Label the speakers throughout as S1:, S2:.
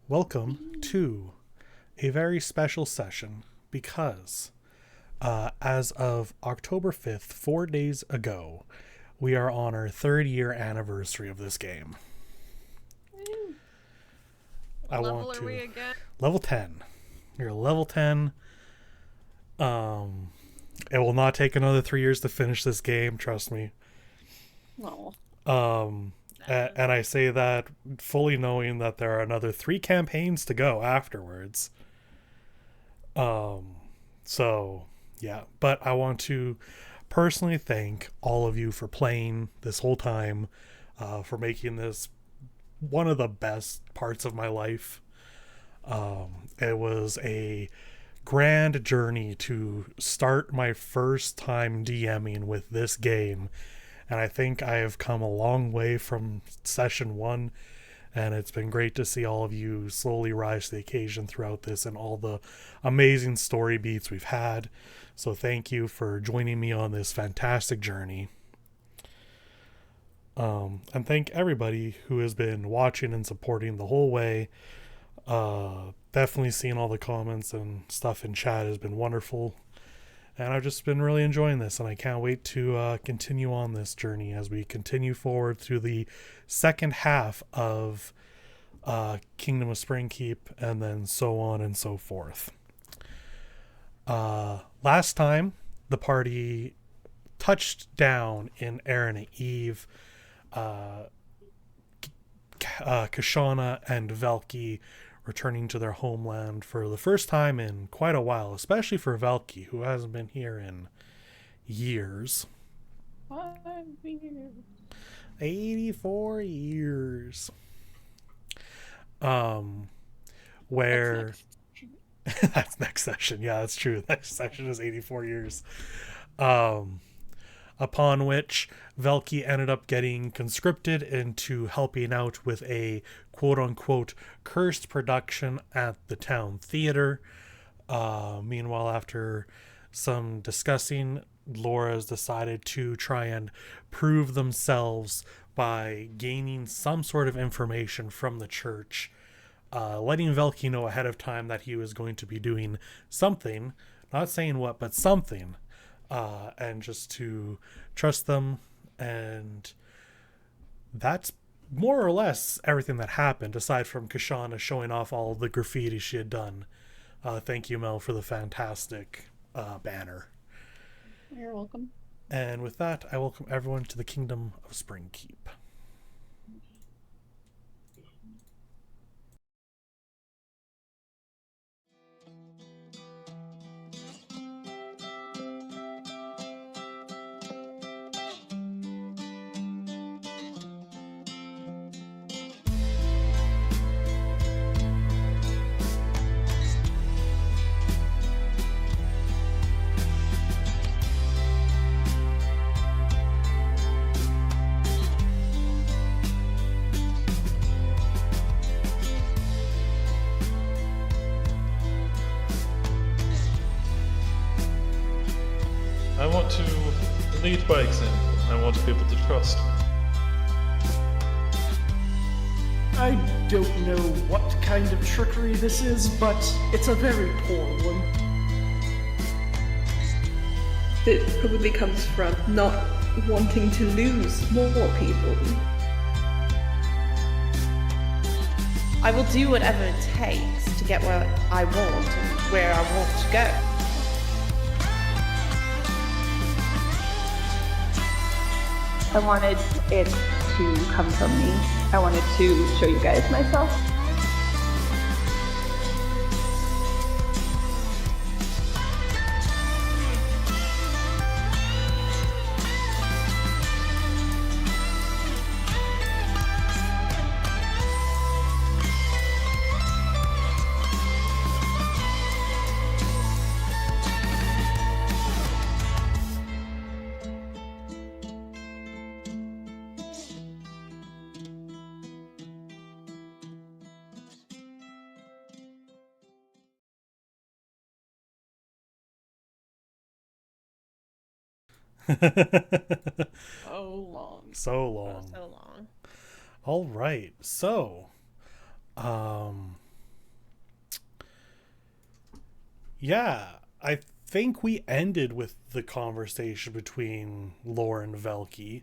S1: Welcome to a very special session because as of October 5th, 4 days ago, we are on our 3rd-year anniversary of this game.
S2: What level are we again?
S1: Level 10. You're level 10. It will not take another 3 years to finish this game, trust me.
S2: No.
S1: And I say that fully knowing that there are another 3 campaigns to go afterwards. So, yeah. But I want to personally thank all of you for playing this whole time, for making this one of the best parts of my life. It was a grand journey to start my first time DMing with this game, and I think I have come a long way from session 1, and it's been great to see all of you slowly rise to the occasion throughout this and all the amazing story beats we've had. So thank you for joining me on this fantastic journey. And thank everybody who has been watching and supporting the whole way. Definitely seeing all the comments and stuff in chat has been wonderful. And I've just been really enjoying this, and I can't wait to continue on this journey as we continue forward through the second half of Kingdom of Springkeep, and then so on and so forth. Last time, the party touched down in Aaron and Eve. Kashana and Velki returning to their homeland for the first time in quite a while, especially for Velki, who hasn't been here in years.
S2: 5 years.
S1: 84 years. Where that's next session. Yeah, that's true. Next session is 84 years. Upon which Velki ended up getting conscripted into helping out with a quote-unquote cursed production at the town theater. Meanwhile, after some discussing, Laura's decided to try and prove themselves by gaining some sort of information from the church, letting Velki know ahead of time that he was going to be doing something, not saying what, but something, and just to trust them. And that's more or less everything that happened, aside from Kashana showing off all the graffiti she had done. Thank you, Mel, for the fantastic banner.
S2: You're welcome.
S1: And with that, I welcome everyone to the Kingdom of Springkeep.
S3: I want to lead by example. I want to be able to trust.
S4: I don't know what kind of trickery this is, but it's a very poor one.
S5: It probably comes from not wanting to lose more people.
S6: I will do whatever it takes to get where I want and where I want to go.
S7: I wanted it to come from me. I wanted to show you guys myself.
S2: So long.
S1: So long.
S2: So long.
S1: All right. So, Um, yeah, I think we ended with the conversation between Lore and Velky.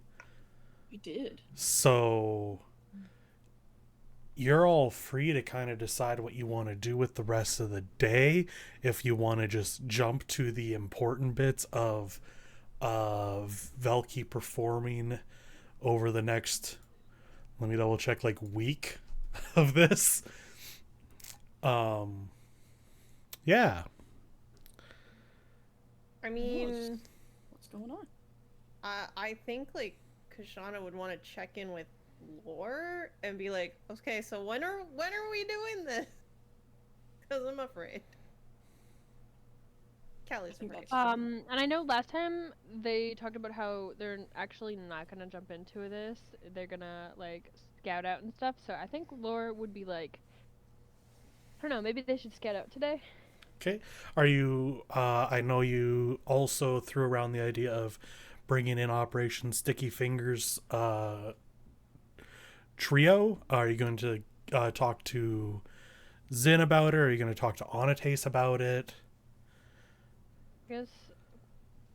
S2: We did.
S1: So you're all free to kind of decide what you want to do with the rest of the day. If you want to just jump to the important bits of Velky performing over the next, let me double check, like week of this. Yeah.
S6: I mean,
S2: What's going on?
S6: I think like Kashana would want to check in with Lore and be like, okay, so when are we doing this? Because I'm afraid. Callie's
S2: think
S6: afraid.
S2: that's-
S8: And I know last time they talked about how they're actually not gonna jump into this. They're gonna like scout out and stuff. So I think Laura would be like, I don't know, maybe they should scout out today.
S1: Okay. Are you, I know you also threw around the idea of bringing in Operation Sticky Fingers trio. Are you going to talk to Zin about it? Or are you going to talk to Onates about it?
S8: I guess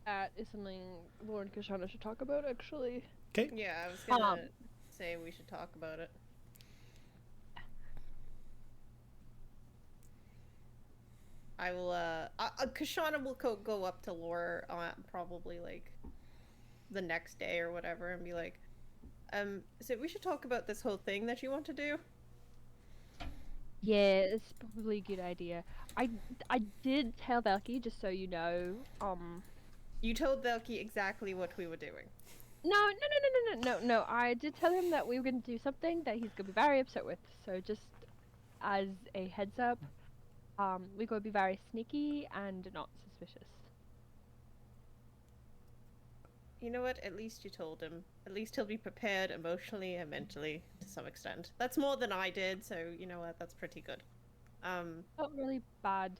S8: that is something Laura and Kashana should talk about actually.
S1: Okay.
S6: Yeah, I was gonna say we should talk about it. I will, Kashana will go up to Lore probably, like, the next day or whatever and be like, so we should talk about this whole thing that you want to do?
S8: Yeah, it's probably a good idea. I did tell Velky, just so you know.
S6: You told Velky exactly what we were doing.
S8: No. I did tell him that we were going to do something that he's going to be very upset with. So just as a heads up, we're going to be very sneaky and not suspicious.
S6: You know what? At least you told him. At least he'll be prepared emotionally and mentally to some extent. That's more than I did, so you know what? That's pretty good.
S8: Felt really bad.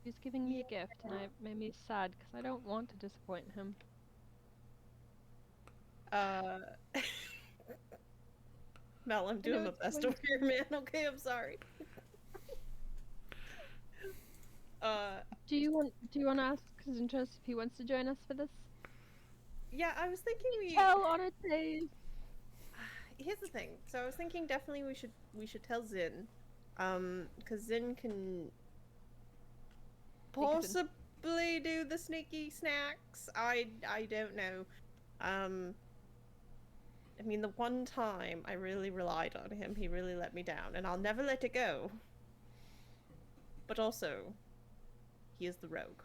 S8: He was giving me a gift, and it made me sad because I don't want to disappoint him.
S6: Mel, I'm doing my
S8: it's
S6: best
S8: going
S6: over here, man. Okay, I'm sorry.
S8: Do you want to ask Zintrus if he wants to join us for this?
S6: Yeah, I was thinking we.
S8: Tell on it, please.
S6: Here's the thing. So I was thinking definitely we should tell Zin, because Zin can possibly do the sneaky snacks. I don't know. I mean, the one time I really relied on him, he really let me down, and I'll never let it go. But also, he is the rogue.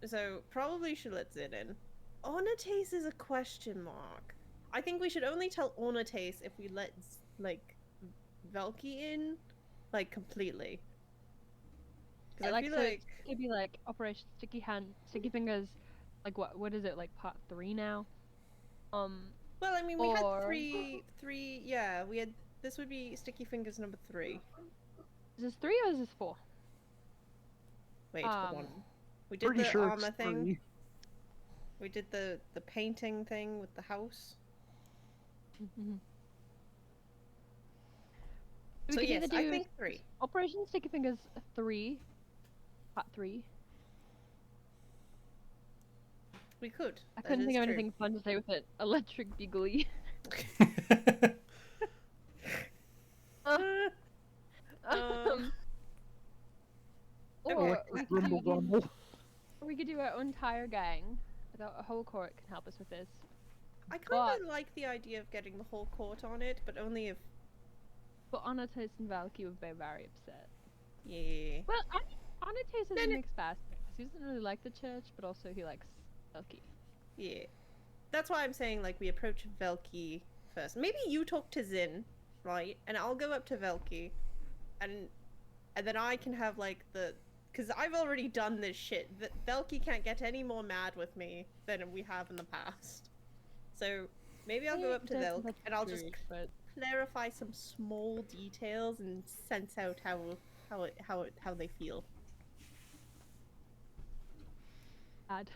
S6: So probably should let Zin in. Onates is a question mark. I think we should only tell Onates if we let like Velky in, like completely. Because I feel like
S8: it'd be like Operation Sticky Fingers, like what is it, like part 3 now?
S6: well, I mean, we had
S8: or-
S6: three. Yeah, we had. This would be Sticky Fingers number 3.
S8: Is this 3 or is this 4?
S6: Wait, hold on. We did
S4: Pretty
S6: the
S4: sure
S6: armor
S4: it's
S6: thing.
S4: 3.
S6: We did the painting thing with the house.
S8: We
S6: So
S8: could
S6: yes,
S8: either
S6: I
S8: do
S6: think 3.
S8: Operation Sticky Fingers 3, part 3.
S6: We could.
S8: I
S6: That
S8: couldn't think
S6: is
S8: of
S6: true.
S8: anything fun to say with it. Electric Beagly. Or we could
S4: Grumble grumble.
S8: we could do our entire gang. A whole court can help us with this.
S6: I kind of like the idea of getting the whole court on it, but only if.
S8: But Onates and Valky would be very upset.
S6: Yeah.
S8: Well, Onates is
S6: No,
S8: a
S6: no.
S8: mixed bag. He doesn't really like the church, but also he likes Valky.
S6: Yeah. That's why I'm saying, like, we approach Velky first. Maybe you talk to Zin, right? And I'll go up to Velky. And then I can have, like, the... Because I've already done this shit. Velky can't get any more mad with me than we have in the past. So, maybe I'll go up to Velky, and I'll just
S8: But
S6: clarify some small details and sense out how they feel.
S8: bad.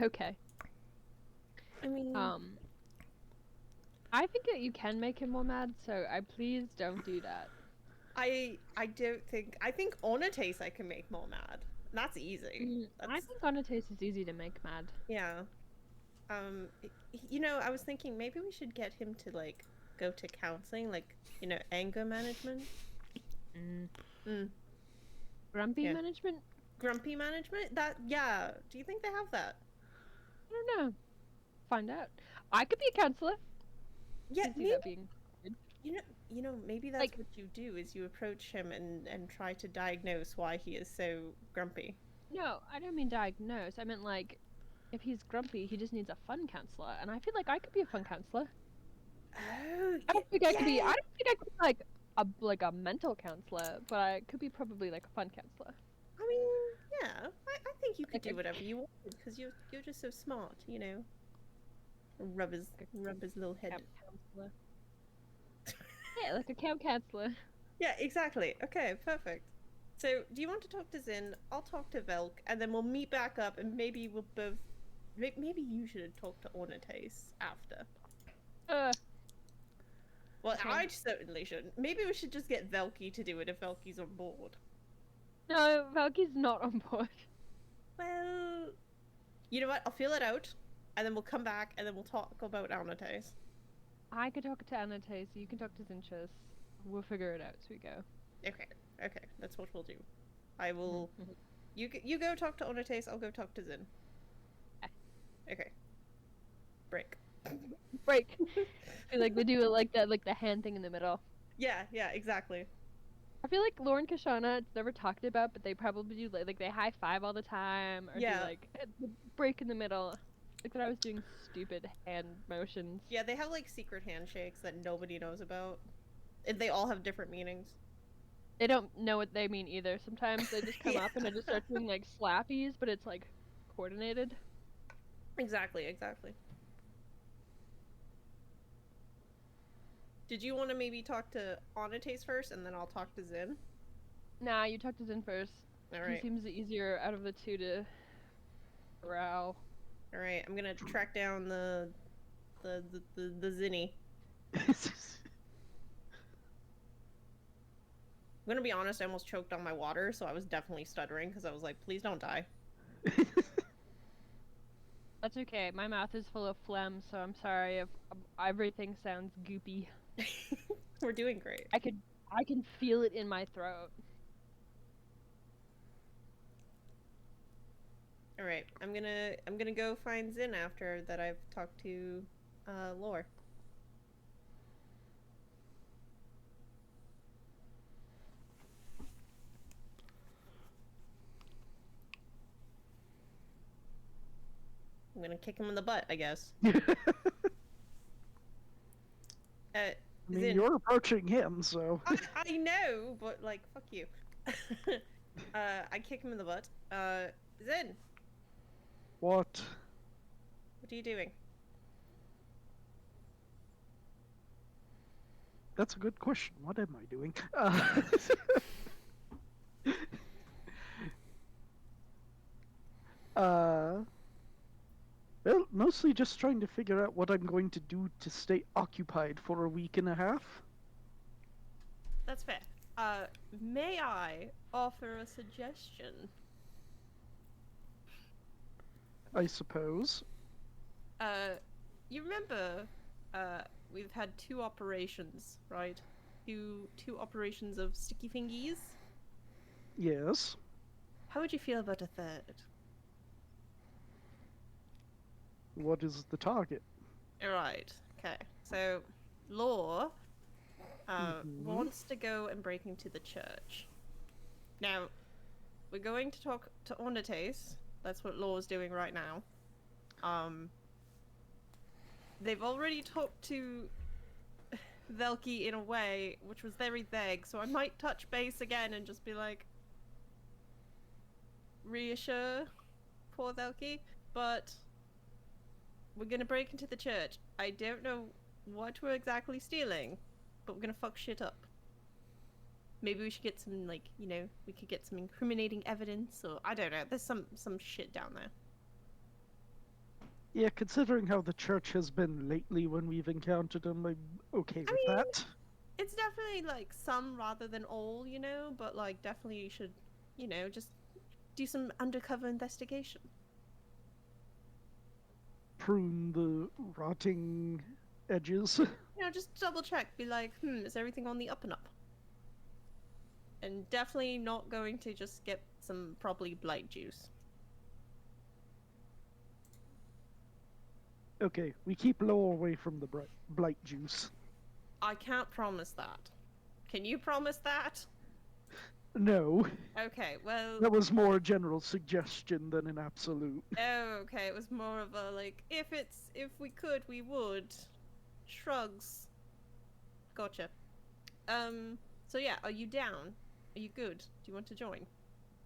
S8: Okay.
S6: I mean...
S8: I think that you can make him more mad, so please don't do that.
S6: I don't think. I think Onates I can make more mad. That's easy.
S8: I
S6: That's
S8: think Onates is easy to make mad.
S6: yeah. You know, I was thinking maybe we should get him to like go to counseling, like anger management.
S8: Grumpy
S6: Yeah.
S8: management?
S6: Grumpy management? Yeah. Do you think they have that?
S8: I don't know. Find out. I could be a counselor.
S6: Yeah,
S8: I see
S6: maybe,
S8: that being good.
S6: maybe that's
S8: Like-
S6: what you do is you approach him and try to diagnose why he is so grumpy.
S8: No, I don't mean diagnose. I meant like, if he's grumpy, he just needs a fun counselor, and I feel like I could be a fun counselor.
S6: Oh,
S8: I don't think I could be.
S6: yeah.
S8: I don't think I could be like a mental counselor, but I could be probably like a fun counselor.
S6: I mean, yeah. I think you could
S8: Okay.
S6: do whatever you want because you're just so smart, Rub his little head.
S8: Camp counselor. Yeah, like a camp counselor.
S6: Yeah, exactly. Okay, perfect. So, do you want to talk to Zin? I'll talk to Velk, and then we'll meet back up, and maybe we'll both. Maybe you should talk to Ornates after. Well,
S8: Okay.
S6: I certainly shouldn't. Maybe we should just get Velky to do it if Velky's on board.
S8: No, Valky's not on board.
S6: Well, you know what? I'll feel it out, and then we'll come back, and then we'll talk about Ornates.
S8: I could talk to Anate, so you can talk to Zinchus. We'll figure it out as we go.
S6: Okay, that's what we'll do. I will. You go talk to Ornates. I'll go talk to Zin. Okay. Break.
S8: Break. I feel like we do it like that, like the hand thing in the middle.
S6: Yeah, exactly.
S8: I feel like Lauren Kashana, it's never talked about, but they probably do like they high five all the time, or
S6: Yeah.
S8: do like the break in the middle. Like when I was doing stupid hand motions.
S6: Yeah, they have like secret handshakes that nobody knows about. And they all have different meanings.
S8: They don't know what they mean either. Sometimes they just come up and I just start doing like slappies, but it's like coordinated.
S6: Exactly. Did you want to maybe talk to Onates first, and then I'll talk to Zin?
S8: Nah, you talk to Zin first.
S6: All
S8: He
S6: right.
S8: seems the easier out of the two to corral.
S6: All right. I'm gonna track down the Zinny. I'm gonna be honest. I almost choked on my water, so I was definitely stuttering because I was like, "Please don't die."
S8: That's okay. My mouth is full of phlegm, so I'm sorry if everything sounds goopy.
S6: We're doing great.
S8: I can feel it in my throat.
S6: All right. I'm gonna go find Zin after that. I've talked to Lore. I'm gonna kick him in the butt, I guess.
S4: I mean,
S6: Zin,
S4: you're approaching him, so.
S6: I know, but like, fuck you. I kick him in the butt. Zin,
S4: What?
S6: what are you doing?
S4: That's a good question. What am I doing? Well, mostly just trying to figure out what I'm going to do to stay occupied for a week and a half.
S6: That's fair. May I offer a suggestion?
S4: I suppose.
S6: You remember, we've had 2 operations, right? Two operations of sticky fingies?
S4: Yes.
S6: How would you feel about a third?
S4: What is the target?
S6: Alright, okay. So, Law wants to go and break into the church. Now, we're going to talk to Ornates. That's what Law's doing right now. They've already talked to Velky in a way which was very vague, so I might touch base again and just be like, reassure poor Velky, but we're gonna break into the church. I don't know what we're exactly stealing, but we're gonna fuck shit up. Maybe we should get some, like, we could get some incriminating evidence, or I don't know. There's some shit down there.
S4: Yeah, considering how the church has been lately when we've encountered them, I'm okay with
S6: mean,
S4: that.
S6: It's definitely like some rather than all, you know, but like definitely you should, you know, just do some undercover investigation.
S4: Prune the rotting edges.
S6: You know, just double check, be like, is everything on the up and up? And definitely not going to just get some probably blight juice.
S4: Okay, we keep Low away from the blight juice.
S6: I can't promise that. Can you promise that?
S4: No,
S6: Okay, well.
S4: that was more a general suggestion than an absolute.
S6: Oh, okay. It was more of a like, if we could, we would. Shrugs. Gotcha. So yeah, are you down? Are you good? Do you want to join?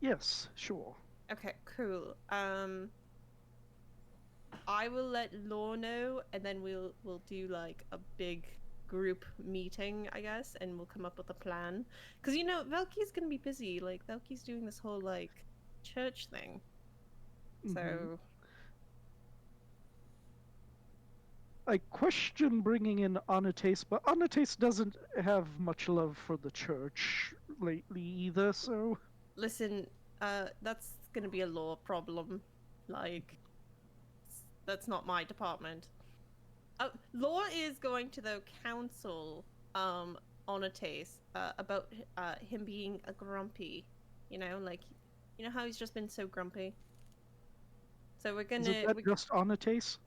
S4: Yes, sure.
S6: Okay, cool. I will let Law know, and then we'll do like a big group meeting, I guess, and we'll come up with a plan. Cause you know, Velky's gonna be busy. Like Velky's doing this whole like church thing. So
S4: I question bringing in Anates, but Anates doesn't have much love for the church lately either, so...
S6: listen, that's gonna be a Law problem. Like, that's not my department. Law is going to the council, Onates, about him being a grumpy. You know, like, you know how he's just been so grumpy. So we're gonna.
S4: Is it that just Anates?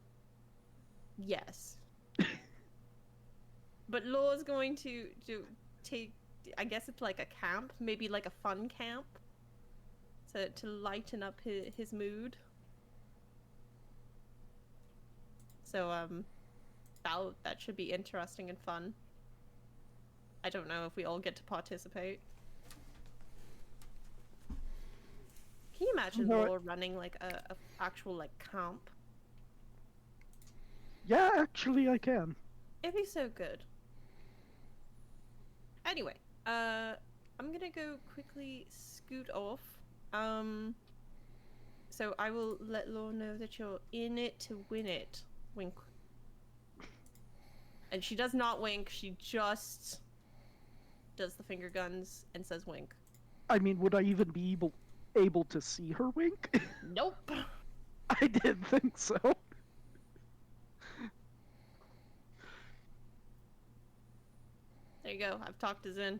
S6: Yes. But Law's going to take. I guess it's like a camp, maybe like a fun camp, to lighten up his mood. So that should be interesting and fun. I don't know if we all get to participate. Can you imagine
S4: No,
S6: Law running like a actual like camp?
S4: Yeah, actually I can.
S6: It'd be so good. Anyway, I'm gonna go quickly scoot off. So I will let Law know that you're in it to win it. Wink. And she does not wink, she just does the finger guns and says wink.
S4: I mean, would I even be able to see her wink?
S6: Nope.
S4: I didn't think so.
S6: There you go, I've talked to Zin.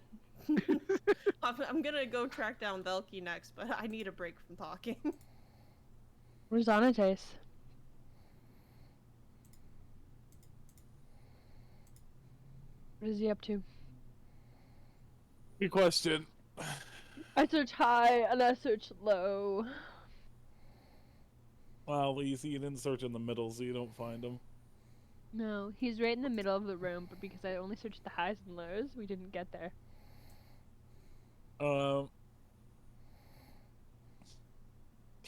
S6: I'm gonna go track down Velky next, but I need a break from talking.
S8: Where's Anates? What is he up to?
S3: Good question.
S8: I search high and I search low.
S3: Well, you didn't search in the middle, so you don't find him.
S8: No, he's right in the middle of the room, but because I only searched the highs and lows, we didn't get there.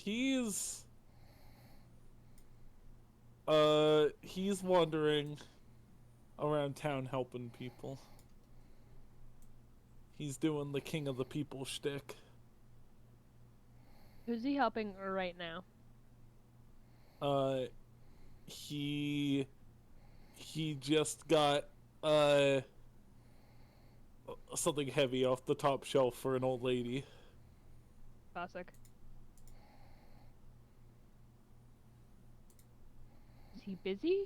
S3: He's wandering around town helping people. He's doing the king of the people shtick.
S8: Who's he helping right now?
S3: He just got something heavy off the top shelf for an old lady.
S8: Classic. Is he busy?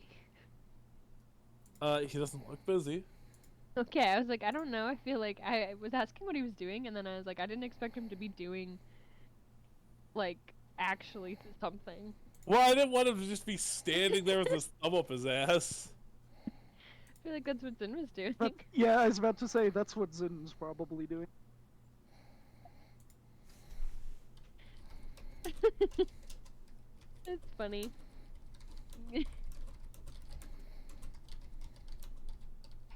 S3: He doesn't look busy.
S8: Okay, I was like, I don't know. I feel like I was asking what he was doing, and then I was like, I didn't expect him to be doing, like, actually something.
S3: Well, I didn't want him to just be standing there with his thumb up his ass.
S8: I feel like that's what Zin was doing.
S4: But, yeah, I was about to say, that's what Zin's probably doing.
S8: It's funny.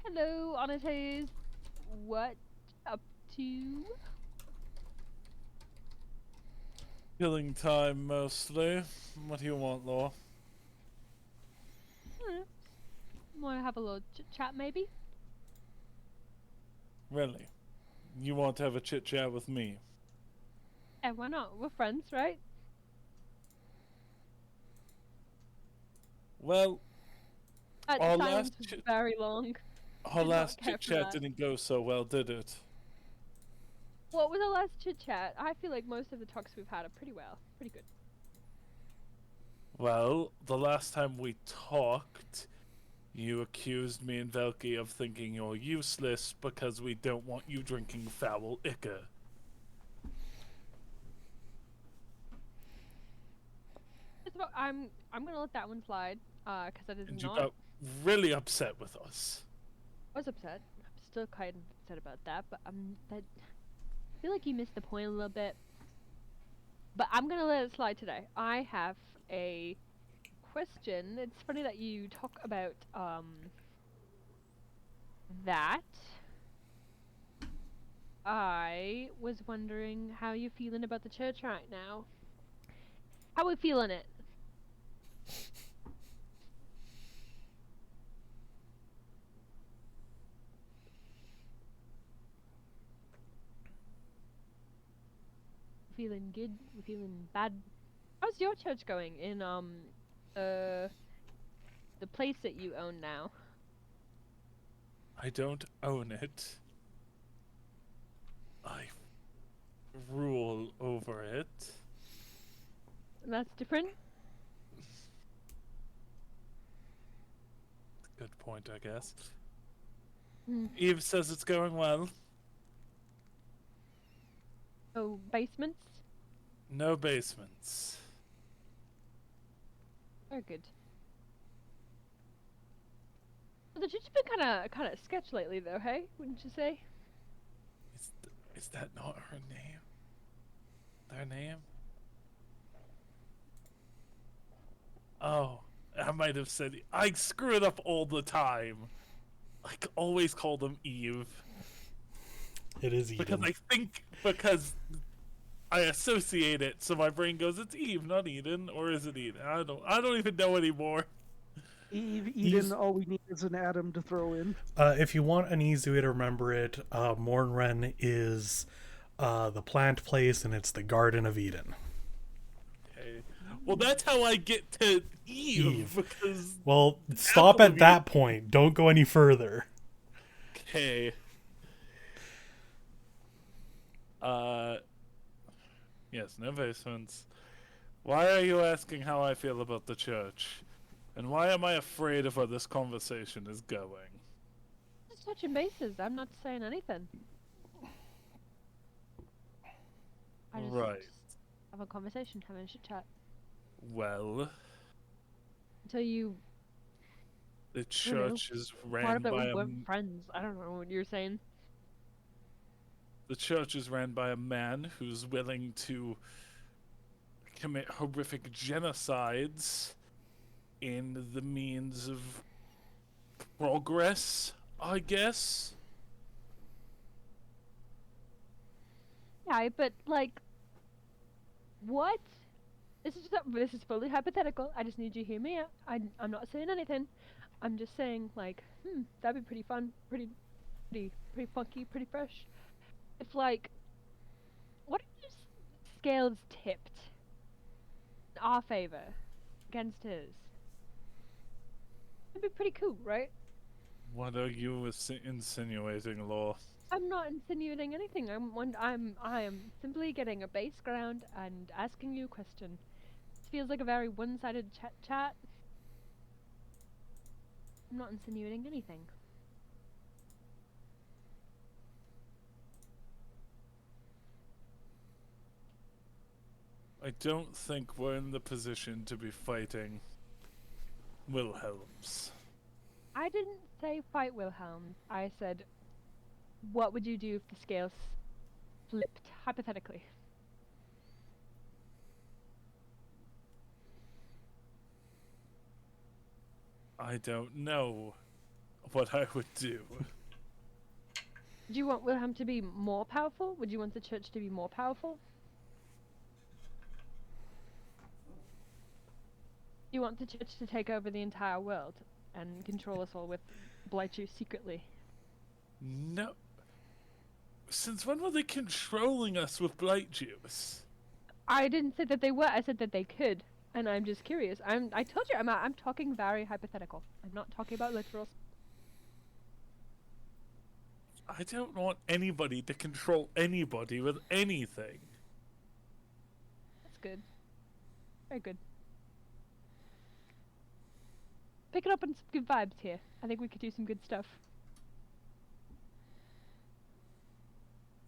S8: Hello, Anates. What up to?
S3: Killing time, mostly. What do you want, Law?
S8: Want to have a little chit-chat, maybe?
S3: Really? You want to have a chit-chat with me?
S8: Yeah, why not? We're friends, right?
S3: Well,
S8: That
S3: Our
S8: silence
S3: last
S8: was
S3: chit-
S8: very long.
S3: our
S8: Did not
S3: last
S8: care
S3: chit
S8: for
S3: chat
S8: that.
S3: didn't go so well, did it?
S8: What was the last chit chat? I feel like most of the talks we've had are pretty good.
S3: Well, the last time we talked, you accused me and Velky of thinking you're useless because we don't want you drinking foul ichor.
S8: I'm gonna let that one slide. Cause that is
S3: And you
S8: not.
S3: got really upset with us.
S8: I was upset. I'm still kind of upset about that, but that. I feel like you missed the point a little bit. But I'm gonna let it slide today. I have a question. It's funny that you talk about that. I was wondering how you feeling about the church right now. How we feeling it? Feeling good? You feeling bad? How's your church going in the place that you own now?
S3: I don't own it. I rule over it.
S8: That's different.
S3: Good point, I guess.
S8: Hmm.
S3: Eve says it's going well.
S8: Oh, basements?
S3: No basements.
S8: Very good. Well, the church has been kind of sketch lately, though. Hey, wouldn't you say?
S3: Is that not her name? Their name? Oh, I might have said. I screw it up all the time. I always call them Eve.
S1: It is Eden.
S3: Because I associate it, so my brain goes, it's Eve, not Eden, or is it Eden? I don't even know anymore.
S4: Eden,
S1: He's-
S4: all we need is an atom to throw in.
S1: If you want an easy way to remember it, Mornren is the plant place, and it's the Garden of Eden.
S3: Okay. Well, that's how I get to
S1: Eve.
S3: because
S1: Well, stop
S3: Apple
S1: at
S3: of
S1: that point. Don't go any further.
S3: okay. Yes, no basements. Why are you asking how I feel about the church? And why am I afraid of where this conversation is going?
S8: Just touching bases. I'm not saying anything. I just
S3: Right.
S8: have a conversation, having a chit chat.
S3: Well,
S8: Until you
S3: the
S8: know,
S3: church is
S8: part
S3: ran
S8: of it
S3: by
S8: we
S3: a
S8: weren't friends. I don't know what you're saying.
S3: the church is ran by a man who's willing to commit horrific genocides in the means of progress, I guess.
S8: Yeah, but like, what? This is fully hypothetical. I just need you to hear me out. I'm not saying anything. I'm just saying like, that'd be pretty fun, pretty funky, pretty fresh. If like, what if scales tipped in our favor against his? That'd be pretty cool, right?
S3: What are you insinuating, Law?
S8: I'm not insinuating anything. I am simply getting a base ground and asking you a question. This feels like a very one-sided chat. I'm not insinuating anything.
S3: I don't think we're in the position to be fighting Wilhelms.
S8: I didn't say fight Wilhelm. I said, what would you do if the scales flipped, hypothetically?
S3: I don't know what I would do.
S8: Do you want Wilhelm to be more powerful? Would you want the church to be more powerful? Do you want the church to take over the entire world and control us all with blight juice secretly?
S3: No. Since when were they controlling us with blight juice?
S8: I didn't say that they were, I said that they could. And I'm just curious. I told you I'm talking very hypothetical. I'm not talking about literal.
S3: I don't want anybody to control anybody with anything.
S8: That's good. Very good. Picking up on some good vibes here. I think we could do some good stuff.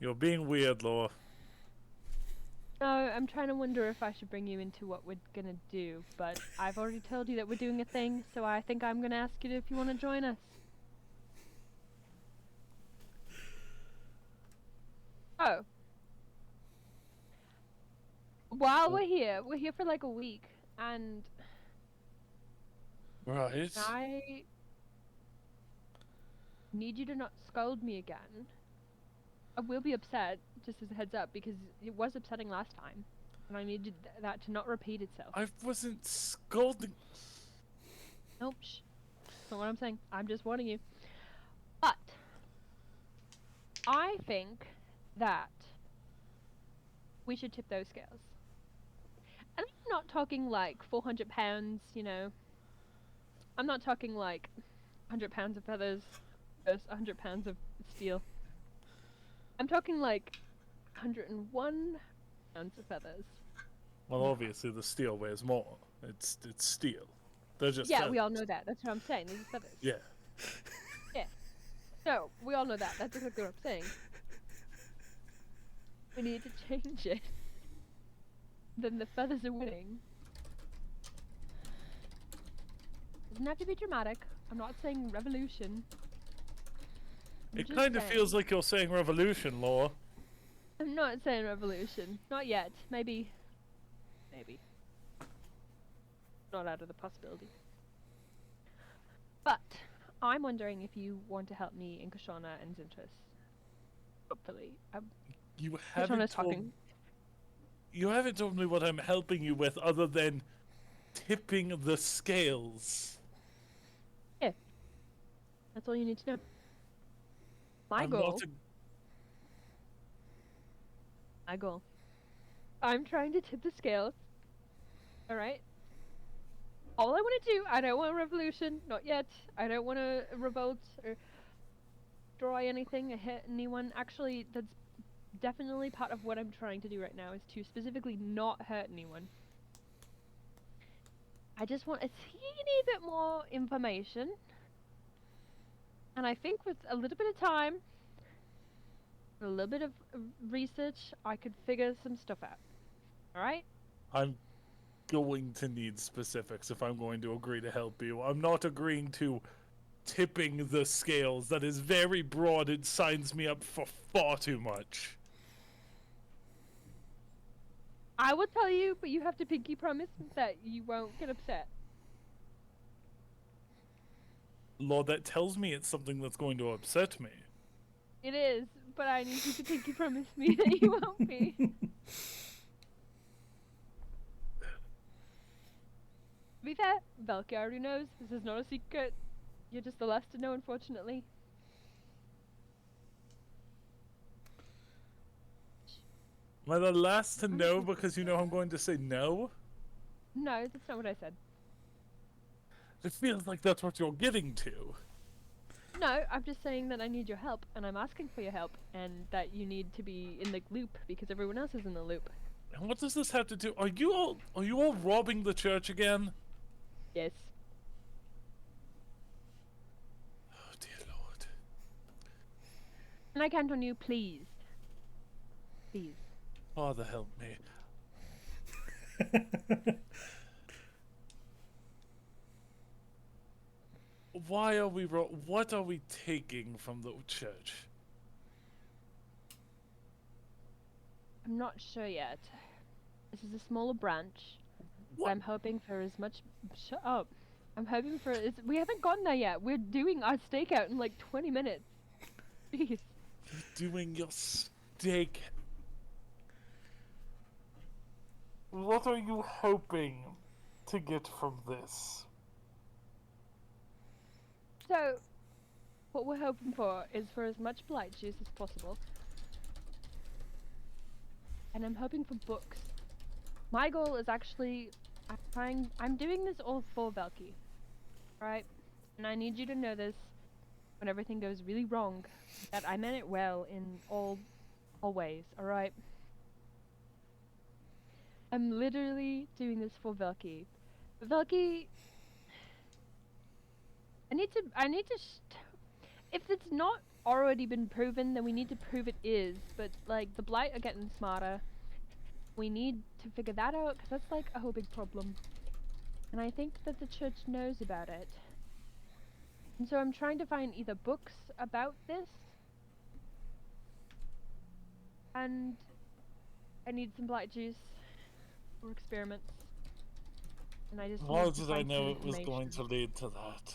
S3: You're being weird, Laura.
S8: No, I'm trying to wonder if I should bring you into what we're gonna do, but I've already told you that we're doing a thing, so I think I'm gonna ask you if you want to join us. Oh. While we're here for like a week, and
S3: Right.
S8: I need you to not scold me again. I will be upset, just as a heads up, because it was upsetting last time, and I needed that to not repeat itself.
S3: I wasn't scolding.
S8: Nope, shh. That's not what I'm saying. I'm just warning you. But I think that we should tip those scales. And I'm not talking like 400 pounds, you know. I'm not talking like 100 pounds of feathers versus 100 pounds of steel. I'm talking like 101 pounds of feathers.
S3: Well, obviously the steel weighs more. It's steel. They're just
S8: Yeah,
S3: feathers.
S8: we all know that. That's what I'm saying. These are feathers.
S3: Yeah.
S8: Yeah. No, we all know that. That's exactly what I'm saying. We need to change it. Then the feathers are winning. Doesn't have to be dramatic. I'm not saying revolution.
S3: It kind of feels like you're saying revolution, Laura.
S8: I'm not saying revolution. Not yet. Maybe. Maybe. Not out of the possibility. But I'm wondering if you want to help me in Kashana and Zintrus. Hopefully.
S3: You
S8: Kashana's
S3: haven't told.
S8: talking.
S3: You haven't told me what I'm helping you with, other than tipping the scales.
S8: Yeah. That's all you need to know. My
S3: I'm
S8: goal.
S3: not a-
S8: My goal. I'm trying to tip the scales. Alright? All I want to do, I don't want a revolution, not yet. I don't want to revolt or destroy anything or hit anyone. Actually, that's definitely part of what I'm trying to do right now, is to specifically not hurt anyone. I just want a teeny bit more information. And I think with a little bit of time, a little bit of research, I could figure some stuff out. Alright?
S3: I'm going to need specifics if I'm going to agree to help you. I'm not agreeing to tipping the scales. That is very broad. It signs me up for far too much.
S8: I will tell you, but you have to pinky promise that you won't get upset.
S3: Lord, that tells me it's something that's going to upset me.
S8: It is, but I need you to pinky promise me that you won't be. To be fair, Velki already knows. This is not a secret. You're just the last to know, unfortunately.
S3: Am I the last to know because you know I'm going to say no?
S8: No, that's not what I said.
S3: It feels like that's what you're getting to.
S8: No, I'm just saying that I need your help, and I'm asking for your help, and that you need to be in the loop because everyone else is in the loop.
S3: And what does this have to do? Are you all robbing the church again?
S8: Yes.
S3: Oh dear Lord.
S8: And I count on you, please. Please.
S3: Father help me. Why are we what are we taking from the church?
S8: I'm not sure yet. This is a smaller branch. But
S3: What?
S8: I'm hoping for as much. Shut up. I'm hoping for. We haven't gotten there yet. We're doing our stakeout in like 20 minutes. Jeez.
S3: You're doing your steak. What are you hoping to get from this?
S8: So, what we're hoping for is for as much blight juice as possible. And I'm hoping for books. My goal is actually I'm doing this all for Velky. Right? And I need you to know this when everything goes really wrong. That I meant it well in all ways, alright? I'm literally doing this for Velky. Velky, I need to if it's not already been proven, then we need to prove it is. But like the Blight are getting smarter. We need to figure that out because that's like a whole big problem. And I think that the church knows about it. And so I'm trying to find either books about this, and I need some Blight juice for experiments. And I just
S3: How
S8: need to
S3: did I
S8: find some
S3: know it was going
S8: information.
S3: to lead to that?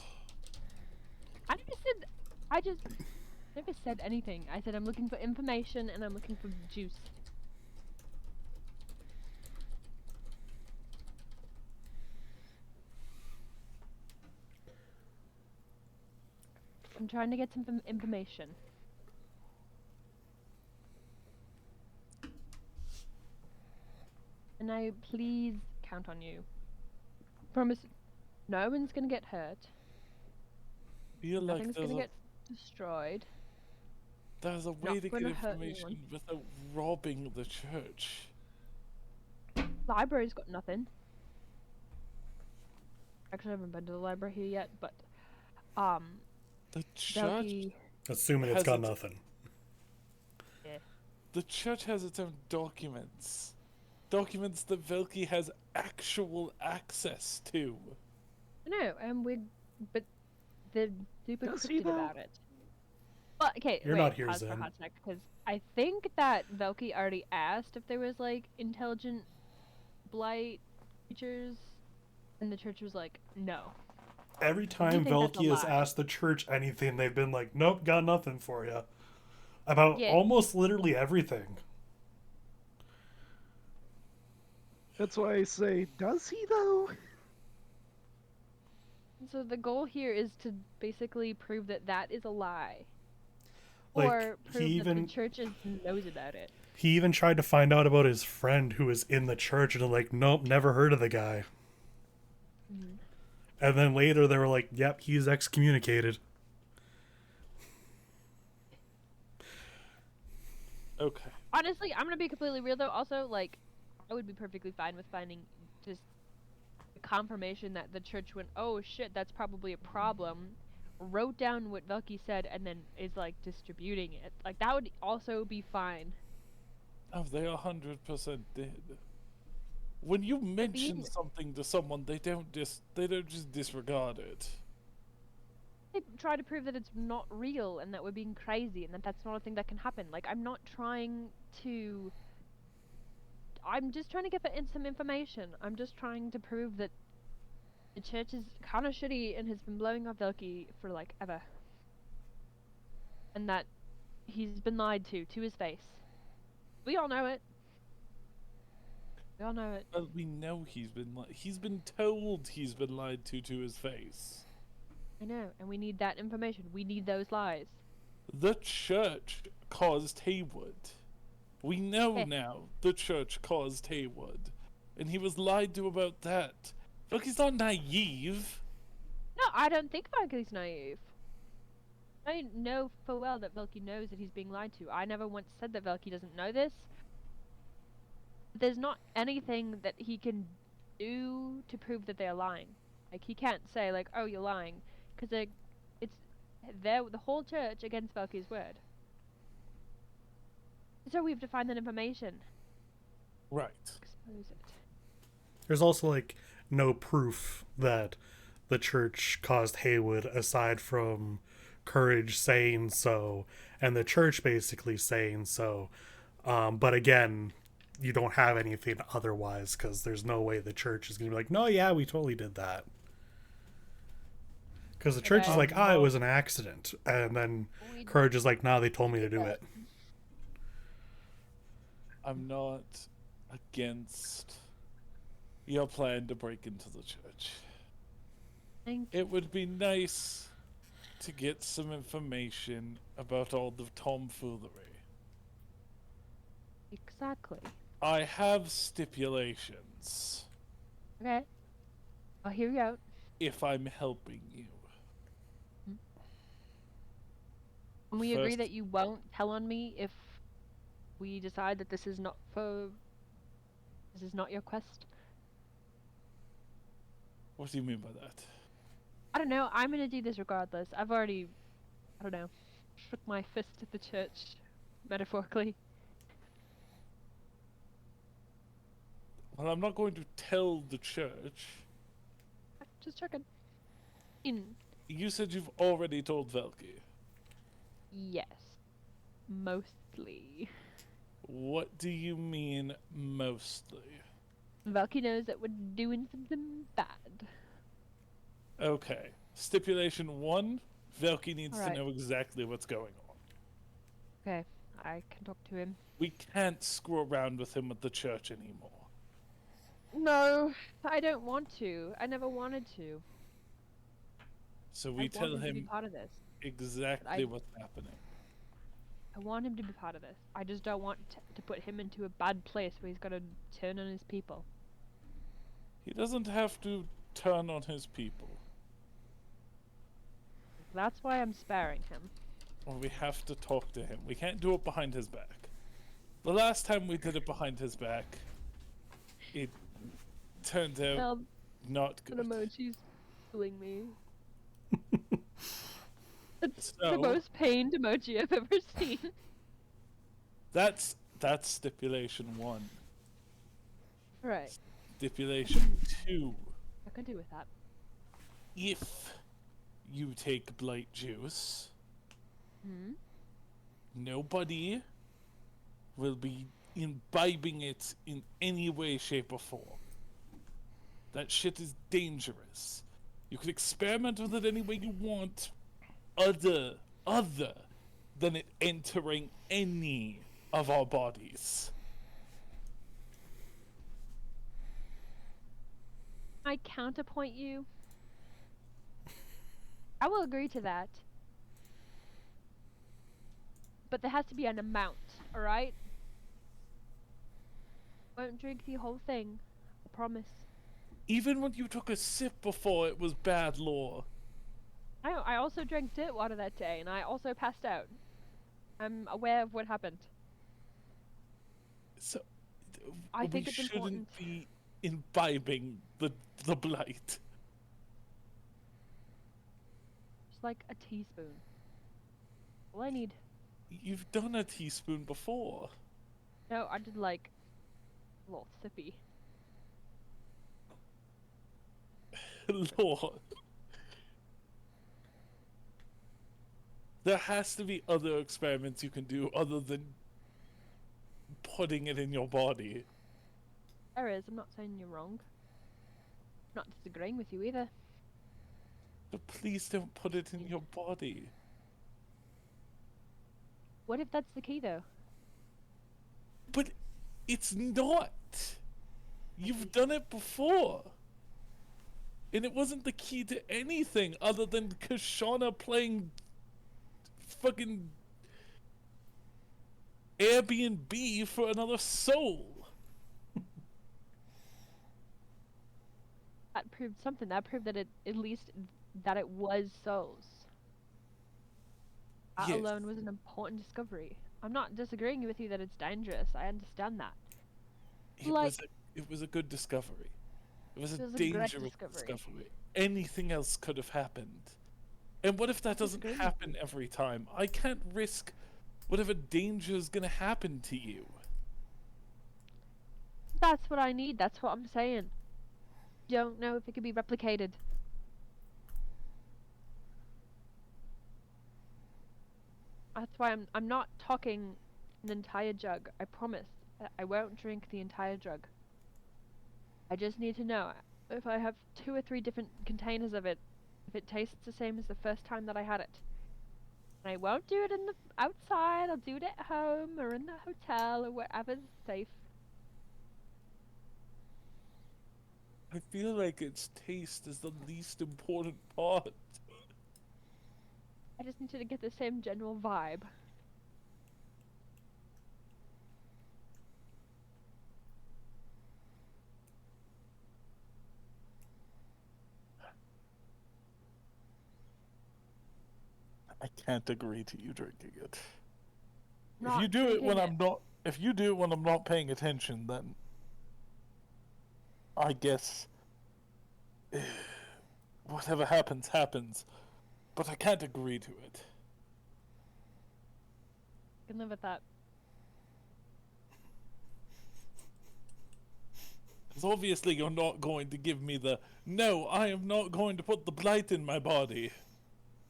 S8: I just never said anything. I said I'm looking for information and I'm looking for juice. I'm trying to get some information. And I please count on you. Promise no one's gonna get hurt.
S3: Feel like
S8: Nothing's gonna get destroyed.
S3: there's a way
S8: Not
S3: to get
S8: gonna hurt
S3: information
S8: anyone.
S3: without robbing the church.
S8: Library's got nothing. Actually, I haven't been to the library here yet, but
S3: The church,
S8: Velky,
S1: Assuming it's
S3: Has
S1: got
S3: it-
S1: nothing.
S3: the church has its own documents. Documents that Velky has actual access to.
S8: no, but they're super
S4: Does he
S8: cryptic
S4: though?
S8: about it. Well, okay,
S1: You're
S8: wait,
S1: not here,
S8: pause for a
S1: Zen.
S8: hot sec, because I think that Velky already asked if there was like intelligent blight creatures, and the church was like, no.
S1: Every time
S8: think that's a
S1: Velky has
S8: lie.
S1: asked the church anything, they've been like, nope, got nothing for you. About
S8: Yeah.
S1: almost literally everything.
S4: That's why I say, does he though?
S8: So the goal here is to basically prove that that is a lie.
S1: Like,
S8: Or
S1: he
S8: prove that
S1: even-
S8: the church knows about it.
S1: He even tried to find out about his friend who was in the church, and they're like, nope, never heard of the guy.
S8: Mhm.
S1: And then later they were like, yep, he's excommunicated.
S3: Okay.
S8: Honestly, I'm gonna be completely real though. Also, like, I would be perfectly fine with finding just confirmation that the church went, oh shit, that's probably a problem, wrote down what Velky said, and then is like distributing it. Like that would also be fine.
S3: Oh, they 100% did. When you mention something to someone, they don't just disregard it.
S8: They try to prove that it's not real and that we're being crazy and that that's not a thing that can happen. Like I'm just trying to get some information. I'm just trying to prove that the church is kind of shitty and has been blowing up Velky for like ever. And that he's been lied to his face. We all know it. We all know it.
S3: Well, we know he's been told he's been lied to his face.
S8: I know, and we need that information. We need those lies.
S3: The church caused Haywood. We know
S8: Heh.
S3: now the church caused Haywood. And he was lied to about that. Look, he's not naive.
S8: No, I don't think Velky's naive. I know full well that Velky knows that he's being lied to. I never once said that Velky doesn't know this. There's not anything that he can do to prove that they're lying. Like, he can't say, like, oh, you're lying. Because it's the whole church against Velky's word. So we have to find that information.
S3: Right.
S8: Expose it.
S1: There's also, like, no proof that the church caused Haywood aside from Courage saying so and the church basically saying so. But again, you don't have anything otherwise because there's no way the church is going to be like, no, yeah, we totally did that. Because the church is like, it was an accident. And then Courage is like, nah, they told me to do it.
S3: I'm not against your plan to break into the church.
S8: Thank you.
S3: It would be nice to get some information about all the tomfoolery.
S8: Exactly.
S3: I have stipulations.
S8: Okay. I'll hear you out.
S3: if I'm helping you.
S8: Can we agree
S3: First-
S8: that you won't tell on me if we decide that this is not your quest?
S3: What do you mean by that?
S8: I don't know. I'm gonna do this regardless. I've already, I don't know, shook my fist at the church, metaphorically.
S3: Well, I'm not going to tell the church.
S8: Just checking. In.
S3: You said you've already told Velki.
S8: Yes. Mostly.
S3: What do you mean, mostly?
S8: Valky knows that we're doing something bad.
S3: Okay. Stipulation 1, Velki needs
S8: Alright.
S3: to know exactly what's going on.
S8: Okay, I can talk to him.
S3: We can't screw around with him at the church anymore.
S8: No, I don't want to. I never wanted to.
S3: So
S8: I
S3: we
S8: want
S3: tell
S8: him to be
S3: him
S8: part of this.
S3: exactly what's happening.
S8: I want him to be part of this. I just don't want to put him into a bad place where he's got to turn on his people.
S3: He doesn't have to turn on his people.
S8: That's why I'm sparing him.
S3: Or we have to talk to him. We can't do it behind his back. The last time we did it behind his back, it turned out
S8: Well,
S3: not
S8: an
S3: good.
S8: emoji's killing me. It's
S3: So-
S8: the most pained emoji I've ever seen.
S3: That's stipulation 1.
S8: Right,
S3: Stipulation 2.
S8: I can do with that.
S3: If you take blight juice,
S8: Hmm?
S3: nobody will be imbibing it in any way, shape, or form. That shit is dangerous. You can experiment with it any way you want, other than it entering any of our bodies.
S8: I counterpoint you. I will agree to that. But there has to be an amount, alright? Won't drink the whole thing. I promise.
S3: Even when you took a sip before, it was bad law.
S8: I also drank dirt water that day, and I also passed out. I'm aware of what happened.
S3: So
S8: I think
S3: we
S8: it's
S3: shouldn't
S8: important.
S3: be imbibing the blight.
S8: Just like a teaspoon. All I need.
S3: You've done a teaspoon before.
S8: No, I did like a little sippy.
S3: Lord. There has to be other experiments you can do other than putting it in your body.
S8: There is. I'm not saying you're wrong. I'm not disagreeing with you either.
S3: But please don't put it in your body.
S8: What if that's the key, though?
S3: But it's not. You've done it before. And it wasn't the key to anything other than Kashana playing fucking Airbnb for another soul.
S8: That proved something. That proved that at least that it was souls. That
S3: Yes.
S8: alone was an important discovery. I'm not disagreeing with you that it's dangerous. I understand that.
S3: It was a good discovery. It was a
S8: It was a great
S3: dangerous
S8: discovery.
S3: discovery. Anything else could have happened. And what if that doesn't
S8: disagree with
S3: happen every time? I can't risk whatever danger is gonna happen to you.
S8: That's what I need. That's what I'm saying. Don't know if it can be replicated. That's why I'm not talking an entire jug. I promise. I won't drink the entire jug. I just need to know if I have 2 or 3 different containers of it, if it tastes the same as the first time that I had it. And I won't do it in the outside. I'll do it at home or in the hotel or wherever's safe.
S3: I feel like its taste is the least important part.
S8: I just need to get the same general vibe.
S3: I can't agree to you drinking it. If
S8: Not
S3: you do it when
S8: drinking
S3: if you do it when I'm not paying attention, then I guess whatever happens, happens. But I can't agree to it.
S8: I can live with that.
S3: Because obviously you're not going to give me the, no, I am not going to put the blight in my body.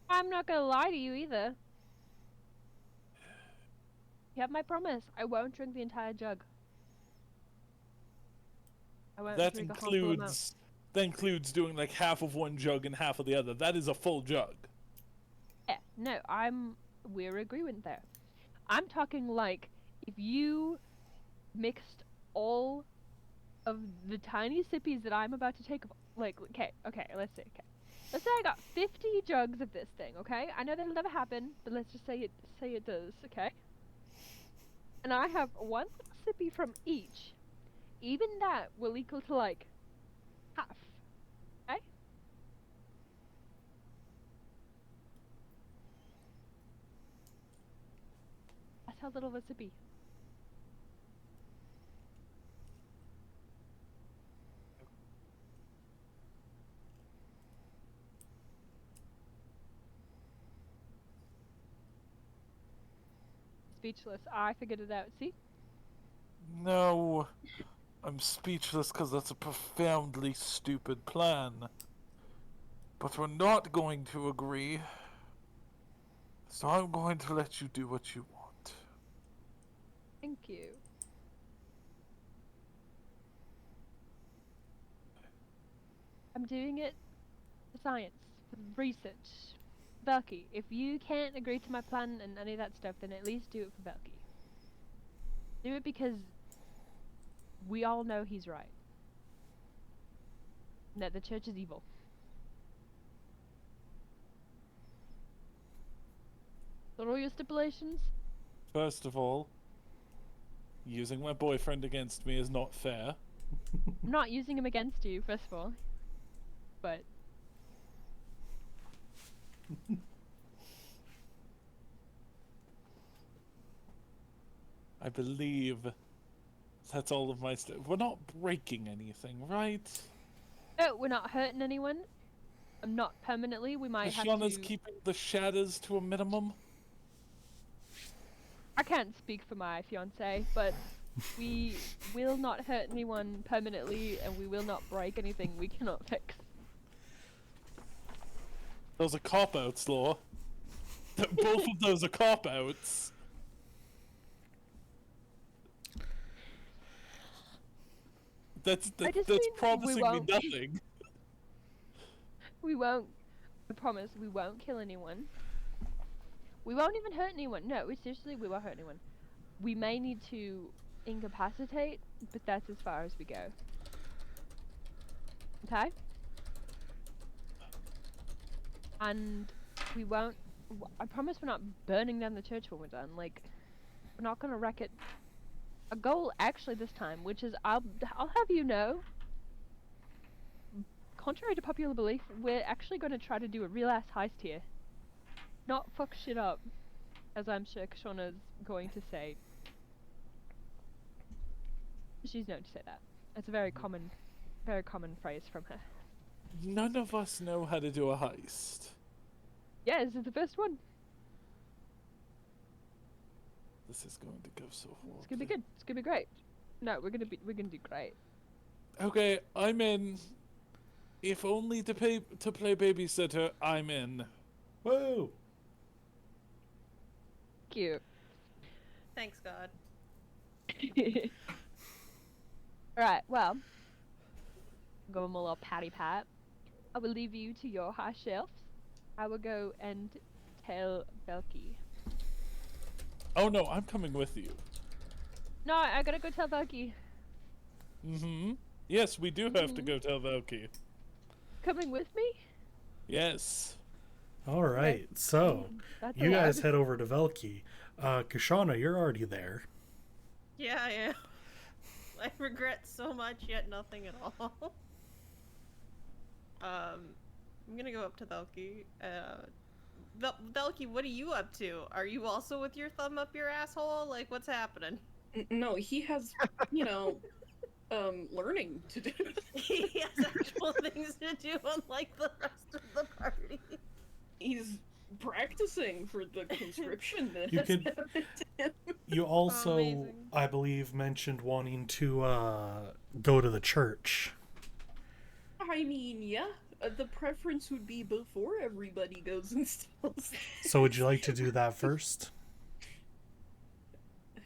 S8: I'm not gonna lie to you either. You have my promise. I won't drink the entire jug. I won't
S3: That
S8: drink a whole full amount.
S3: includes doing like half of one jug and half of the other. That is a full jug.
S8: Yeah, no, we're agreement there. I'm talking like if you mixed all of the tiny sippies that I'm about to take, like, okay, let's say, let's say I got 50 jugs of this thing, okay? I know that'll never happen, but let's just say it does, okay? And I have one sippy from each. Even that will equal to like half, okay? That's how little of a sippy. Speechless. I figured it out. See?
S3: No, I'm speechless because that's a profoundly stupid plan. But we're not going to agree. So I'm going to let you do what you want.
S8: Thank you. I'm doing it for science, for research. Belky, if you can't agree to my plan and any of that stuff, then at least do it for Belky. Do it because we all know he's right. And that the church is evil. What are all your stipulations?
S3: First of all, using my boyfriend against me is not fair.
S8: I'm not using him against you, first of all. But
S3: I believe that's all of my stuff. We're not breaking anything, right?
S8: no, we're not hurting anyone. I'm not permanently. We might have
S3: Shauna's
S8: to.
S3: keeping the shadows to a minimum.
S8: I can't speak for my fiance, but we will not hurt anyone permanently, and we will not break anything we cannot fix.
S3: Those are cop-outs, Law. Both of those are cop-outs. That's
S8: just
S3: that's
S8: mean
S3: promising me
S8: won't.
S3: nothing.
S8: We won't. I promise we won't kill anyone. We won't even hurt anyone. No, seriously, we won't hurt anyone. We may need to incapacitate, but that's as far as we go. Okay? And we won't. I promise we're not burning down the church when we're done. Like, we're not gonna wreck it. A goal actually this time, which is I'll have you know. Contrary to popular belief, we're actually going to try to do a real ass heist here. Not fuck shit up, as I'm sure Shauna's going to say. She's known to say that. It's a very common phrase from her.
S3: None of us know how to do a heist.
S8: Yeah, this is the first one.
S3: This is going to go so horribly.
S8: It's gonna be good. It's gonna be great. No, we're gonna do great.
S3: Okay, I'm in. If only to play babysitter, I'm in.
S1: Whoa!
S8: Cute.
S6: Thanks, God.
S8: Alright, well, go on my little patty pat. I will leave you to your high shelves. I will go and tell Belky.
S3: Oh no, I'm coming with you.
S8: No, I gotta go tell Belky.
S3: Mm-hmm. Yes, we do have to go tell Valky.
S8: Coming with me?
S3: Yes.
S1: All right, so
S8: That's
S1: you guys
S8: allowed.
S1: head over to Velky. Kashana, you're already there.
S6: Yeah, I am. I regret so much, yet nothing at all. I'm gonna go up to Velky. Velky, what are you up to? Are you also with your thumb up your asshole? Like, what's happening?
S2: No, he has, learning to do.
S6: He has actual things to do, unlike the rest of the party.
S2: He's practicing for the conscription that
S1: You
S2: has
S1: could-
S2: happened to him.
S1: You also,
S6: Amazing.
S1: I believe, mentioned wanting to go to the church.
S2: I mean, yeah, the preference would be before everybody goes and steals.
S1: So would you like to do that first?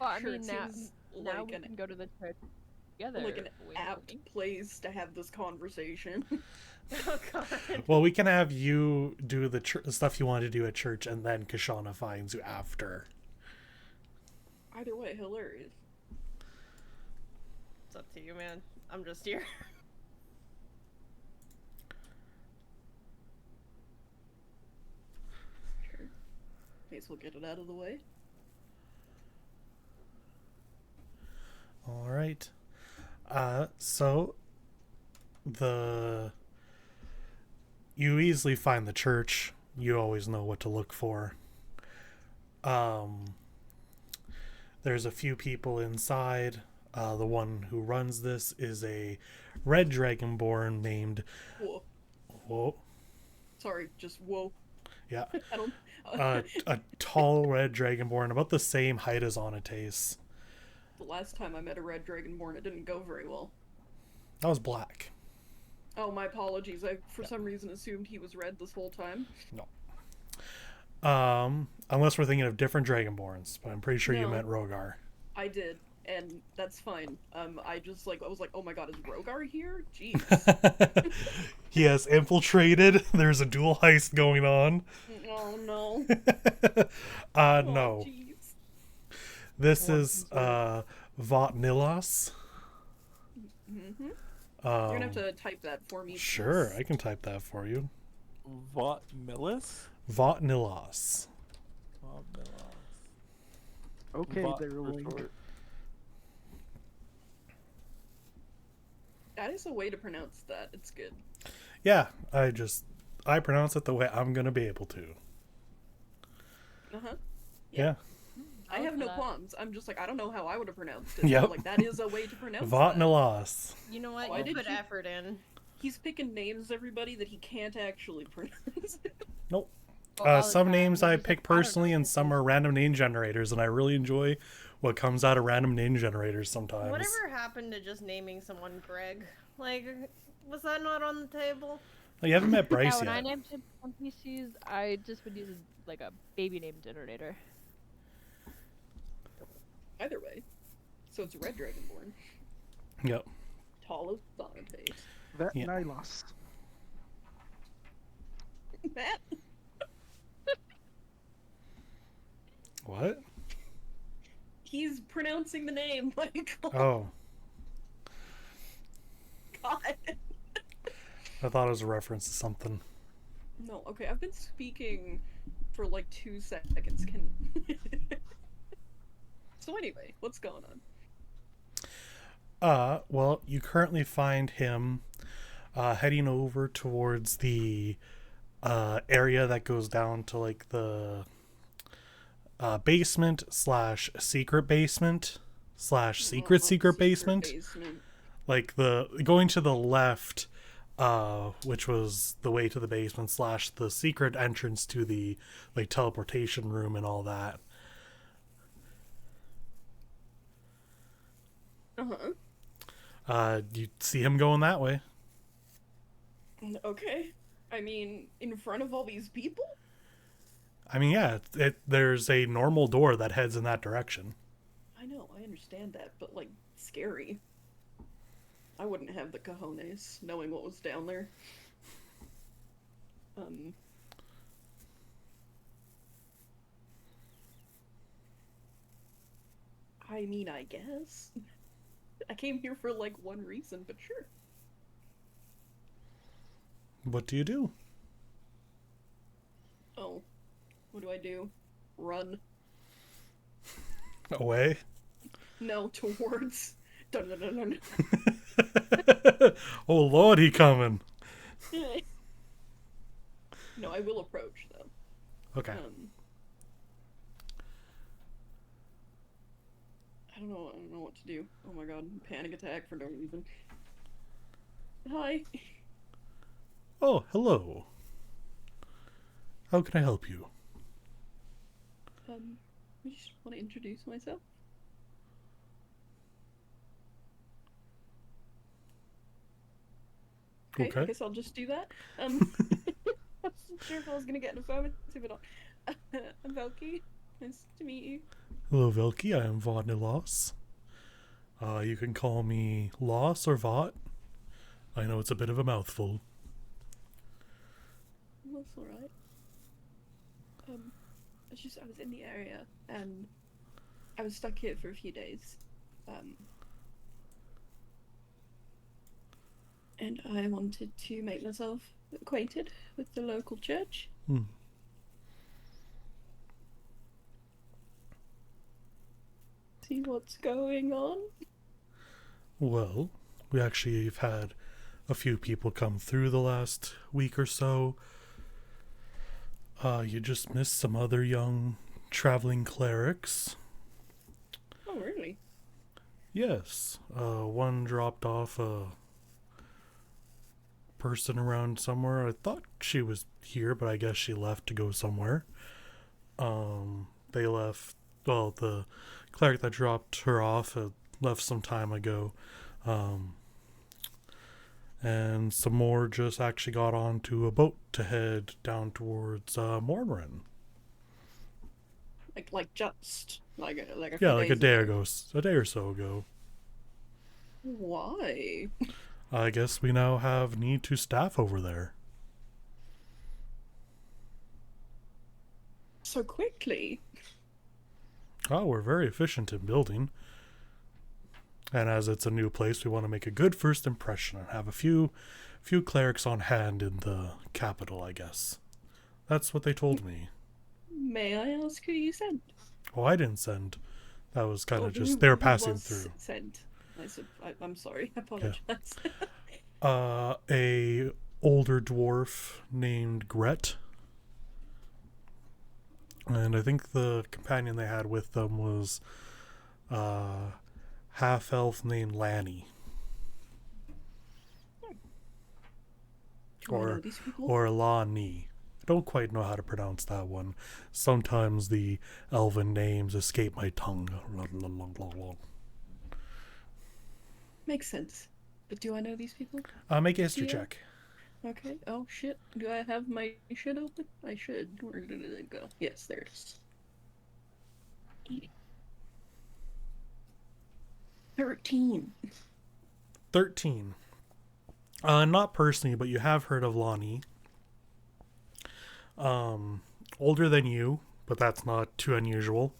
S8: Well, I
S2: Sure,
S8: mean,
S2: it
S8: now
S2: seems
S8: now
S2: like
S8: we
S2: an
S8: can go to the church together.
S2: like an
S8: wink,
S2: apt
S8: wink.
S2: place to have this conversation.
S6: Oh god.
S1: Well, we can have you do the stuff you want to do at church, and then Kashana finds you after.
S2: Either way, hilarious.
S6: It's up to you, man. I'm just here.
S2: Sure. May as well get it out of the way.
S1: All right. So you easily find the church. You always know what to look for. There's a few people inside. The one who runs this is a red dragonborn named.
S2: Whoa.
S1: Whoa.
S2: Sorry, just whoa.
S1: Yeah.
S2: I don't.
S1: A tall red dragonborn, about the same height as Onates.
S2: The last time I met a red dragonborn, it didn't go very well.
S1: That was black.
S2: Oh, my apologies. I, for some reason, assumed he was red this whole time.
S1: No. Unless we're thinking of different dragonborns, but I'm pretty sure you
S2: No.
S1: meant Rogar.
S2: I did, and that's fine. I was like, oh my god, is Rogar here? Jeez.
S1: He has infiltrated. There's a dual heist going on.
S2: Oh no.
S1: No.
S2: Jeez.
S1: This is Votnilos.
S2: Mm-hmm. You're gonna have to type that for me.
S1: Sure,
S2: please.
S1: I can type that for you.
S3: Vot Millis?
S1: Votnilos.
S3: Vot Millis.
S4: Okay,
S3: Vot
S4: there,
S3: for
S4: Link.
S3: short.
S2: That is a way to pronounce that. It's good.
S1: Yeah, I pronounce it the way I'm gonna be able to.
S2: Uh-huh.
S1: Yeah.
S2: I have no
S8: that.
S2: qualms. I'm just like, I don't know how I would have pronounced it.
S1: Yep.
S2: But, like, that is a way to pronounce that.
S1: Votnilos.
S6: You know what?
S2: Why
S6: You
S2: did
S6: put
S2: you-
S6: effort in.
S2: He's picking names, everybody, that he can't actually pronounce.
S1: Nope.
S8: Oh, all the
S1: Some
S8: time.
S1: names
S8: He's
S1: I
S8: just
S1: pick
S8: like, I don't know
S1: personally, and
S8: what
S1: some
S8: this
S1: are random name generators, and I really enjoy what comes out of random name generators sometimes.
S6: Whatever happened to just naming someone Greg? Like, was that not on the table?
S1: Oh, you haven't met
S8: Yeah,
S1: Bryce
S8: when I
S1: yet.
S8: named him NPCs, I just would use like a baby name generator.
S2: Either way. So it's a red dragonborn.
S1: Yep.
S2: Tall as Thanates.
S4: That
S1: Yeah.
S4: Nylos.
S2: Matt?
S1: What?
S2: He's pronouncing the name, Michael.
S1: Oh,
S2: God.
S1: I thought it was a reference to something.
S2: No, okay, I've been speaking for like 2 seconds. Can. So anyway, what's going on?
S1: Well, you currently find him heading over towards the area that goes down to like the basement / secret basement / secret basement. Like the going to the left, which was the way to the basement / the secret entrance to the like teleportation room and all that.
S2: Uh-huh.
S1: You see him going that way.
S2: Okay. I mean, in front of all these people?
S1: I mean, yeah, there's a normal door that heads in that direction.
S2: I know, I understand that, but like, scary. I wouldn't have the cojones knowing what was down there. I mean, I guess. I came here for like one reason, but sure.
S1: What do you do?
S2: Oh, what do I do? Run.
S1: Away?
S2: No, towards. Dun, dun, dun, dun.
S1: Oh Lord, he coming.
S2: No, I will approach though.
S1: Okay.
S2: I don't know what to do. Oh my god, panic attack for no reason. Hi.
S1: Oh, hello. How can I help you?
S2: I just want to introduce myself. Okay, I
S1: Okay.
S2: guess I'll just do that. I wasn't sure if I was gonna get an affirmative or not. I'm Velky. Nice to meet you.
S1: Hello, Vilky. I am Vaughn-Nilos. You can call me Loss or Vought. I know it's a bit of a mouthful.
S2: That's alright. I was in the area and I was stuck here for a few days. And I wanted to make myself acquainted with the local church. See what's going on.
S1: Well, we actually have had a few people come through the last week or so. You just missed some other young traveling clerics.
S2: Oh, really?
S1: Yes. One dropped off a person around somewhere. I thought she was here, but I guess she left to go somewhere. They left. Well, the cleric that dropped her off left some time ago. And some more just actually got onto a boat to head down towards Mornrin.
S2: Like just like a
S1: Yeah,
S2: few
S1: like a
S2: days
S1: day
S2: ago.
S1: a day or so ago.
S2: Why?
S1: I guess we now have need to staff over there.
S2: So quickly?
S1: Oh, we're very efficient in building. And as it's a new place, we want to make a good first impression and have a few clerics on hand in the capital, I guess. That's what they told me.
S2: May I ask who you sent?
S1: Oh, I didn't send. That was kind of
S2: Who-
S1: just, they were
S2: who
S1: passing
S2: was
S1: through.
S2: Sent. I'm sorry. I apologize.
S1: A older dwarf named Gret. And I think the companion they had with them was half-elf named Lanny.
S2: Do I know these people?
S1: Or Lani. I don't quite know how to pronounce that one. Sometimes the elven names escape my tongue.
S2: Makes sense. But do I know these people?
S1: Make a history
S2: Yeah.
S1: check.
S2: Okay. Oh shit. Do I have my shit open? I should. Where did it go? Yes, there it is. 13.
S1: 13. Not personally, but you have heard of Lani. Older than you, but that's not too unusual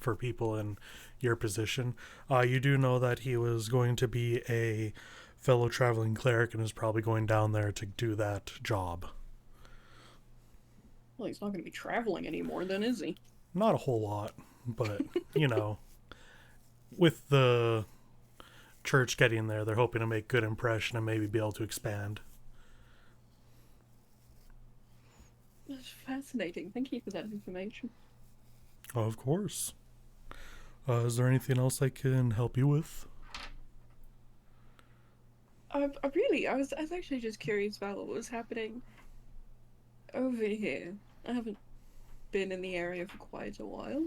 S1: for people in your position. You do know that he was going to be a fellow traveling cleric and is probably going down there to do that job.
S2: Well, he's not going to be traveling anymore then, is he?
S1: Not a whole lot, but, with the church getting there, they're hoping to make good impression and maybe be able to expand.
S2: That's fascinating. Thank you for that information.
S1: Oh, of course. Is there anything else I can help you with?
S2: I was actually just curious about what was happening over here. I haven't been in the area for quite a while.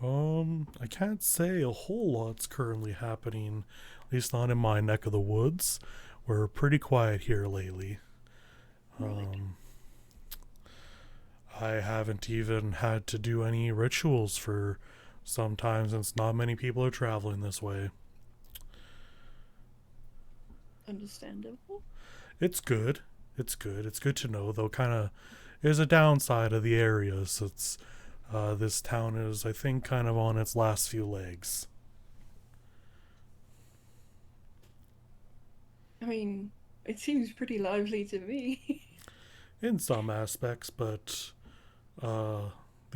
S1: I can't say a whole lot's currently happening, at least not in my neck of the woods. We're pretty quiet here lately.
S2: Right.
S1: I haven't even had to do any rituals for some time since not many people are traveling this way.
S2: Understandable.
S1: It's good. It's good. It's good to know, though. Kind of is a downside of the area. So it's this town is, I think, kind of on its last few legs.
S2: I mean, it seems pretty lively to me.
S1: In some aspects, but the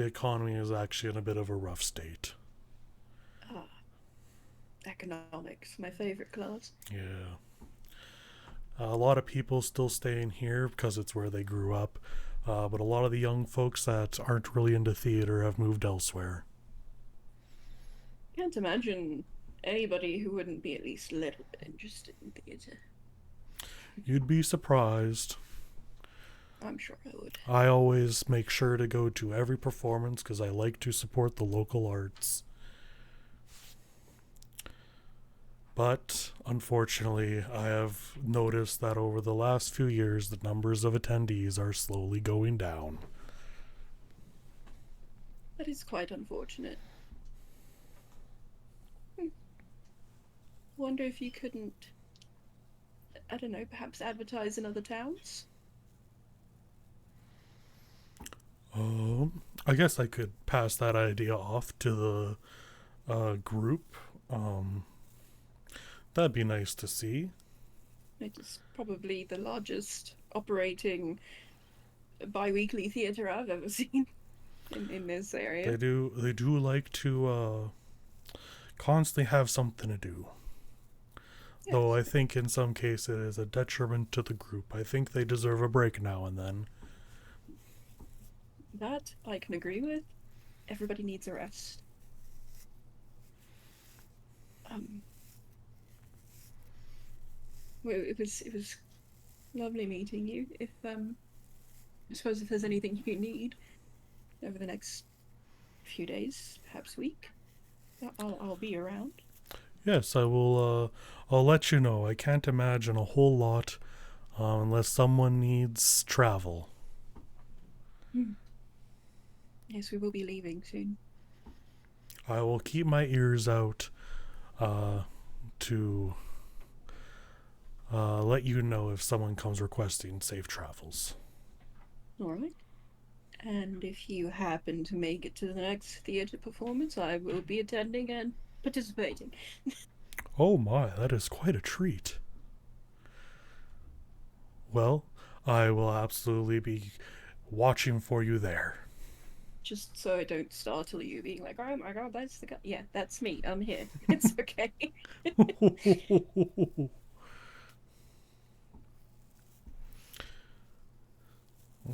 S1: economy is actually in a bit of a rough state.
S2: Economics, my favorite class.
S1: Yeah. A lot of people still staying here because it's where they grew up. But a lot of the young folks that aren't really into theater have moved elsewhere.
S2: Can't imagine anybody who wouldn't be at least a little bit interested in theatre.
S1: You'd be surprised.
S2: I'm sure I would.
S1: I always make sure to go to every performance because I like to support the local arts. But, unfortunately, I have noticed that over the last few years, the numbers of attendees are slowly going down.
S2: That is quite unfortunate. Wonder if you couldn't, I don't know, perhaps advertise in other towns?
S1: I guess I could pass that idea off to the group. That'd be nice to see.
S2: It is probably the largest operating bi-weekly theatre I've ever seen in this area.
S1: They do like to constantly have something to do.
S2: Yes.
S1: Though I think in some cases it is a detriment to the group. I think they deserve a break now and then.
S2: That I can agree with. Everybody needs a rest. Well, it was lovely meeting you. If I suppose if there's anything you need over the next few days, perhaps week, I'll be around.
S1: Yes, I will. I'll let you know. I can't imagine a whole lot unless someone needs travel.
S2: Yes, we will be leaving soon.
S1: I will keep my ears out to let you know if someone comes requesting safe travels.
S2: Alright. And if you happen to make it to the next theatre performance, I will be attending and participating.
S1: Oh my, that is quite a treat. Well, I will absolutely be watching for you there.
S2: Just so I don't startle you being like, oh my god, that's the guy. Yeah, that's me. I'm here. It's okay.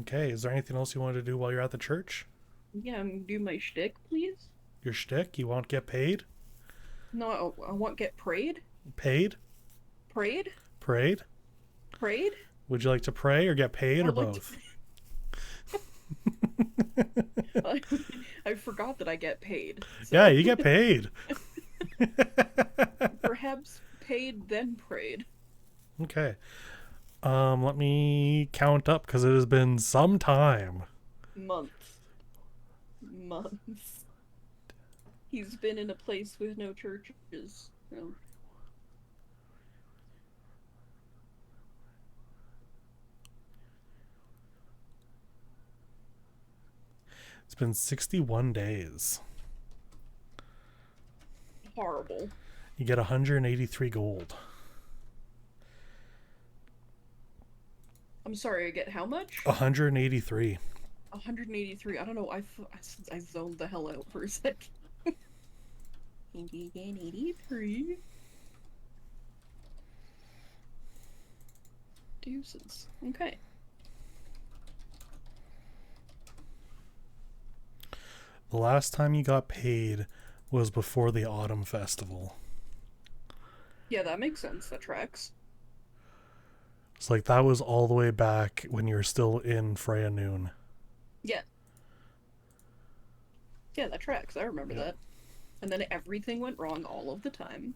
S1: Okay, is there anything else you want to do while you're at the church?
S2: Yeah, do my shtick, please.
S1: Your shtick? You won't get paid?
S2: No, I won't get prayed.
S1: Paid?
S2: Prayed?
S1: Prayed?
S2: Prayed?
S1: Would you like to pray or get paid or
S2: I'd like
S1: both?
S2: I forgot that I get paid.
S1: Yeah, you get paid.
S2: Perhaps paid then prayed.
S1: Okay. Let me count up because it has been some time.
S2: Months. He's been in a place with no churches. So.
S1: It's been 61 days.
S2: Horrible.
S1: You get 183 gold.
S2: I'm sorry, I get how much?
S1: 183.
S2: 183. I don't know. I zoned the hell out for a second. 183. Deuces. Okay.
S1: The last time you got paid was before the Autumn Festival.
S2: Yeah, that makes sense. That tracks.
S1: It's like that was all the way back when you were still in Freya Noon.
S2: Yeah. Yeah, that tracks. I remember that. And then everything went wrong all of the time.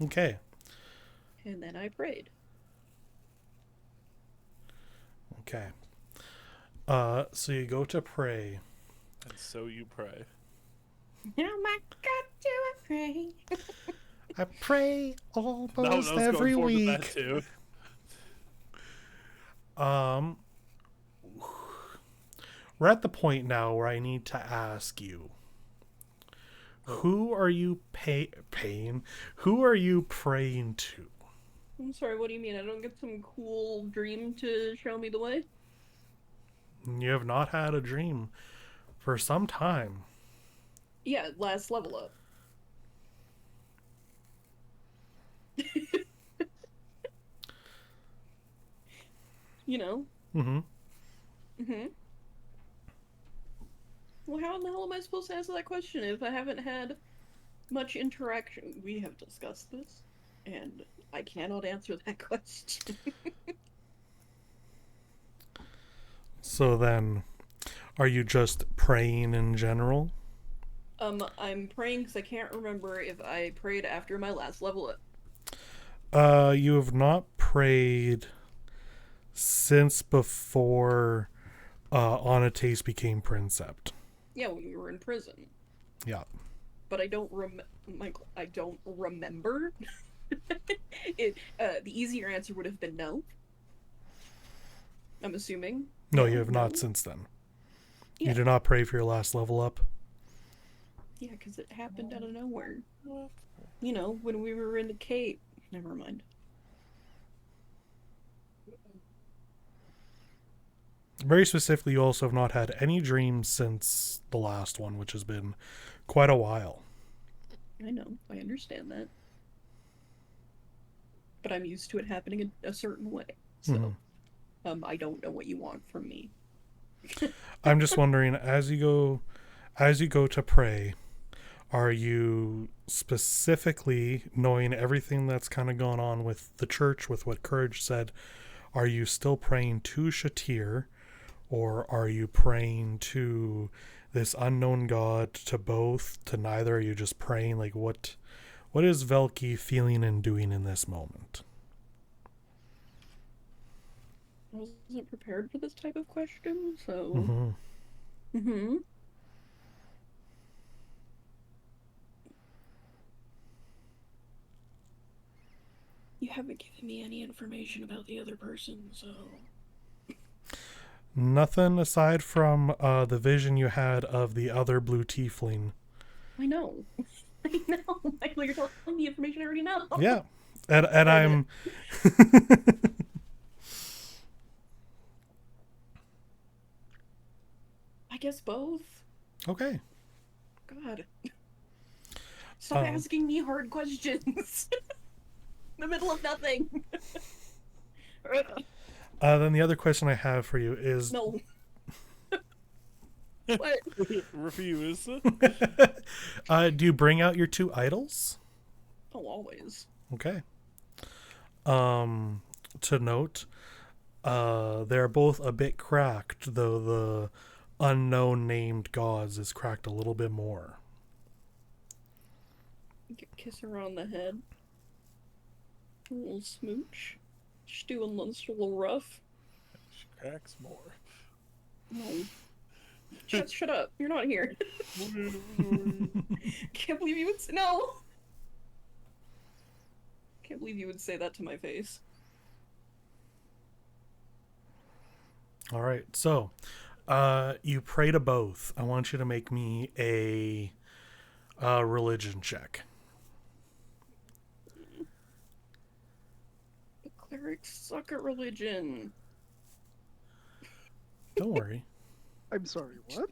S1: Okay.
S2: And then I prayed.
S1: Okay. So you go to pray.
S3: And so you pray.
S2: Oh my God, do I pray?
S1: I pray almost
S3: I was
S1: every
S3: going forward with
S1: week.
S3: that too.
S1: We're at the point now where I need to ask you, who are you paying? Who are you praying to?
S2: I'm sorry, what do you mean? I don't get some cool dream to show me the way?
S1: You have not had a dream for some time.
S2: Yeah, last level up. you know.
S1: Mm-hmm.
S2: Mm-hmm. Well, how in the hell am I supposed to answer that question if I haven't had much interaction? We have discussed this, and I cannot answer that question.
S1: So then, are you just praying in general?
S2: I'm praying because I can't remember if I prayed after my last level up.
S1: You have not prayed since before Onates became Princept.
S2: Yeah, when we were in prison.
S1: Yeah.
S2: But I don't Michael, I don't remember. The easier answer would have been no. I'm assuming.
S1: No, you have not since then.
S2: Yeah.
S1: You did not pray for your last level up?
S2: Yeah, because it happened out of nowhere. You know, when we were in the cave. Never mind.
S1: Very specifically, you also have not had any dreams since the last one, which has been quite a while.
S2: I know, I understand that. But I'm used to it happening a certain way. So, I don't know what you want from me.
S1: I'm just wondering, as you go to pray, are you specifically knowing everything that's kind of gone on with the church, with what Courage said? Are you still praying to Shatir, or are you praying to this unknown god, to both, to neither? Are you just praying? Like, what is Velki feeling and doing in this moment?
S2: I wasn't prepared for this type of question, so... You haven't given me any information about the other person, so...
S1: Nothing aside from the vision you had of the other blue tiefling.
S2: I know. I know. Michael, you're telling me information I already know.
S1: Yeah. And I'm...
S2: I guess both.
S1: Okay.
S2: God. Stop asking me hard questions. In the middle of nothing.
S1: Then the other question I have for you is...
S2: No. What?
S3: Refuse.
S1: Do you bring out your two idols?
S2: Oh, always.
S1: Okay. To note, they're both a bit cracked, though the unknown named gods is cracked a little bit more.
S2: Kiss her on the head. A little smooch. She's doing lunch a little rough.
S3: She cracks more.
S2: No. Shut up. You're not here. Can't believe you would say no. Can't believe you would say that to my face.
S1: All right. So, you pray to both. I want you to make me a religion check.
S2: The clerics suck at religion.
S1: Don't worry.
S4: I'm sorry, what?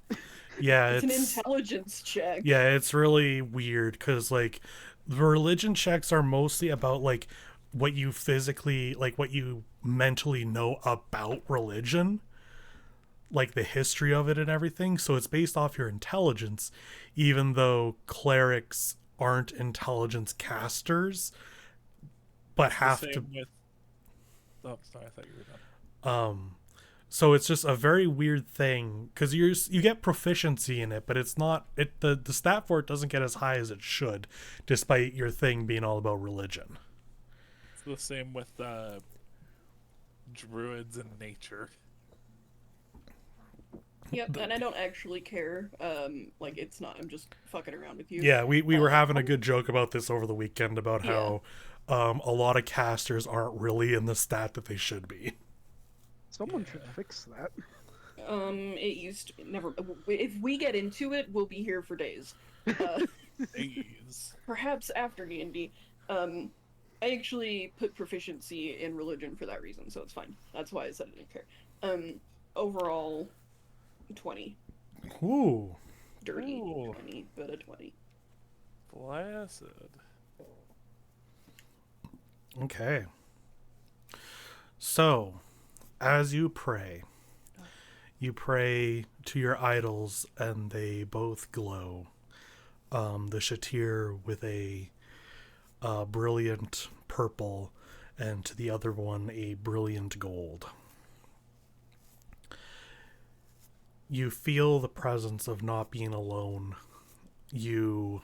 S1: Yeah,
S2: it's an intelligence check.
S1: Yeah, it's really weird because, like, the religion checks are mostly about, like, what you physically, like, what you mentally know about religion, like the history of it and everything. So it's based off your intelligence, even though clerics aren't intelligence casters, but have to.
S3: Oh, sorry, I thought you were done.
S1: So it's just a very weird thing because you get proficiency in it, but it's not the stat for it doesn't get as high as it should, despite your thing being all about religion.
S3: It's the same with druids and nature.
S2: Yep, and I don't actually care. Like, it's not. I'm just fucking around with you.
S1: Yeah, we were having a good joke about this over the weekend about how a lot of casters aren't really in the stat that they should be.
S4: Someone should fix that.
S2: It used to never. If we get into it, we'll be here for days.
S3: Days.
S2: Perhaps after D&D. I actually put proficiency in religion for that reason, so it's fine. That's why I said I didn't care. Overall, 20.
S1: Ooh.
S2: Dirty.
S3: Ooh.
S2: 20, but a 20.
S3: Placid.
S1: Okay. So, as you pray to your idols, and they both glow. The Shatir with a brilliant purple, and to the other one a brilliant gold. You feel the presence of not being alone. You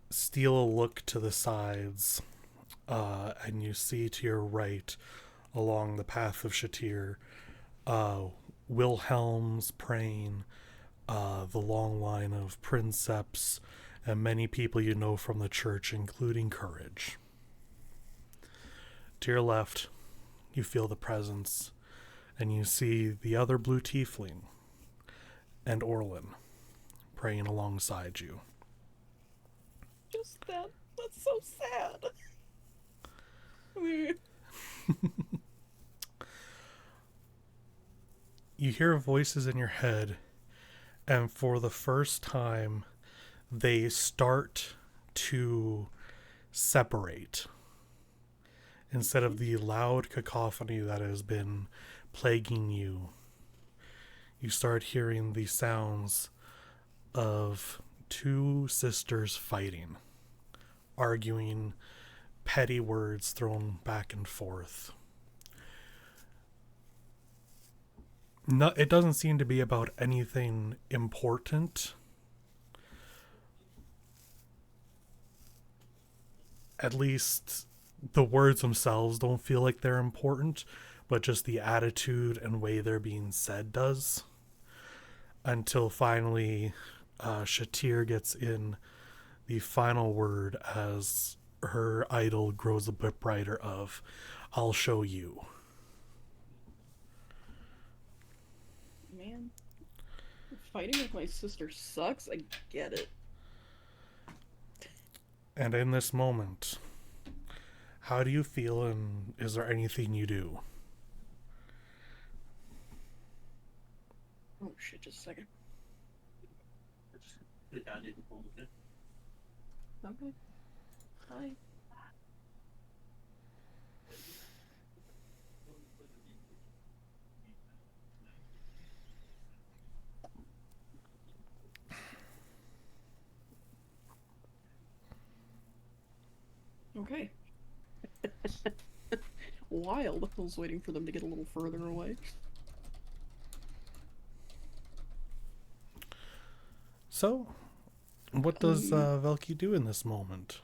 S1: steal a look to the sides, and you see to your right, along the path of Shatir, Wilhelm's praying, the long line of princeps, and many people you know from the church, including Courage. To your left, you feel the presence, and you see the other blue tiefling and Orlin praying alongside you.
S2: Just that. That's so sad.
S1: You hear voices in your head, and for the first time, they start to separate. Instead of the loud cacophony that has been plaguing you, you start hearing the sounds of two sisters fighting, arguing, petty words thrown back and forth. No, it doesn't seem to be about anything important. At least the words themselves don't feel like they're important, but just the attitude and way they're being said does. Until finally, Shatir gets in the final word as her idol grows a bit brighter of, "I'll show you."
S2: Man, fighting with my sister sucks. I get it.
S1: And in this moment, how do you feel, and is there anything you do?
S2: Oh shit, just a second. Okay. Hi. Okay. Wild. I was waiting for them to get a little further away.
S1: So, what does Velky do in this moment?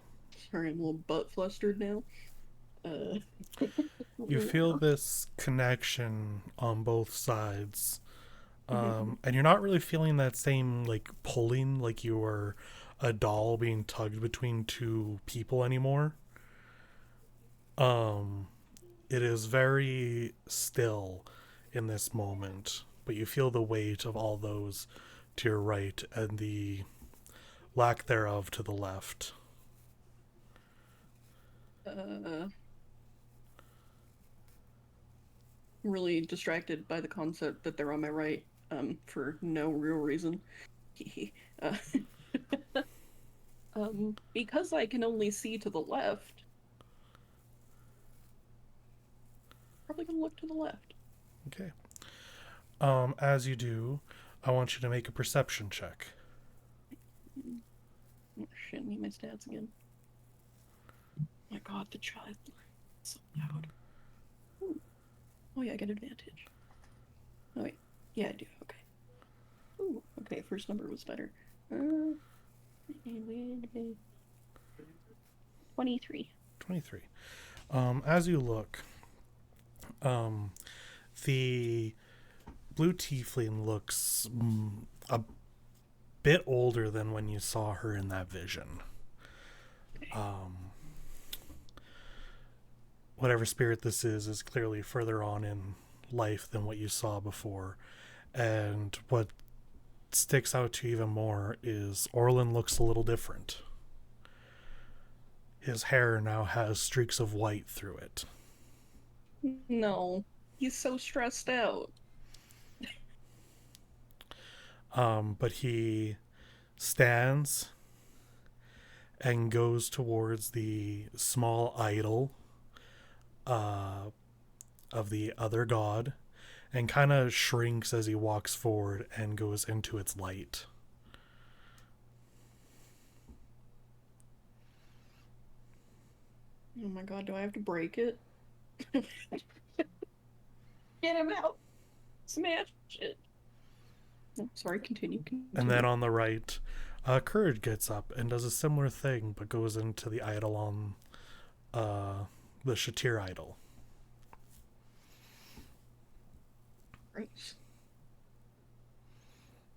S2: Sorry, I'm a little butt flustered now.
S1: You feel this connection on both sides. And you're not really feeling that same, like, pulling, like you were a doll being tugged between two people anymore. It is very still in this moment, but you feel the weight of all those to your right and the lack thereof to the left.
S2: Really distracted by the concept that they're on my right, for no real reason. Because I can only see to the left, probably gonna look to the left.
S1: Okay. As you do, I want you to make a perception check.
S2: Oh shit, I need my stats again. Oh my god, the child. It's so loud. Ooh. Oh yeah, I get advantage. Oh wait. Yeah, I do. Okay. Ooh, okay, first number was better. 23.
S1: 23. As you look, the blue tiefling looks a bit older than when you saw her in that vision. Whatever spirit this is clearly further on in life than what you saw before. And what sticks out to you even more is Orlin looks a little different. His hair now has streaks of white through it.
S2: No, he's so stressed out.
S1: But he stands and goes towards the small idol of the other god and kind of shrinks as he walks forward and goes into its light.
S2: Oh my god, do I have to break it? Get him out! Smash it! Oh, sorry, continue.
S1: And then on the right, Courage gets up and does a similar thing, but goes into the idol on the Shatir idol.
S2: Right.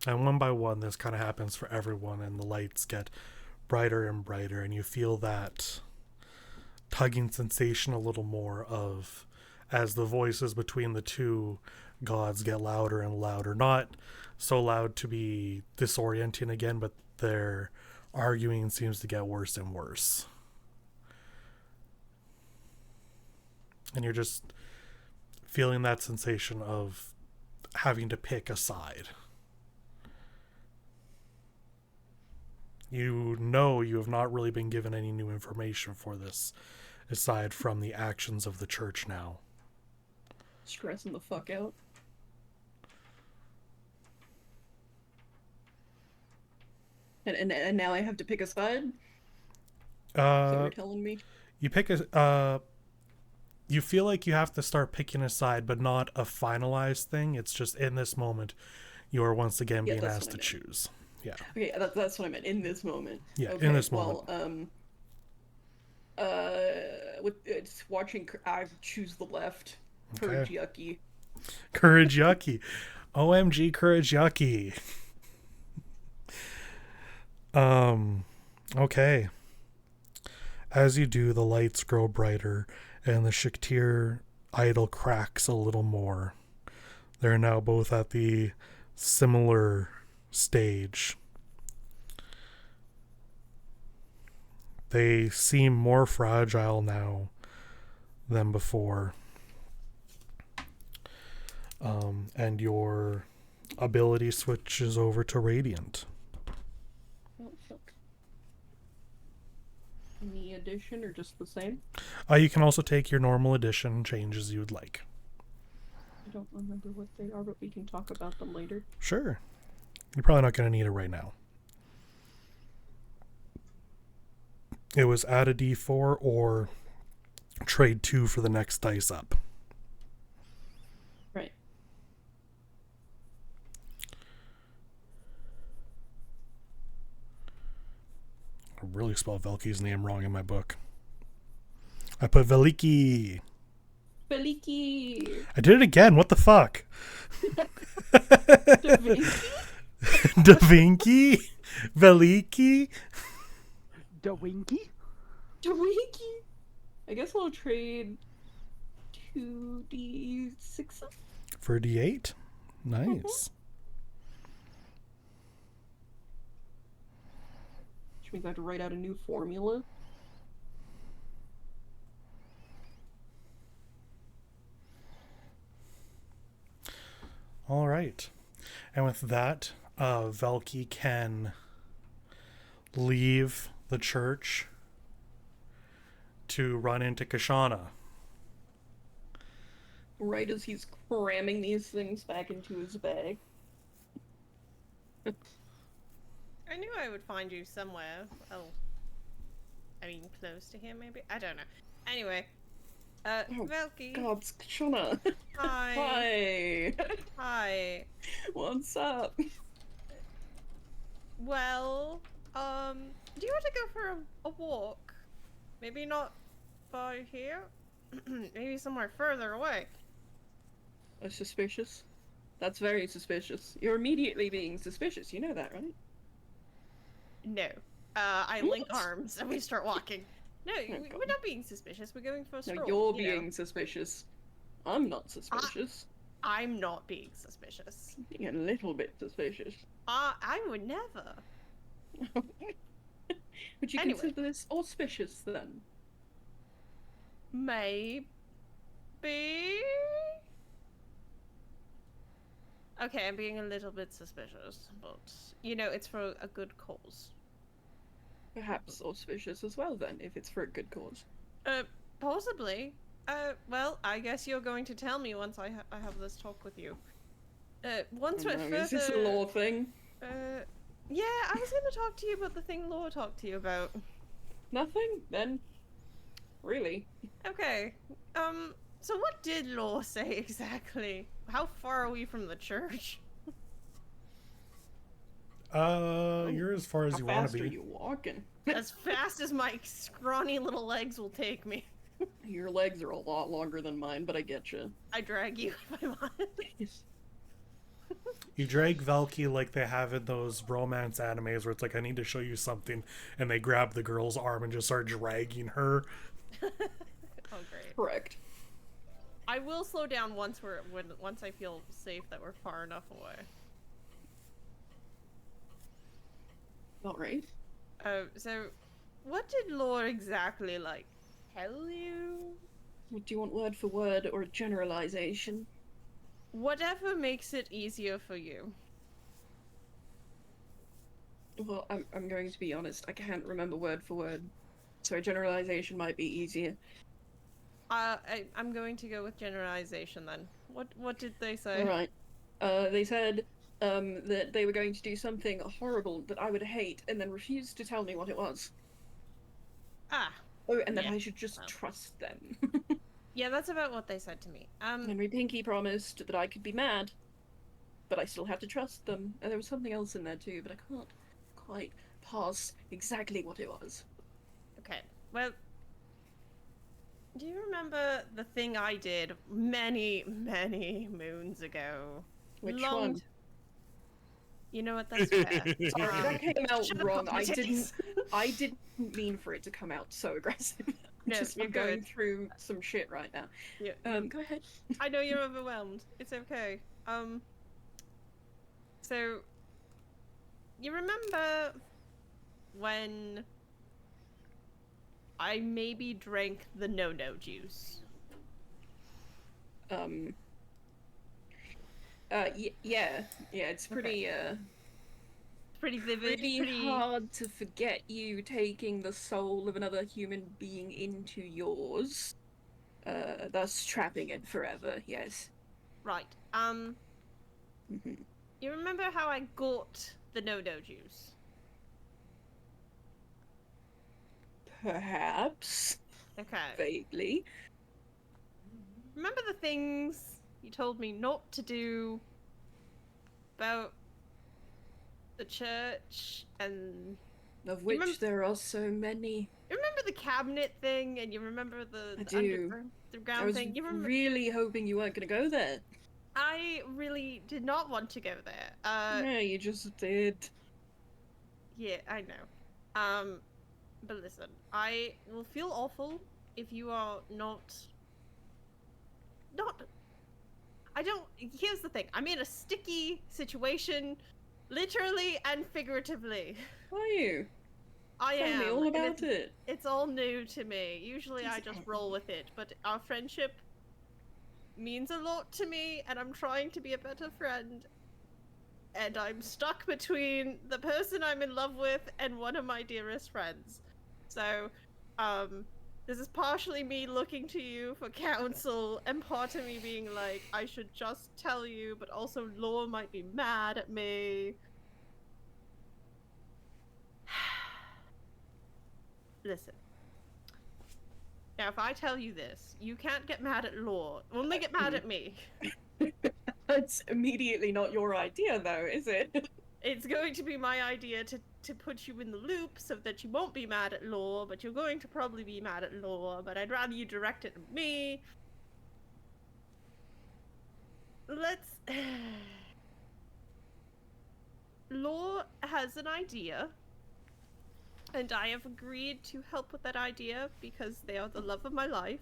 S1: And one by one, this kind of happens for everyone, and the lights get brighter and brighter, and you feel that tugging sensation a little more of as the voices between the two gods get louder and louder. Not so loud to be disorienting again, but their arguing seems to get worse and worse. And you're just feeling that sensation of having to pick a side. You know you have not really been given any new information for this, aside from the actions of the church now.
S2: Stressing the fuck out. And now I have to pick a side? So you're telling me?
S1: You pick a you feel like you have to start picking a side, but not a finalized thing. It's just in this moment you are once again being asked to choose. Yeah.
S2: Okay, that's what I meant. In this moment.
S1: Yeah,
S2: okay,
S1: in this moment.
S2: With it's watching, I choose the left.
S1: Okay.
S2: Courage yucky.
S1: Courage yucky. OMG Courage yucky. Okay. As you do, the lights grow brighter and the Shatir idol cracks a little more. They're now both at the similar stage. They seem more fragile now than before. And your ability switches over to Radiant.
S2: Oh, fuck. Any addition or just the same?
S1: You can also take your normal addition changes you would like.
S2: I don't remember what they are, but we can talk about them later.
S1: Sure. You're probably not going to need it right now. It was add a d4 or trade 2 for the next dice up.
S2: Right.
S1: I really spelled Velki's name wrong in my book. I put Veliki.
S2: Veliki!
S1: I did it again. What the fuck?
S2: Da Vinci?
S1: Da Vinci? Veliki?
S4: Da Winky?
S2: Da Vinci? I guess I'll trade 2d6
S1: For d8? Nice.
S2: Which means I have to write out a new formula.
S1: All right. And with that, Velki can leave the church to run into Kashana.
S2: Right as he's cramming these things back into his bag.
S6: I knew I would find you somewhere. Oh. I mean, close to here, maybe? I don't know. Anyway. Velki.
S2: God, it's Kashana.
S6: Hi.
S2: Hi.
S6: Hi.
S2: What's up?
S6: Well, do you want to go for a walk? Maybe not by here? Maybe somewhere further away.
S2: Suspicious? That's very suspicious. You're immediately being suspicious, you know that, right?
S6: No. I link
S2: What?
S6: arms and we start walking. No,
S2: Oh,
S6: we're
S2: God.
S6: not being suspicious. We're going for a stroll.
S2: No, you're
S6: you know.
S2: being suspicious. I'm not suspicious.
S6: I'm not being suspicious.
S2: Being a little bit suspicious.
S6: I would never.
S2: Would you
S6: Anyway.
S2: consider this auspicious then?
S6: Maybe. Okay, I'm being a little bit suspicious, but you know, it's for a good cause.
S2: Perhaps auspicious as well then, if it's for a good cause.
S6: Possibly. Well, I guess you're going to tell me once I have this talk with you. Once
S2: Oh
S6: we're
S2: no,
S6: further...
S2: is this a law thing?
S6: Yeah, I was gonna talk to you about the thing Law talked to you about.
S2: Nothing? Then? Really?
S6: Okay, so what did Law say exactly? How far are we from the church?
S1: You're as far as
S2: How
S1: you want
S2: fast
S1: to
S2: are
S1: be.
S2: you walking?
S6: As fast as my scrawny little legs will take me.
S2: Your legs are a lot longer than mine, but I get you.
S6: I drag you if I want.
S1: You drag Valky like they have in those romance animes where it's like, I need to show you something, and they grab the girl's arm and just start dragging her.
S6: Oh, great.
S2: Correct.
S6: I will slow down once once I feel safe that we're far enough away.
S2: Alright.
S6: So, what did Law exactly, like, tell you?
S2: Do you want word for word or generalization?
S6: Whatever makes it easier for you.
S2: Well, I'm going to be honest, I can't remember word for word, so a generalization might be easier.
S6: I'm going to go with generalization then. What did they say?
S2: Alright. They said, that they were going to do something horrible that I would hate, and then refused to tell me what it was.
S6: Ah.
S2: Oh, and then
S6: Yeah,
S2: I should just
S6: well.
S2: trust them.
S6: Yeah, that's about what they said to me.
S2: Henry Pinky promised that I could be mad, but I still have to trust them. And there was something else in there too, but I can't quite parse exactly what it was.
S6: Okay. Well, do you remember the thing I did many, many moons ago?
S2: Which
S6: Long
S2: one?
S6: t- You know what? That's fair.
S2: Sorry, that came out
S6: Shut up,
S2: wrong. I
S6: politics.
S2: didn't mean for it to come out so aggressive.
S6: No, you're
S2: I'm going
S6: good.
S2: through some shit right now.
S6: Yeah.
S2: Go ahead.
S6: I know you're overwhelmed. It's okay. So, you remember when I maybe drank the no-no juice?
S2: Yeah, it's pretty,
S6: Pretty vivid.
S2: pretty hard to forget you taking the soul of another human being into yours, thus trapping it forever, yes.
S6: Right.
S2: Mhm.
S6: You remember how I got the no-no juice?
S2: Perhaps.
S6: Okay.
S2: Vaguely.
S6: Remember the things you told me not to do about the church and...
S2: Of which
S6: remember-
S2: there are so many.
S6: You remember the cabinet thing and you remember the
S2: do.
S6: underground
S2: I was
S6: thing? You remember...
S2: really hoping you weren't gonna go there.
S6: I really did not want to go there.
S2: Yeah, you just did.
S6: Yeah, I know. But listen, I will feel awful if you are not... Here's the thing. I'm in a sticky situation, literally and figuratively.
S2: Are you?
S6: I
S2: Tell
S6: am.
S2: me all
S6: and
S2: about it.
S6: It's all new to me. Usually I just roll with it, but our friendship means a lot to me, and I'm trying to be a better friend. And I'm stuck between the person I'm in love with and one of my dearest friends. So, this is partially me looking to you for counsel, and part of me being like, I should just tell you, but also Laura might be mad at me. Listen. Now, if I tell you this, you can't get mad at Law. Only get mad at me.
S2: That's immediately not your idea, though, is it?
S6: It's going to be my idea to put you in the loop so that you won't be mad at Law, but you're going to probably be mad at Law, but I'd rather you direct it at me. Let's... Law has an idea, and I have agreed to help with that idea because they are the love of my life,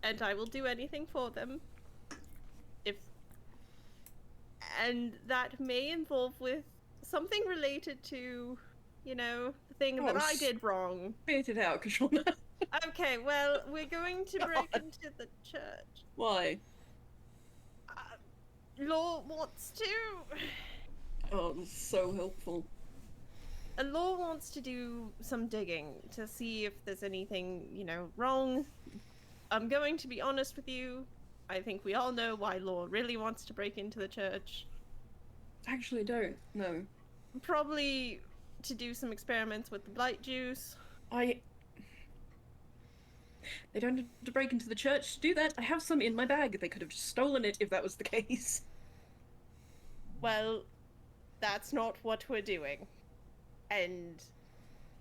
S6: and I will do anything for them. And that may involve with something related to, you know, the thing that I did wrong.
S2: Spit it out, Kashona.
S6: Okay, well, we're going to break into the church.
S2: Why?
S6: Law wants to...
S2: Oh, that's so helpful.
S6: Law wants to do some digging to see if there's anything, you know, wrong. I'm going to be honest with you. I think we all know why Law really wants to break into the church.
S2: Actually, don't. No.
S6: Probably to do some experiments with the blight juice.
S2: They don't have to break into the church to do that. I have some in my bag. They could have just stolen it if that was the case.
S6: Well, that's not what we're doing. And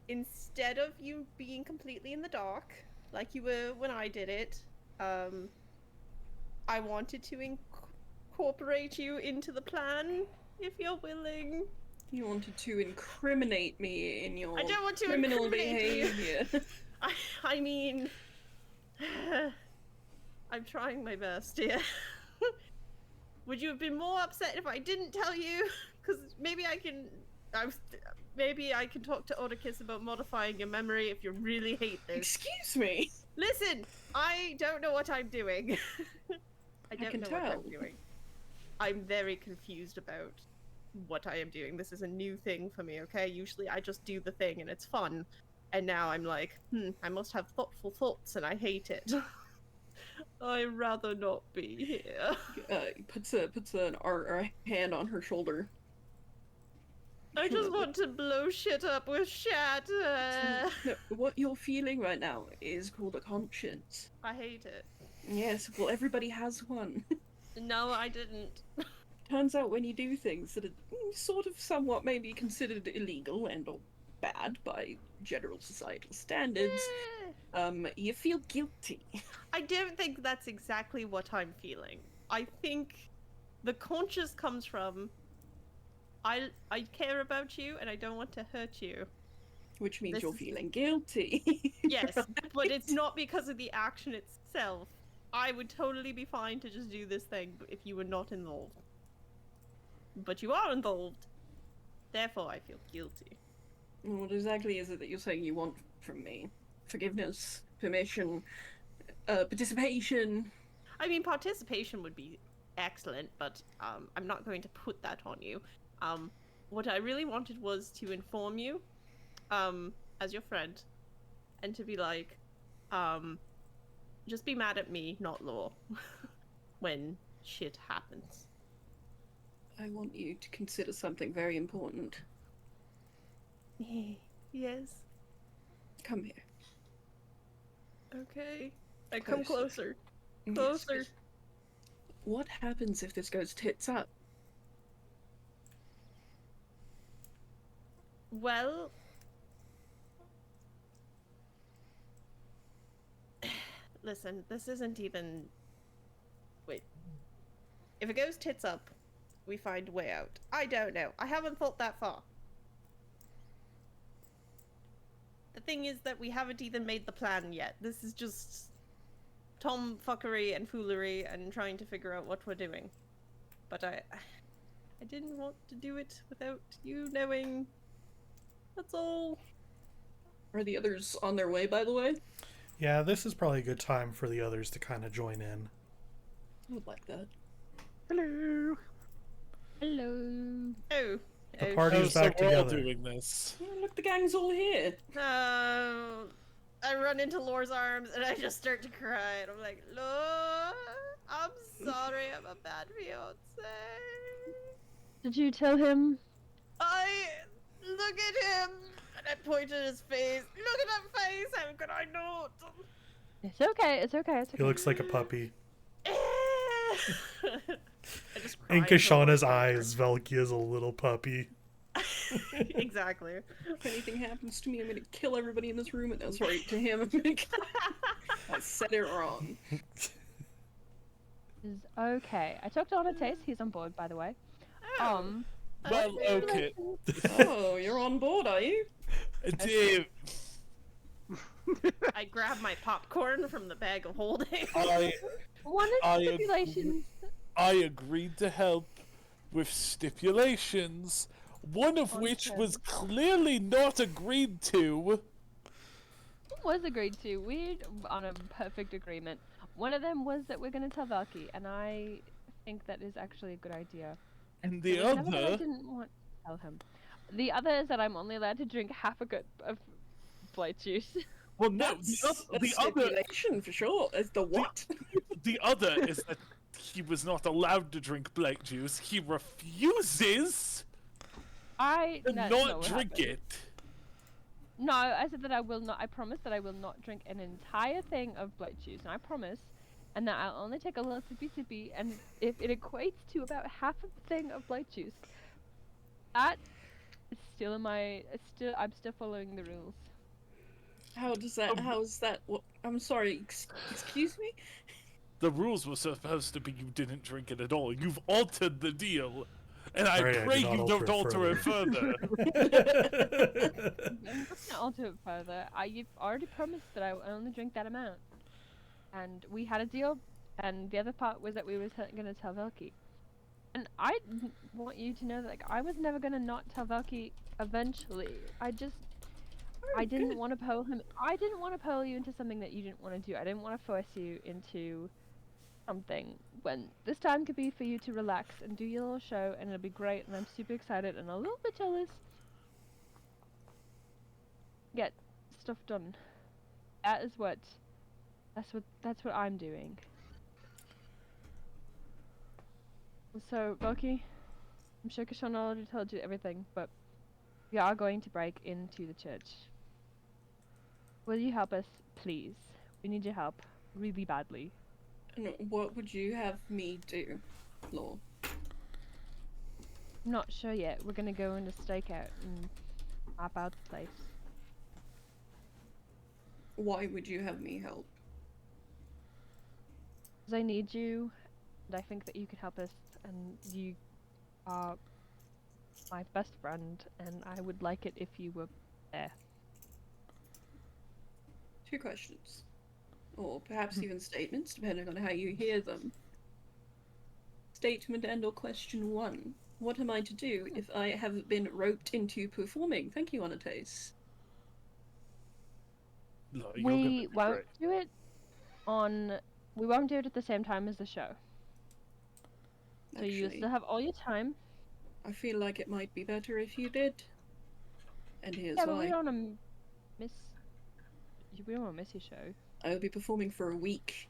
S6: instead of you being completely in the dark, like you were when I did it, I wanted to incorporate you into the plan, if you're willing.
S2: You wanted to incriminate me in your
S6: I don't want to
S2: criminal
S6: incriminate you.
S2: behavior.
S6: I mean, I'm trying my best here. Would you have been more upset if I didn't tell you? Because maybe I can talk to Odicus about modifying your memory if you really hate this.
S2: Excuse me.
S6: Listen, I don't know what I'm doing. I
S2: can
S6: don't know what
S2: tell.
S6: I'm doing. I'm very confused about what I am doing. This is a new thing for me, okay? Usually I just do the thing and it's fun. And now I'm like, I must have thoughtful thoughts and I hate it. I'd rather not be here.
S2: Puts a hand on her shoulder.
S6: I just want to blow shit up with shatter.
S2: No, what you're feeling right now is called a conscience.
S6: I hate it.
S2: Yes, well, everybody has one.
S6: No, I didn't.
S2: Turns out when you do things that are sort of somewhat maybe considered illegal and or bad by general societal standards, you feel guilty.
S6: I don't think that's exactly what I'm feeling. I think the conscience comes from I care about you and I don't want to hurt you.
S2: Which means
S6: This
S2: you're
S6: is-
S2: feeling guilty.
S6: Yes, but it's not because of the action itself. I would totally be fine to just do this thing if you were not involved. But you are involved. Therefore, I feel guilty.
S2: What exactly is it that you're saying you want from me? Forgiveness, permission, participation?
S6: I mean, participation would be excellent, but I'm not going to put that on you. What I really wanted was to inform you, as your friend, and to be like, just be mad at me, not Law, when shit happens.
S2: I want you to consider something very important.
S6: Yes.
S2: Come here.
S6: Okay. I come
S2: Closer.
S6: closer. Closer.
S2: Yes. What happens if this goes tits up?
S6: Well, listen, this isn't even... Wait. If it goes tits up, we find a way out. I don't know. I haven't thought that far. The thing is that we haven't even made the plan yet. This is just tomfuckery and foolery and trying to figure out what we're doing. But I didn't want to do it without you knowing. That's all.
S2: Are the others on their way, by the way?
S1: Yeah, this is probably a good time for the others to kind of join in.
S2: I would like that.
S4: Hello.
S8: Hello.
S6: Oh.
S1: The
S6: oh,
S1: party's back
S3: we're all
S1: together.
S3: doing this.
S2: Oh, look, the gang's all here.
S6: I run into Lore's arms and I just start to cry and I'm like, Lore, I'm sorry, I'm a bad fiance.
S8: Did you tell him?
S6: I look at him and I point at his face. Look at that face, how could I not?
S8: It's okay. It's okay. It's okay.
S1: He looks like a puppy.
S6: I just cry
S1: In
S6: until
S1: Kashana's
S6: Lore's
S1: eyes, Velky is a little puppy.
S6: Exactly.
S2: If anything happens to me, I'm gonna kill everybody in this room, and that's right to him. I said it wrong.
S8: Is okay. I talked to Onates. He's on board, by the way.
S3: Well, okay.
S2: Oh, you're on board, are you?
S3: Dave,
S6: I grab my popcorn from the bag of holding.
S8: One of the stipulations.
S3: I agreed to help with stipulations, one of which was clearly not agreed to.
S8: Was agreed to. We're on a perfect agreement. One of them was that we're going to tell Valky, and I think that is actually a good idea.
S3: And the
S8: Except that I
S3: other,
S8: didn't want to tell him. The other is that I'm only allowed to drink half a cup of blight juice.
S3: Well, no,
S2: That's a
S3: the other
S2: stipulation for sure. As the what?
S3: the other is that he was not allowed to drink black juice. He refuses to
S8: That's
S3: not
S8: what
S3: drink
S8: happened.
S3: it.
S8: No, I said that I will not. I promise that I will not drink an entire thing of blood juice, and I promise, and that I'll only take a little sippy, and if it equates to about half a thing of blood juice, that is still in my. I'm still following the rules.
S2: How does that? How is that? What? I'm sorry. Excuse me.
S3: The rules were supposed to be you didn't drink it at all. You've altered the deal, and I
S1: Pray I do
S3: pray
S1: not
S3: you don't alter it further.
S8: I'm not gonna alter it further. You've already promised that I will only drink that amount, and we had a deal, and the other part was that we were gonna tell Velky. And I want you to know that like, I was never gonna not tell Velky eventually. I didn't want to pull him. I didn't want to pull you into something that you didn't want to do. I didn't want to force you into something when this time could be for you to relax and do your little show, and it'll be great. And I'm super excited and a little bit jealous. Get stuff done. That's what I'm doing. So, Loki, I'm sure Kishon already told you everything, but we are going to break into the church. Will you help us, please? We need your help really badly.
S2: And what would you have me do, Law?
S8: I'm not sure yet. We're gonna go into stakeout and map out the place.
S2: Why would you have me help?
S8: Because I need you, and I think that you can help us, and you are my best friend, and I would like it if you were there.
S2: 2 questions. Or perhaps even statements, depending on how you hear them. Statement and or question 1. What am I to do if I have been roped into performing? Thank you, Anates.
S3: No, you're gonna
S8: We
S3: be
S8: won't
S3: great.
S8: do it on. We won't do it at the same time as the show. So you
S2: Actually,
S8: still have all your time.
S2: I feel like it might be better if you did. And here's
S8: Yeah, but
S2: why.
S8: we don't want to miss. We don't want to miss your show.
S2: I will be performing for a week.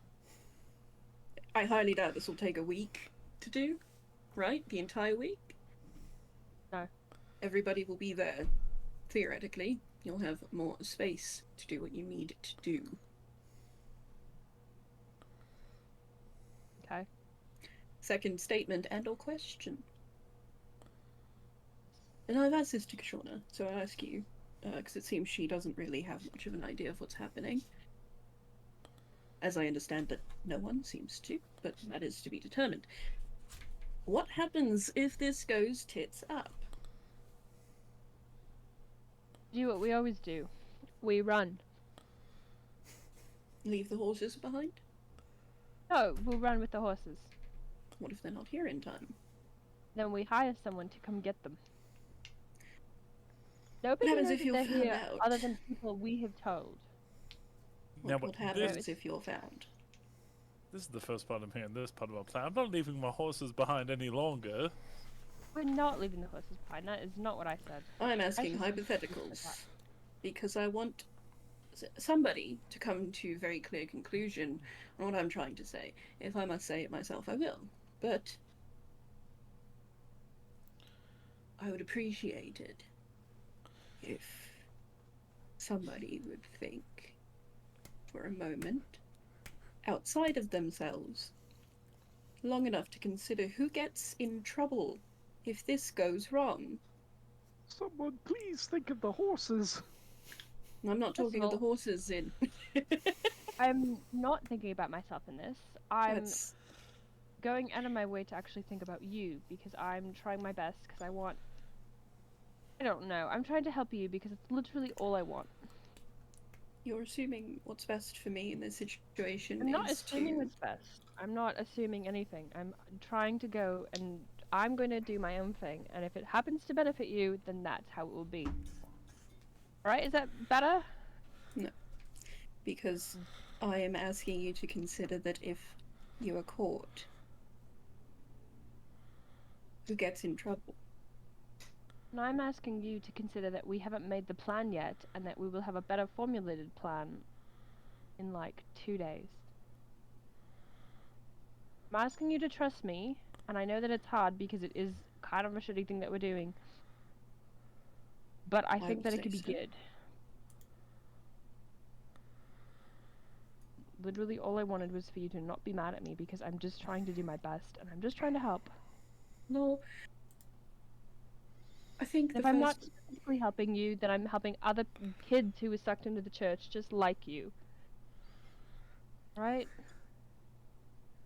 S2: I highly doubt this will take a week to do, right? The entire week?
S8: No.
S2: Everybody will be there. Theoretically, you'll have more space to do what you need to do.
S8: Okay.
S2: Second statement and or question. And I've asked this to Kishona, so I ask you, because it seems she doesn't really have much of an idea of what's happening. As I understand that no one seems to, but that is to be determined. What happens if this goes tits up?
S8: Do what we always do. We run.
S2: Leave the horses behind?
S8: No, we'll run with the horses.
S2: What if they're not here in time?
S8: Then we hire someone to come get them. Nobody
S2: happens
S8: knows
S2: if
S8: that they're
S2: you're
S8: here
S2: found out?
S8: other than people we have told.
S3: Now,
S2: What happens if you're found?
S3: this is the first part I'm hearing. This part of our plan. I'm not leaving my horses behind any longer.
S8: We're not leaving the horses behind. That is not what I said.
S2: I'm asking
S8: Actually,
S2: hypotheticals. Because I want somebody to come to a very clear conclusion on what I'm trying to say. If I must say it myself, I will. But I would appreciate it if somebody would think for a moment outside of themselves long enough to consider who gets in trouble if this goes wrong.
S4: Someone please think of the horses.
S2: I'm not
S8: First
S2: talking
S8: of
S2: of the
S8: all-
S2: horses in.
S8: I'm not thinking about myself in this. I'm
S2: That's
S8: going out of my way to actually think about you because I'm trying my best because I want. I don't know. I'm trying to help you because it's literally all I want.
S2: You're assuming what's best for me in this situation.
S8: I'm not
S2: is
S8: assuming
S2: to...
S8: what's best. I'm not assuming anything. I'm trying to go and I'm going to do my own thing. And if it happens to benefit you, then that's how it will be. Right? Is that better?
S2: Because I am asking you to consider that if you are caught, who gets in trouble?
S8: And I'm asking you to consider that we haven't made the plan yet, and that we will have a better formulated plan in like 2 days. I'm asking you to trust me, and I know that it's hard because it is kind of a shitty thing that we're doing. But I think
S2: would
S8: that it
S2: say
S8: could be
S2: so.
S8: good. Literally all I wanted was for you to not be mad at me because I'm just trying to do my best and I'm just trying to help.
S2: No. I think
S8: If I'm not specifically helping you, then I'm helping other kids who were sucked into the church just like you. Right?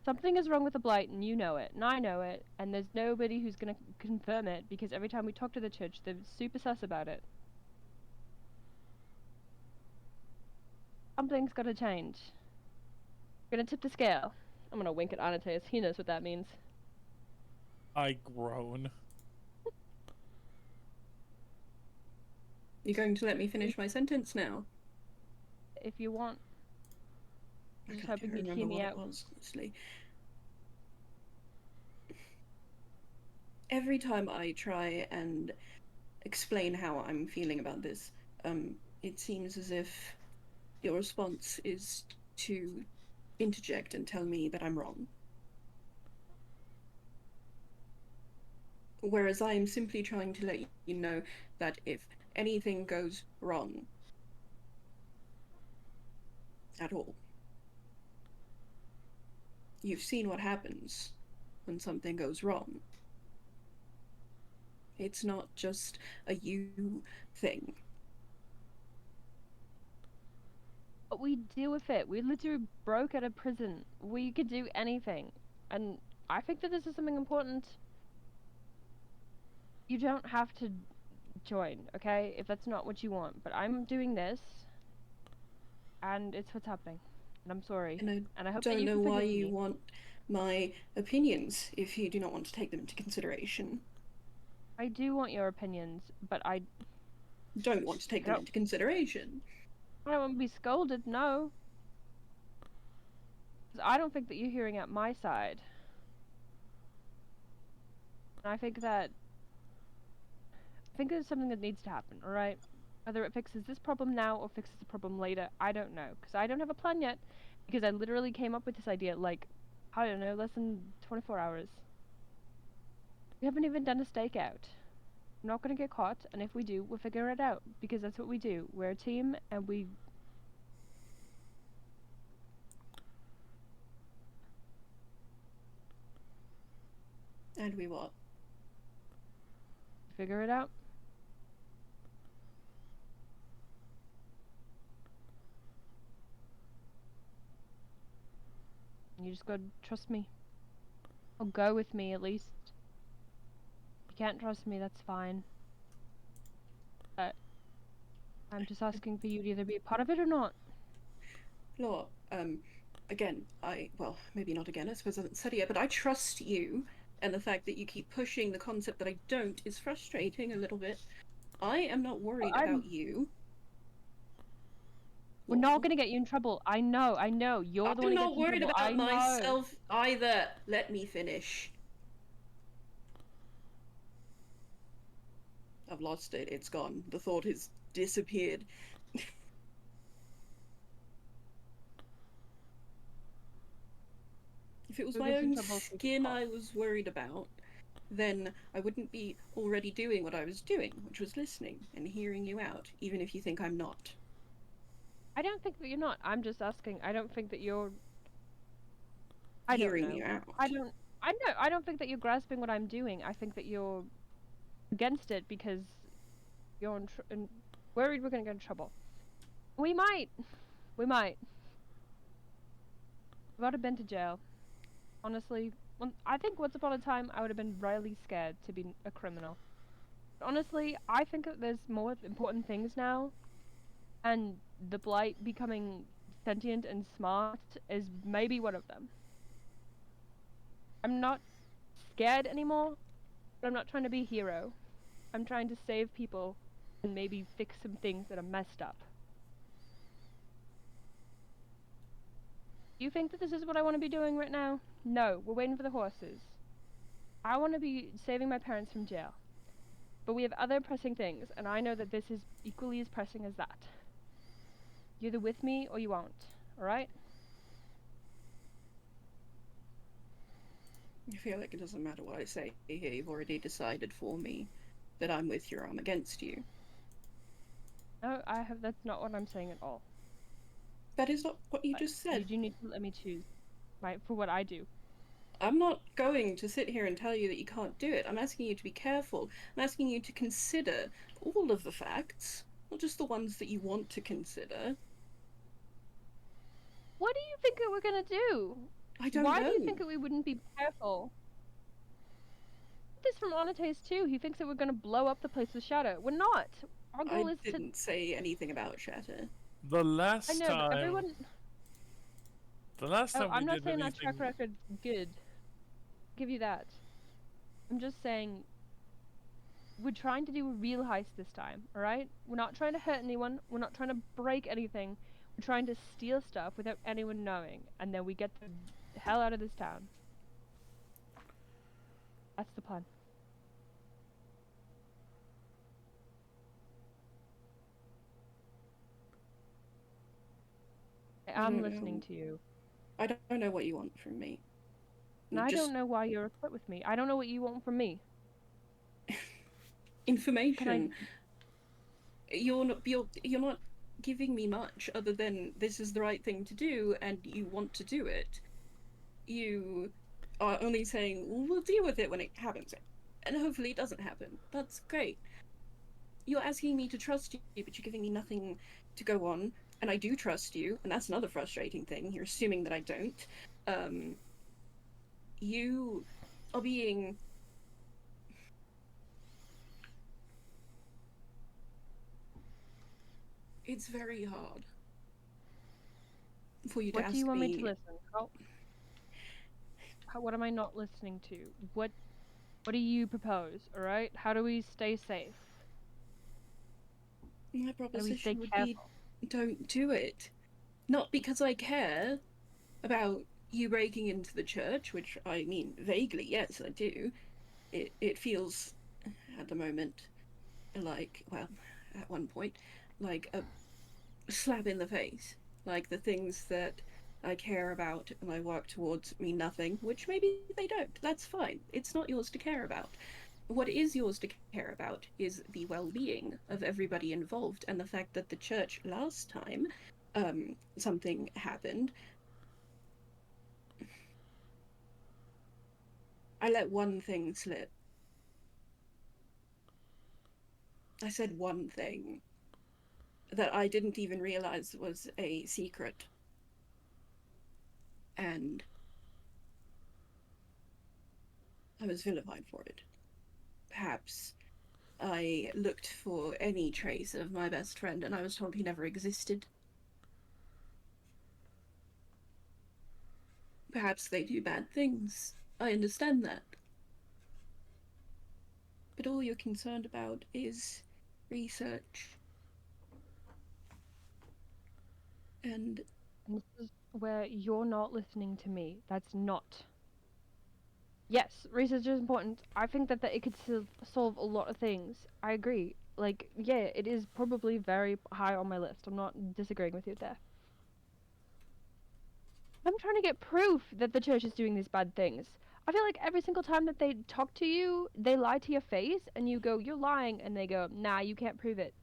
S8: Something is wrong with the blight and you know it, and I know it, and there's nobody who's gonna confirm it because every time we talk to the church, they're super sus about it. Something's gotta change. We're gonna tip the scale. I'm gonna wink at Anateus, he knows what that means.
S3: I groan.
S2: You're going to let me finish my sentence now?
S8: If you want.
S2: I
S8: Just
S2: can't
S8: hoping you'd
S2: remember
S8: hear me
S2: what
S8: out.
S2: it was, honestly. Every time I try and explain how I'm feeling about this, it seems as if your response is to interject and tell me that I'm wrong. Whereas I am simply trying to let you know that if anything goes wrong at all, you've seen what happens when something goes wrong. It's not just a you thing.
S8: But we deal with it. We literally broke out of prison. We could do anything. And I think that this is something important. You don't have to join, okay? If that's not what you want. But I'm doing this. And it's what's happening. And I'm sorry.
S2: And
S8: And I hope that
S2: don't
S8: you
S2: know
S8: can
S2: why
S8: forgive
S2: you
S8: me.
S2: want my opinions if you do not want to take them into consideration.
S8: I do want your opinions, but I
S2: Don't want to take them into consideration.
S8: don't want to be scolded, no. 'Cause I don't think that you're hearing out my side. And I think there's something that needs to happen, alright? Whether it fixes this problem now or fixes the problem later, I don't know. Because I don't have a plan yet. Because I literally came up with this idea, like, I don't know, less than 24 hours. We haven't even done a stakeout. I'm not going to get caught, and if we do, we'll figure it out. Because that's what we do. We're a team, and we...
S2: And we what?
S8: figure it out. You just gotta trust me. Or go with me, at least. If you can't trust me, that's fine. But I'm just asking for you to either be a part of it or not.
S2: Law, again, well, maybe not again, I suppose I haven't said it yet, but I trust you, and the fact that you keep pushing the concept that I don't is frustrating a little bit. I am not worried about you.
S8: We're not gonna get you in trouble. I know. You're the one who gets in trouble.
S2: I'm not worried
S8: I
S2: about
S8: know.
S2: myself either. Let me finish. I've lost it. It's gone. The thought has disappeared. If it was
S8: Who
S2: my
S8: gets in
S2: own
S8: trouble?
S2: skin I was worried about, then I wouldn't be already doing what I was doing, which was listening and hearing you out, even if you think I'm not.
S8: I don't think that you're not. I'm just asking. I don't think that you're...
S2: Hearing me out.
S8: I don't think that you're grasping what I'm doing. I think that you're against it because you're worried we're gonna get in trouble. We might. I've already been to jail. Honestly, I think once upon a time I would have been really scared to be a criminal. But honestly, I think that there's more important things now, and the blight becoming sentient and smart is maybe one of them. I'm not scared anymore, but I'm not trying to be a hero. I'm trying to save people and maybe fix some things that are messed up. You think that this is what I want to be doing right now? No, we're waiting for the horses. I want to be saving my parents from jail. But we have other pressing things, and I know that this is equally as pressing as that. You're either with me or you aren't, alright?
S2: I feel like it doesn't matter what I say here. You've already decided for me that I'm with you or I'm against you.
S8: No, that's not what I'm saying at all.
S2: That is not what you
S8: But
S2: just said.
S8: You do need to let me choose, right, for what I do.
S2: I'm not going to sit here and tell you that you can't do it. I'm asking you to be careful. I'm asking you to consider all of the facts, not just the ones that you want to consider.
S8: What do you think that we're gonna do?
S2: I don't
S8: Why
S2: know.
S8: do you think that we wouldn't be careful? This from Onates too. He thinks that we're gonna blow up the place with Shadow. We're not. Our goal
S2: I
S8: is to.
S2: didn't say anything about Shatter.
S3: The last
S8: I know,
S3: time.
S8: but everyone.
S3: The last time
S8: I'm
S3: we
S8: not
S3: did
S8: saying
S3: anything.
S8: that track record's good. Give you that. I'm just saying. We're trying to do a real heist this time, alright? We're not trying to hurt anyone. We're not trying to break anything. We're trying to steal stuff without anyone knowing, and then we get the hell out of this town. That's the plan. I'm listening to you.
S2: I don't know what you want from me.
S8: And I don't know why you're upset with me. I don't know what you want from me.
S2: Information. You're not giving me much other than this is the right thing to do and you want to do it. You are only saying, well, we'll deal with it when it happens. And hopefully it doesn't happen. That's great. You're asking me to trust you, but you're giving me nothing to go on. And I do trust you, and that's another frustrating thing. You're assuming that I don't. You are being... It's very hard for you to ask me...
S8: What do you want me to listen? What am I not listening to? What do you propose, alright? How do we stay safe?
S2: My
S8: How do we
S2: proposition
S8: stay
S2: would
S8: careful?
S2: be, don't do it. Not because I care about you breaking into the church, which I mean, vaguely, yes, I do. It feels, at the moment, like, well, at one point, like a slap in the face. Like the things that I care about and I work towards mean nothing, which maybe they don't. That's fine. It's not yours to care about. What is yours to care about is the well-being of everybody involved, and the fact that the church last time something happened. I let one thing slip. I said one thing that I didn't even realize was a secret. And I was vilified for it. Perhaps I looked for any trace of my best friend and I was told he never existed. Perhaps they do bad things. I understand that. But all you're concerned about is research. And
S8: this is where you're not listening to me. That's not. Yes, research is important. I think that it could solve a lot of things. I agree. Like, yeah, it is probably very high on my list. I'm not disagreeing with you there. I'm trying to get proof that the church is doing these bad things. I feel like every single time that they talk to you, they lie to your face, and you go, you're lying, and they go, nah, you can't prove it.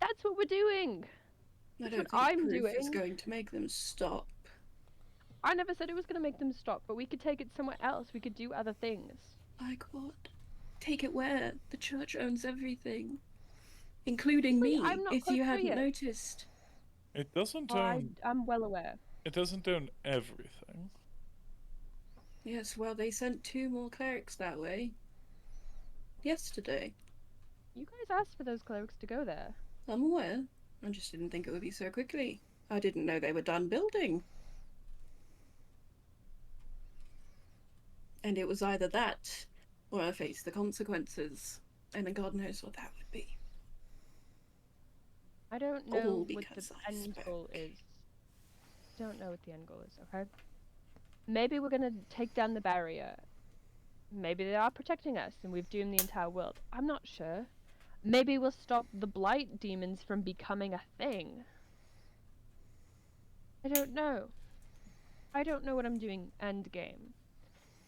S8: That's what we're doing.
S2: I don't think proof is going to make them stop.
S8: I never said it was going to make them stop, but we could take it somewhere else. We could do other things.
S2: Like what? Take it where? The church owns everything. Including me, if you hadn't noticed.
S3: It doesn't own...
S8: I'm well aware.
S3: It doesn't own everything.
S2: Yes, well, they sent 2 more clerics that way. Yesterday.
S8: You guys asked for those clerics to go there.
S2: I'm aware. I just didn't think it would be so quickly. I didn't know they were done building. And it was either that, or I face the consequences. And then God knows what that would be.
S8: I don't know what the end goal is. Don't know what the end goal is, okay? Maybe we're gonna take down the barrier. Maybe they are protecting us and we've doomed the entire world. I'm not sure. Maybe we'll stop the blight demons from becoming a thing. I don't know. I don't know what I'm doing endgame.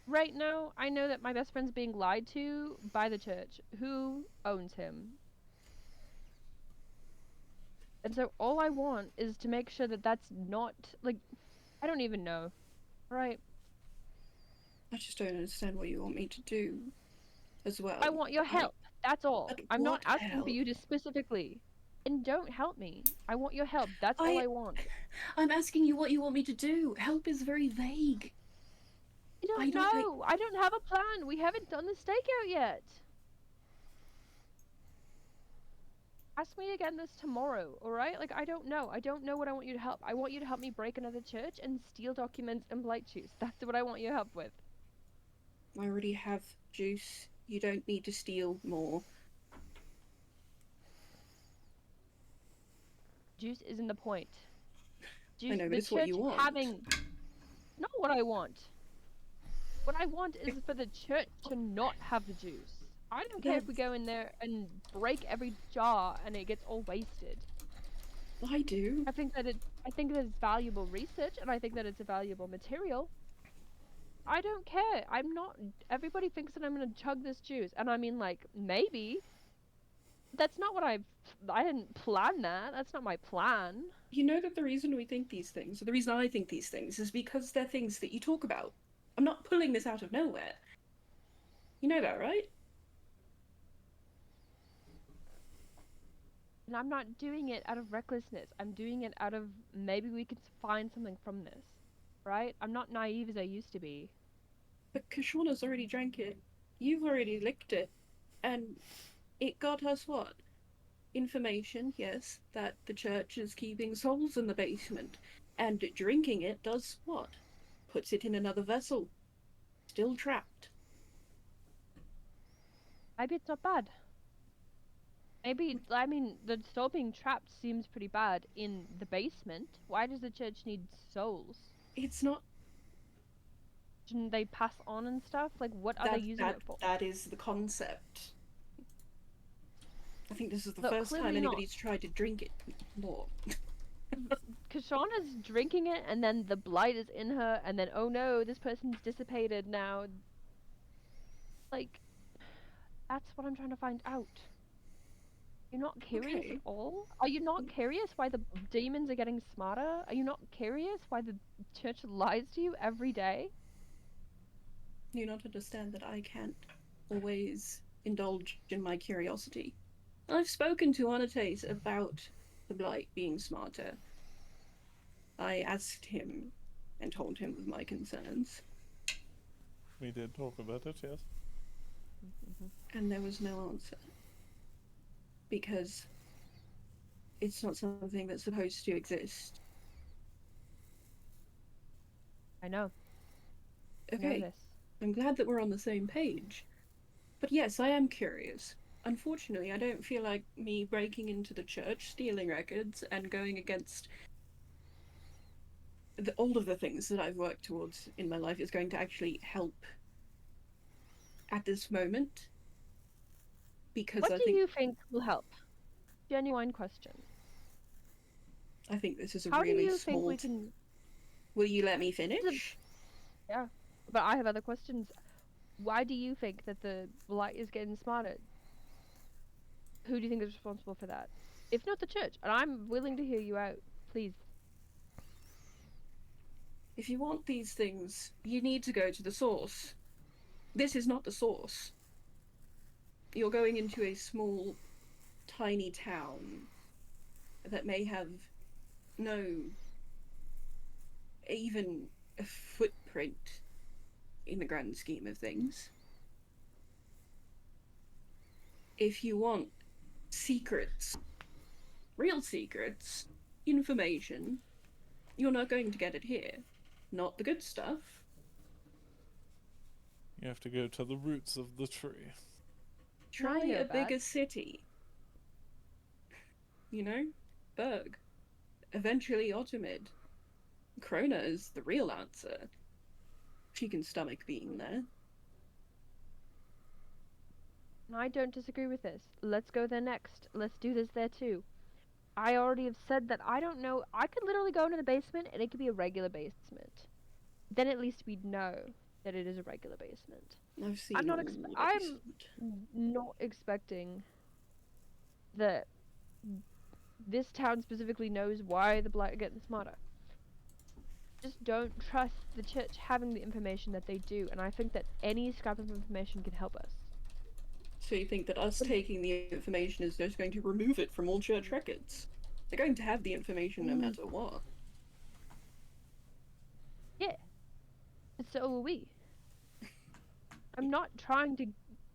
S8: Right now, I know that my best friend's being lied to by the church. Who owns him? And so all I want is to make sure that that's not, like, I don't even know. Right?
S2: I just don't understand what you want me to do as well.
S8: I want your help. That's all.
S2: But
S8: I'm not
S2: what
S8: asking
S2: help?
S8: for you to specifically. And don't help me. I want your help. That's all I want.
S2: I'm asking you what you want me to do. Help is very vague.
S8: I don't know. I don't have a plan. We haven't done the stakeout yet. Ask me again this tomorrow, alright? Like, I don't know. I don't know what I want you to help. I want you to help me break another church and steal documents and blight juice. That's what I want your help with.
S2: I already have juice. You don't need to steal more.
S8: Juice isn't the point. Juice,
S2: I know, but
S8: the
S2: it's what you
S8: church
S2: want.
S8: having... Not what I want. What I want is for the church to not have the juice. I don't care if we go in there and break every jar and it gets all wasted.
S2: I do.
S8: I think that it's valuable research and I think that it's a valuable material. I don't care. I'm not. Everybody thinks that I'm gonna chug this juice, and I mean, like, maybe. That's not what I didn't plan that. That's not my plan.
S2: You know that the reason we think these things, or the reason I think these things, is because they're things that you talk about. I'm not pulling this out of nowhere. You know that, right?
S8: And I'm not doing it out of recklessness. I'm doing it out of maybe we could find something from this. Right? I'm not naive as I used to be.
S2: But Kashauna's already drank it. You've already licked it. And it got us what? Information, yes, that the church is keeping souls in the basement. And drinking it does what? Puts it in another vessel. Still trapped.
S8: Maybe it's not bad. Maybe, I mean, the soul being trapped seems pretty bad in the basement. Why does the church need souls?
S2: It's not.
S8: Shouldn't they pass on and stuff? Like, what are they using it for?
S2: That is the concept. I think this is the
S8: Look,
S2: first time
S8: clearly
S2: anybody's tried to drink it more.
S8: Kashauna's drinking it, and then the blight is in her, and then, oh no, this person's dissipated now. Like, that's what I'm trying to find out. You're not curious at all? Are you not curious why the demons are getting smarter? Are you not curious why the church lies to you every day?
S2: You not understand that I can't always indulge in my curiosity. I've spoken to Onates about the blight being smarter. I asked him and told him of my concerns.
S3: We did talk about it, yes.
S2: And there was no answer. Because it's not something that's supposed to exist.
S8: I know.
S2: Okay,
S8: I know this.
S2: I'm glad that we're on the same page. But yes, I am curious. Unfortunately, I don't feel like me breaking into the church, stealing records, and going against all of the things that I've worked towards in my life is going to actually help at this moment. Because
S8: What do you think will help? Genuine question.
S2: I think this is a
S8: How
S2: really
S8: do you
S2: small...
S8: think we can...
S2: Will you let me finish?
S8: Yeah, but I have other questions. Why do you think that the blight is getting smarter? Who do you think is responsible for that? If not the church, and I'm willing to hear you out, please.
S2: If you want these things, you need to go to the source. This is not the source. You're going into a small, tiny town that may have no even a footprint in the grand scheme of things. If you want secrets, real secrets, information, you're not going to get it here. Not the good stuff.
S3: You have to go to the roots of the tree.
S2: Try
S8: I know
S2: a
S8: that.
S2: bigger city. You know? Berg. Eventually Ottomid. Krona is the real answer. She can stomach being there.
S8: And I don't disagree with this. Let's go there next. Let's do this there too. I already have said that I don't know. I could literally go into the basement and it could be a regular basement. Then at least we'd know that it is a regular basement.
S2: I've seen
S8: I'm not.
S2: all the
S8: I'm
S2: basement.
S8: not expecting that this town specifically knows why the blight are getting smarter. Just don't trust the church having the information that they do, and I think that any scrap of information can help us.
S2: So you think that us taking the information is just going to remove it from all church records? They're going to have the information no matter what.
S8: Yeah. And so are we. I'm not trying to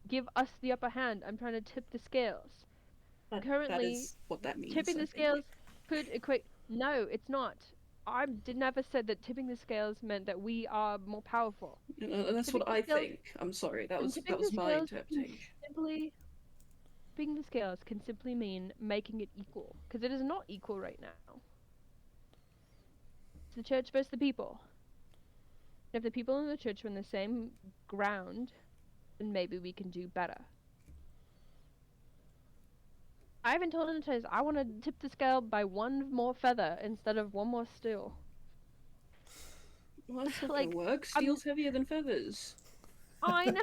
S8: give us the upper hand. I'm trying to tip the scales.
S2: That
S8: Currently,
S2: is what that means.
S8: tipping
S2: I
S8: the
S2: think.
S8: scales could equate. No, it's not. I never said that tipping the scales meant that we are more powerful.
S2: And that's
S8: Tipping
S2: what
S8: the
S2: I
S8: scales-
S2: think. I'm sorry, that
S8: and
S2: was
S8: tipping the
S2: my
S8: scales can
S2: interpretation.
S8: tipping the scales can simply mean making it equal, because it is not equal right now. It's the church versus the people. If the people in the church are on the same ground, then maybe we can do better. I haven't told Anatolis I want to tip the scale by one more feather instead of one more steel.
S2: Well, that's not
S8: Like,
S2: gonna work. Steel's heavier than feathers.
S8: I know.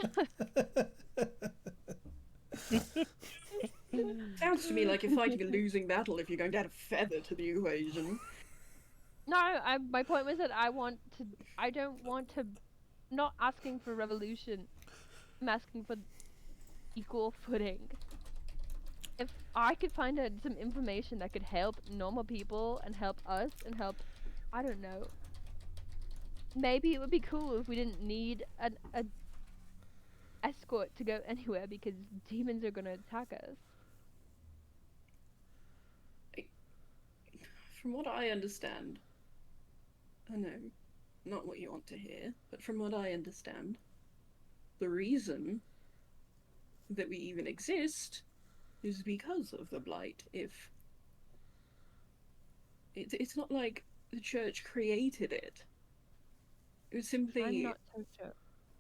S2: Sounds to me like you're fighting a losing battle if you're going to add a feather to the equation.
S8: No, my point was that I don't want to, not asking for revolution. I'm asking for equal footing. If I could find out some information that could help normal people and help us and help, I don't know. Maybe it would be cool if we didn't need an escort to go anywhere because demons are gonna attack us.
S2: From what I understand, I know, not what you want to hear, but from what I understand, the reason that we even exist is because of the blight. If it's not like the church created it. It was
S8: I'm
S2: simply
S8: not so sure.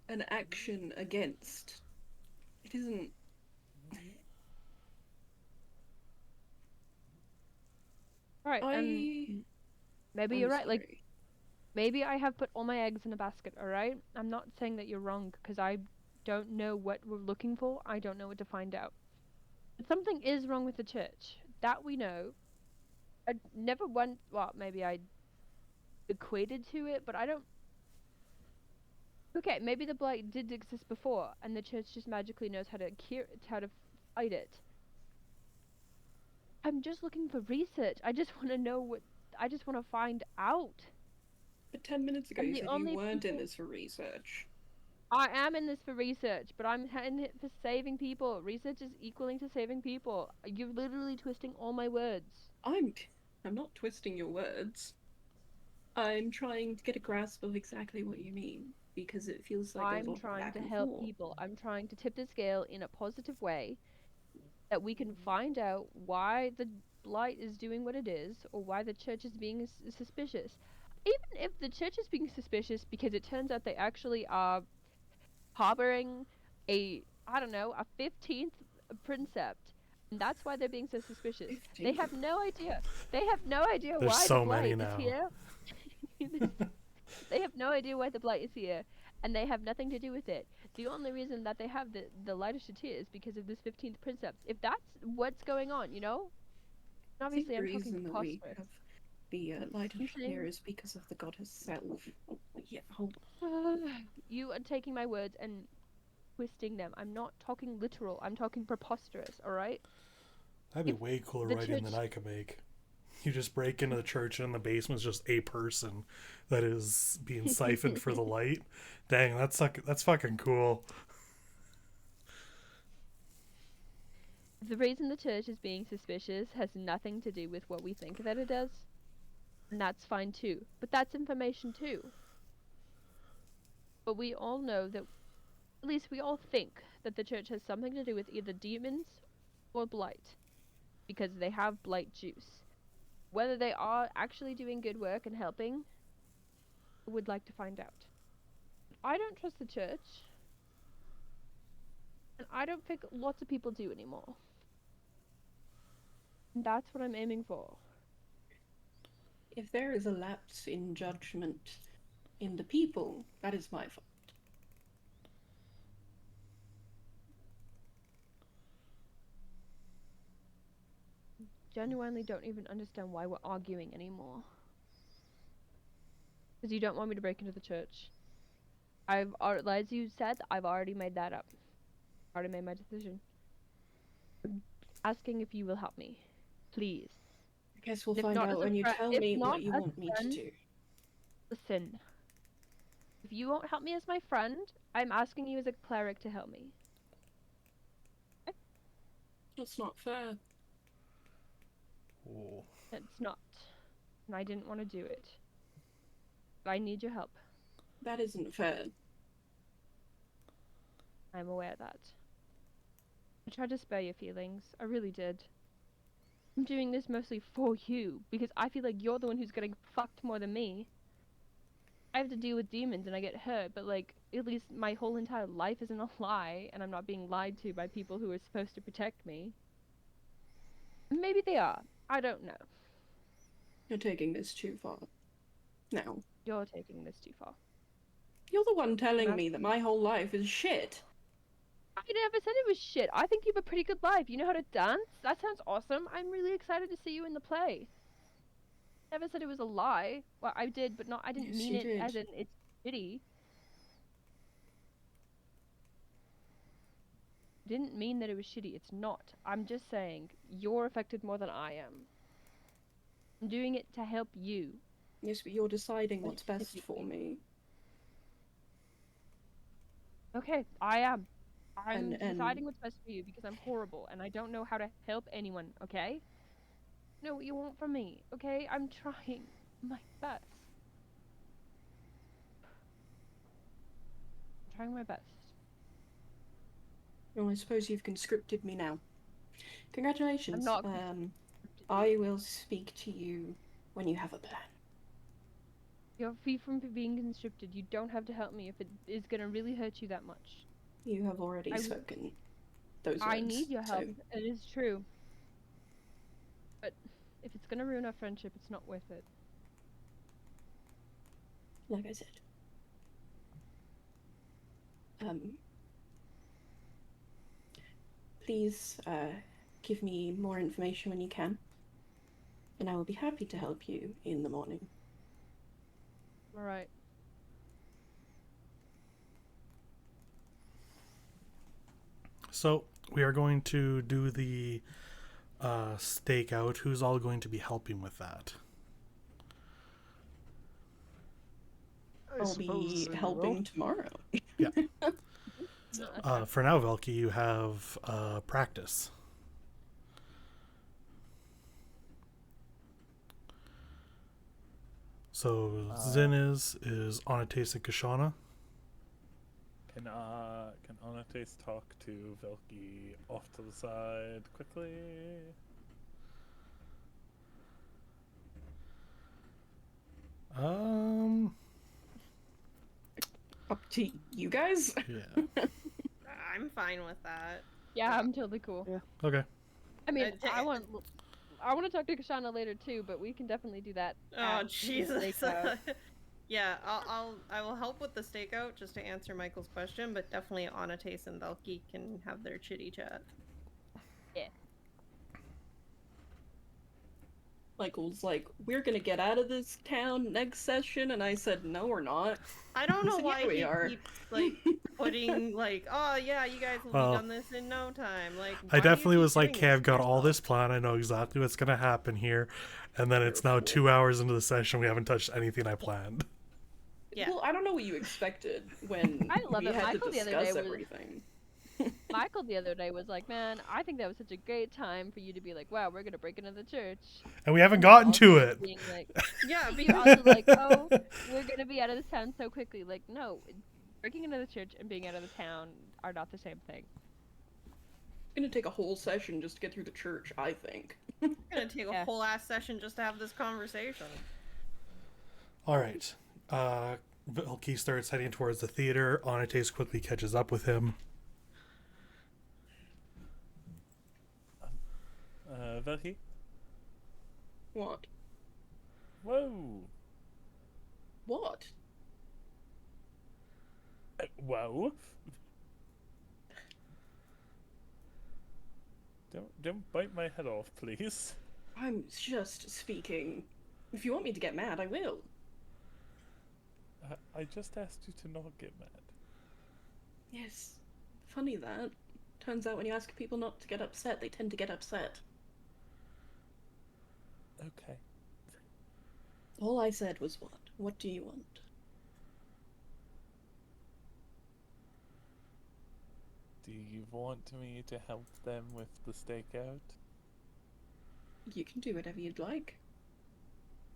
S2: an action against. It isn't.
S8: Right, maybe you're right. Like,
S2: sorry.
S8: maybe I have put all my eggs in a basket, alright? I'm not saying that you're wrong, because I don't know what we're looking for. I don't know what to find out. But something is wrong with the church. That we know. I never went, well, maybe I equated to it, but I don't. Okay, maybe the blight did exist before, and the church just magically knows how to fight it. I'm just looking for research. I just want to know what. I just want to find out.
S2: But 10 minutes ago
S8: And
S2: you
S8: the
S2: said
S8: only
S2: you weren't in
S8: people-
S2: this for research.
S8: I am in this for research, but I'm in it for saving people. Research is equaling to saving people. You're literally twisting all my words.
S2: I'm not twisting your words. I'm trying to get a grasp of exactly what you mean, because it feels like there's a
S8: I'm
S2: lot of
S8: trying
S2: back
S8: to
S2: and
S8: help
S2: forth.
S8: people. I'm trying to tip the scale in a positive way that we can find out why the blight is doing what it is, or why the church is being suspicious. Even if the church is being suspicious because it turns out they actually are harboring a 15th princept, and that's why they're being so suspicious. They have no idea. They have no idea
S1: There's
S8: why
S1: so
S8: the blight
S1: many
S8: is
S1: now.
S8: here. They have no idea why the blight is here, and they have nothing to do with it. The only reason that they have the light of Shatir is because of this 15th princept. If that's what's going on, you know?
S2: I think
S8: Obviously,
S2: the
S8: I'm
S2: reason
S8: talking
S2: that we
S8: preposterous.
S2: have the light of
S8: You saying-
S2: Shatir is because of the goddess self. Yeah, hold on.
S8: You are taking my words and twisting them. I'm not talking literal. I'm talking preposterous, alright?
S1: That'd be
S8: If
S1: way cooler
S8: the
S1: writing than
S8: church-
S1: I could make. You just break into the church and in the basement's just a person that is being siphoned for the light. Dang, that's fucking cool.
S8: The reason the church is being suspicious has nothing to do with what we think that it does. And that's fine too. But that's information too. But we all know that, at least we all think, that the church has something to do with either demons or blight. Because they have blight juice. Whether they are actually doing good work and helping, I would like to find out. I don't trust the church. And I don't think lots of people do anymore. And that's what I'm aiming for.
S2: If there is a lapse in judgment in the people, that is my fault.
S8: Genuinely don't even understand why we're arguing anymore. Because you don't want me to break into the church. As you said, I've already made that up. Already made my decision. I'm asking if you will help me. Please.
S2: I guess we'll
S8: If
S2: find
S8: not
S2: out
S8: as a
S2: when you
S8: fri-
S2: tell
S8: if
S2: me
S8: not
S2: what you
S8: as
S2: want me to
S8: friend-
S2: do.
S8: Listen. If you won't help me as my friend, I'm asking you as a cleric to help me.
S2: That's not fair.
S1: Oh.
S8: It's not. And I didn't want to do it. But I need your help.
S2: That isn't fair.
S8: I'm aware of that. I tried to spare your feelings. I really did. I'm doing this mostly for you, because I feel like you're the one who's getting fucked more than me. I have to deal with demons and I get hurt, but like, at least my whole entire life isn't a lie, and I'm not being lied to by people who are supposed to protect me. Maybe they are. I don't know.
S2: You're taking this too far. Now,
S8: You're taking this too far.
S2: you're the one telling
S8: That's-
S2: me that my whole life is shit.
S8: I never said it was shit. I think you have a pretty good life. You know how to dance? That sounds awesome. I'm really excited to see you in the play. Never said it was a lie. Well, I did, but I didn't
S2: Yes,
S8: mean
S2: you
S8: it
S2: did.
S8: as in it's shitty. Didn't mean that it was shitty. It's not. I'm just saying you're affected more than I am. I'm doing it to help you.
S2: Yes, but you're deciding what's best
S8: Specifically.
S2: for me.
S8: Okay, I am. I'm
S2: And-
S8: deciding what's best for you because I'm horrible and I don't know how to help anyone, okay? Know what you want from me, okay? I'm trying my best. I'm trying my best.
S2: Well, I suppose you've conscripted me now. Congratulations.
S8: I'm not
S2: I will speak to you when you have a plan.
S8: You're free from being conscripted. You don't have to help me if it is gonna really hurt you that much.
S2: You have already
S8: I-
S2: spoken those words.
S8: I need your help.
S2: So,
S8: It is true. But if it's gonna ruin our friendship, it's not worth it.
S2: like I said. Please, give me more information when you can. And I will be happy to help you in the morning.
S8: Alright.
S1: So we are going to do the stakeout. Who's all going to be helping with that?
S4: I
S2: I'll be
S4: suppose I
S2: helping
S4: will.
S2: tomorrow.
S1: For now, Velky, you have practice. So Zin is Onates and Kashana.
S3: Can Onates talk to Velky off to the side quickly?
S2: Up to you guys.
S1: Yeah.
S6: I'm fine with that.
S8: Yeah, I'm totally cool.
S4: Yeah.
S1: Okay.
S8: I mean,
S6: Uh,
S8: I want to talk to Kashana later too, but we can definitely do that.
S6: Oh
S8: at the
S6: Jesus!
S8: stakeout.
S6: Yeah, I will help with the stakeout just to answer Michael's question, but definitely Onates and Velky can have their chitty chat.
S2: Michael's like, we're gonna get out of this town next session, and I said, no, we're not.
S6: I don't know
S2: So
S6: why
S2: here we
S6: he
S2: are.
S6: keeps like putting like, oh yeah, you guys will
S1: Well,
S6: be done this in no time. Like,
S1: I
S6: why do you
S1: definitely
S6: keep
S1: was like,
S6: doing
S1: okay,
S6: this
S1: I've
S6: to
S1: got all
S6: yourself?"
S1: this plan. I know exactly what's going to happen here. And then it's now 2 hours into the session. We haven't touched anything I planned.
S6: Yeah.
S2: Well, I don't know what you expected when
S8: I love
S2: we
S8: it.
S2: had
S8: Michael
S2: to
S8: the other
S2: discuss
S8: day was-
S2: everything.
S8: Michael the other day was like, "Man, I think that was such a great time for you to be like, wow, we're gonna break into the church."
S1: And we haven't
S8: And
S1: gotten
S8: also
S1: to it.
S8: being like,
S6: Yeah,
S8: you're
S6: because
S8: also like, oh, we're gonna be out of this town so quickly. Like, no, breaking into the church and being out of the town are not the same thing.
S2: It's gonna take a whole session just to get through the church, I think.
S6: it's gonna take a
S8: Yeah.
S6: whole ass session just to have this conversation.
S1: All right. Velky starts heading towards the theater. Onates quickly catches up with him.
S3: Velky?
S2: What?
S3: Whoa.
S2: What?
S3: Whoa. Don't bite my head off, please.
S2: I'm just speaking. If you want me to get mad, I will.
S3: I just asked you to not get mad.
S2: Yes. Funny that. Turns out when you ask people not to get upset, they tend to get upset.
S3: Okay.
S2: All I said was what? What do you want?
S3: Do you want me to help them with the stakeout?
S2: You can do whatever you'd like.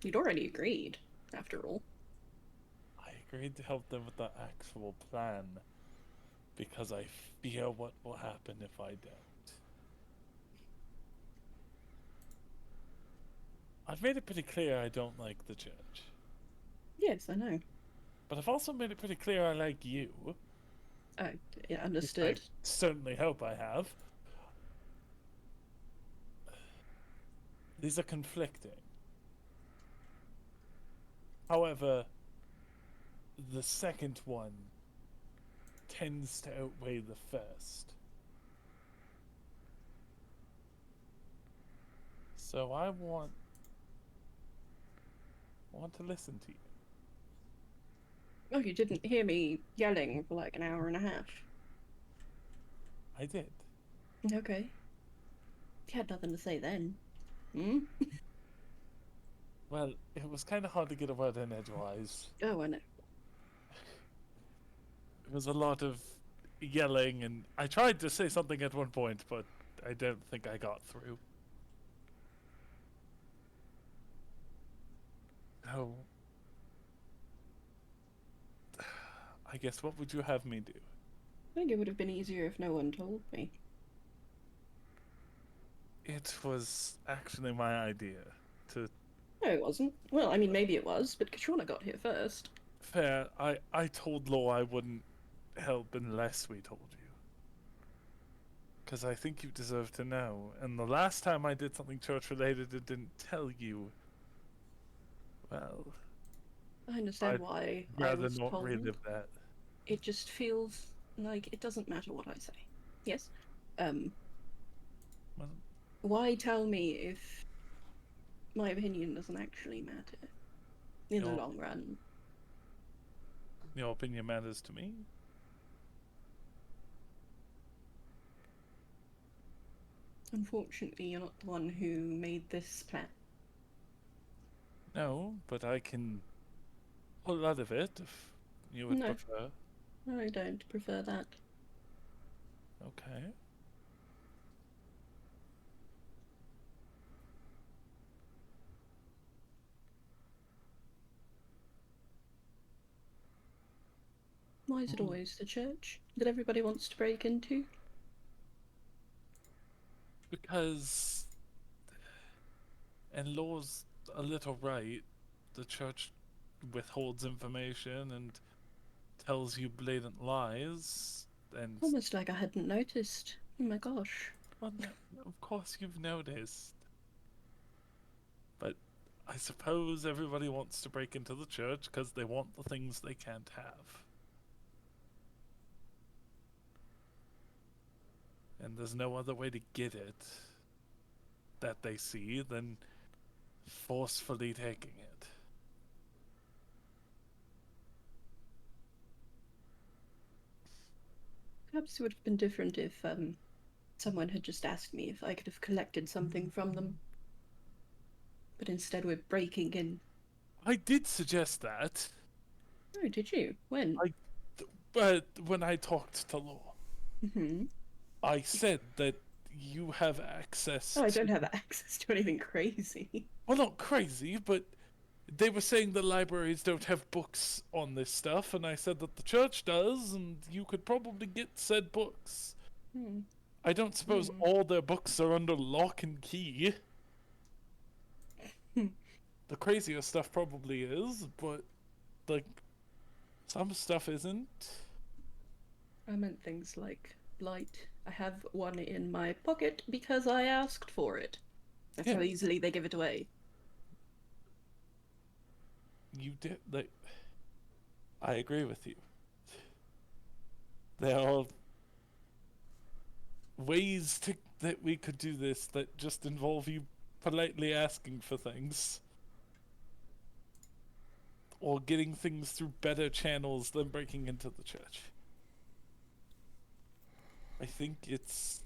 S2: You'd already agreed, after all.
S3: I agreed to help them with the actual plan because I fear what will happen if I don't. I've made it pretty clear I don't like the church.
S2: Yes, I know.
S3: But I've also made it pretty clear I like you.
S2: Yeah, understood.
S3: I certainly hope I have. These are conflicting. However, the second one tends to outweigh the first. So I want to listen to you.
S2: Oh, you didn't hear me yelling for like an hour and a half.
S3: I did.
S2: Okay. You had nothing to say then. Hmm?
S3: Well, it was kind of hard to get a word in edgewise.
S2: Oh, I know.
S3: It was a lot of yelling, and I tried to say something at one point, but I don't think I got through. Oh. I guess what would you have me do?
S2: I think it would have been easier if no one told me.
S3: It was actually my idea to...
S2: No, it wasn't. Well, I mean, maybe it was, but Katrina got here first.
S3: Fair, I told Law I wouldn't help unless we told you. Because I think you deserve to know. And the last time I did something church-related and didn't tell you... Well...
S2: I understand
S3: I'd
S2: why I
S3: rather
S2: was
S3: not
S2: told.
S3: relive that.
S2: It just feels like it doesn't matter what I say. Yes?
S3: Well,
S2: Why tell me if my opinion doesn't actually matter in the
S3: Your-
S2: long run?
S3: your opinion matters to me.
S2: Unfortunately, you're not the one who made this plan.
S3: No, but I can pull out of it if you would
S2: No.
S3: prefer.
S2: I don't prefer that.
S3: Okay.
S2: Why is it always the church that everybody wants to break into?
S3: Because, and Law's a little right, the church withholds information and tells you blatant lies, and
S2: Almost like I hadn't noticed. Oh my gosh.
S3: well, no, of course you've noticed. But I suppose everybody wants to break into the church because they want the things they can't have. And there's no other way to get it that they see than forcefully taking it.
S2: Perhaps it would have been different if someone had just asked me if I could have collected something from them. But instead we're breaking in.
S3: I did suggest that,
S2: Oh, did you? When?
S3: but when I talked to Law,
S2: Hmm.
S3: I said that you have access
S2: Oh, I
S3: to...
S2: don't have access to anything crazy.
S3: Well, not crazy, but they were saying the libraries don't have books on this stuff, and I said that the church does, and you could probably get said books.
S2: Hmm.
S3: I don't suppose all their books are under lock and key. The crazier stuff probably is, but, like, some stuff isn't.
S2: I meant things like blight. I have one in my pocket because I asked for it. That's
S3: Yeah.
S2: how easily they give it away.
S3: You did. Like, I agree with you. There are ways that we could do this that just involve you politely asking for things. Or getting things through better channels than breaking into the church. I think it's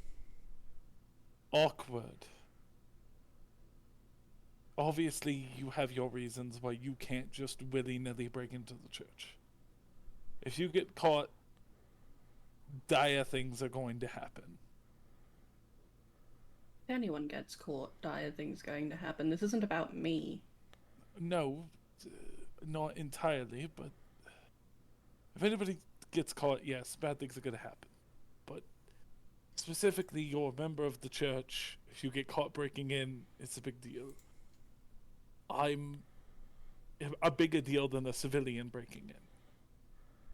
S3: awkward. Obviously, you have your reasons why you can't just willy-nilly break into the church. If you get caught, dire things are going to happen.
S2: If anyone gets caught, dire things going to happen. This isn't about me.
S3: No, not entirely, but if anybody gets caught, yes, bad things are going to happen. But specifically, you're a member of the church. If you get caught breaking in, it's a big deal. I'm a bigger deal than a civilian breaking in.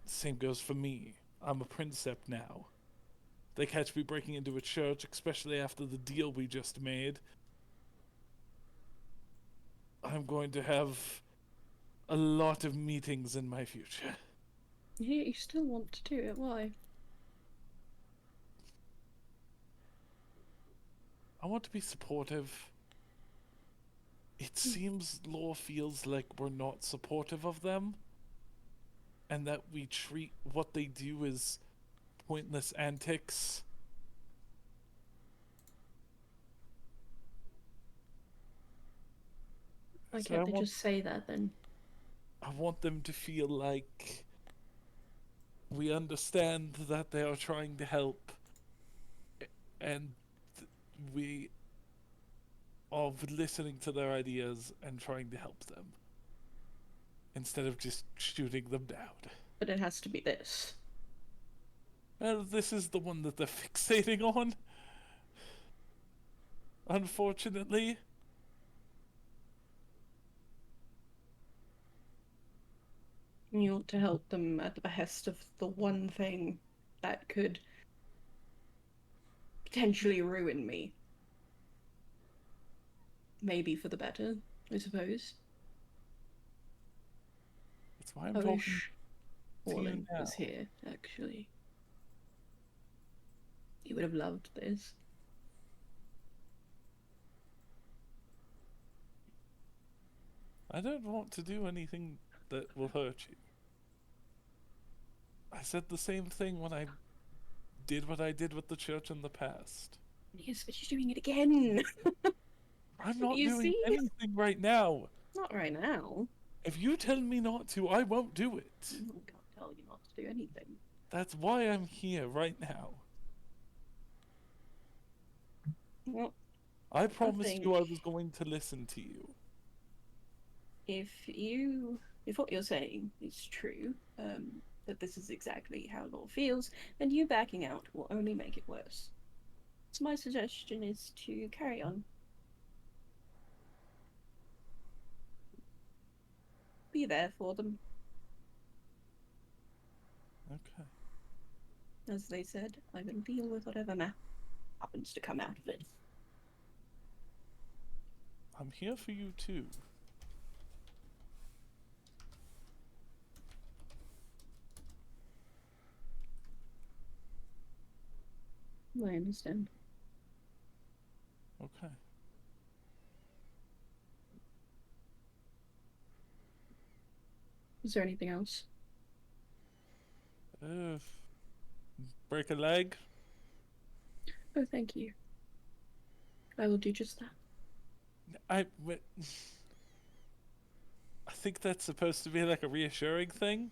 S3: Same goes for me. I'm a princeps now. They catch me breaking into a church, especially after the deal we just made. I'm going to have a lot of meetings in my future.
S2: Yeah, you still want to do it. Why?
S3: I want to be supportive. It seems law feels like we're not supportive of them, and that we treat what they do as pointless antics.
S2: Why
S3: So
S2: can't they just say that then?
S3: I want them to feel like we understand that they are trying to help, and we are listening to their ideas and trying to help them, instead of just shooting them down.
S2: But it has to be this.
S3: Well, this is the one that they're fixating on. Unfortunately.
S2: You want to help them at the behest of the one thing that could potentially ruin me. Maybe for the better, I suppose.
S3: That's why I'm
S2: I
S3: talking
S2: wish
S3: to you
S2: Orlin
S3: now.
S2: was here, actually. He would have loved this.
S3: I don't want to do anything that will hurt you. I said the same thing when I did what I did with the church in the past.
S2: Yes, but you're doing it again.
S3: I'm not
S2: You
S3: doing
S2: see?
S3: anything right now.
S2: Not right now.
S3: If you tell me not to, I won't do it.
S2: I can't tell you not to do anything.
S3: That's why I'm here right now.
S2: Well,
S3: I promised
S2: think-
S3: you I was going to listen to you.
S2: if what you're saying is true, that this is exactly how law feels, then you backing out will only make it worse. So my suggestion is to carry on. Be there for them,
S3: Okay.
S2: as they said. I will deal with whatever happens to come out of it.
S3: I'm here for you too.
S2: I understand.
S3: Okay.
S2: Is there anything else?
S3: Break a leg?
S2: Oh, thank you. I will do just that.
S3: I think that's supposed to be like a reassuring thing.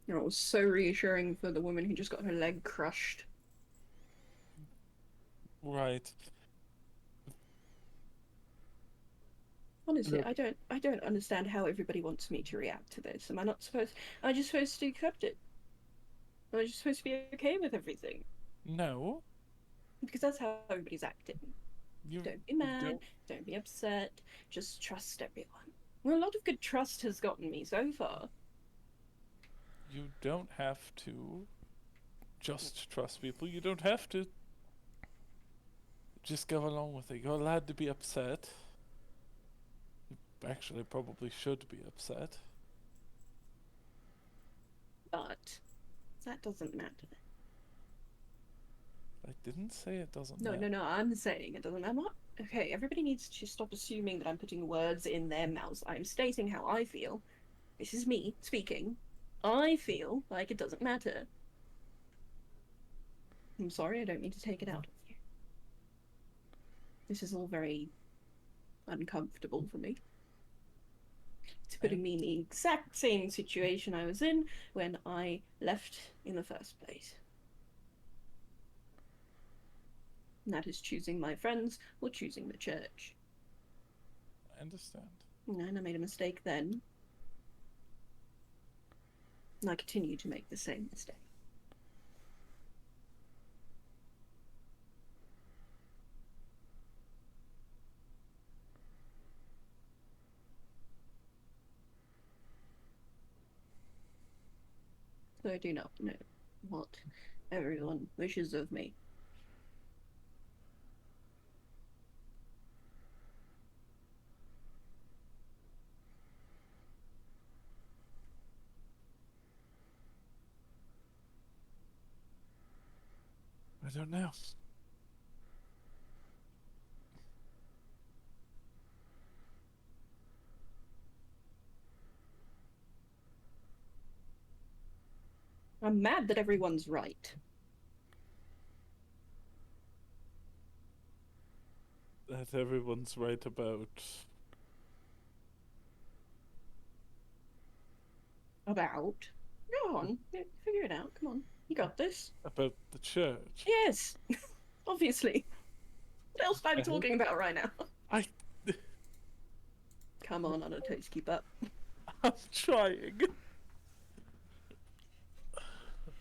S2: You know, it was so reassuring for the woman who just got her leg crushed.
S3: Right.
S2: Honestly,
S3: Look.
S2: I don't understand how everybody wants me to react to this. Am I just supposed to accept it? Am I just supposed to be okay with everything?
S3: No.
S2: Because that's how everybody's acting.
S3: You
S2: Don't be mad, don't be upset, just trust everyone. Well, a lot of good trust has gotten me so far.
S3: You don't have to just trust people. You don't have to just go along with it. You're allowed to be upset. You actually probably should be upset.
S2: But that doesn't matter.
S3: I didn't say it doesn't
S2: No,
S3: matter.
S2: no, no, I'm saying it doesn't. I'm not. Okay, everybody needs to stop assuming that I'm putting words in their mouths. I'm stating how I feel. This is me speaking. I feel like it doesn't matter. I'm sorry, I don't mean to take it out of you. This is all very uncomfortable for me. It's putting me in the exact same situation I was in when I left in the first place. And that is choosing my friends or choosing the church.
S3: I understand.
S2: And I made a mistake then. And I continue to make the same mistake. So I do not know what everyone wishes of me.
S3: I don't know.
S2: I'm mad that everyone's right.
S3: That everyone's right about.
S2: About? Go on, figure it out. Come on, you got this.
S3: About the church.
S2: Yes, obviously. What else am I talking about right now?
S3: I.
S2: Come on, Undertones, keep up.
S3: I'm trying.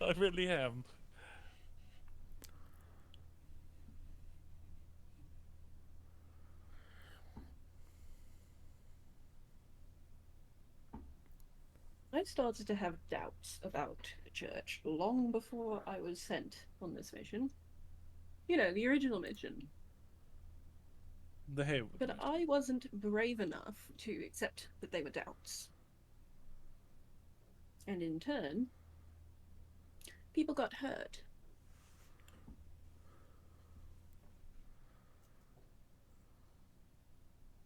S3: I really am.
S2: I started to have doubts about the church long before I was sent on this mission. You know, the original mission.
S3: The Haywood.
S2: But I wasn't brave enough to accept that they were doubts. And in turn, people got hurt.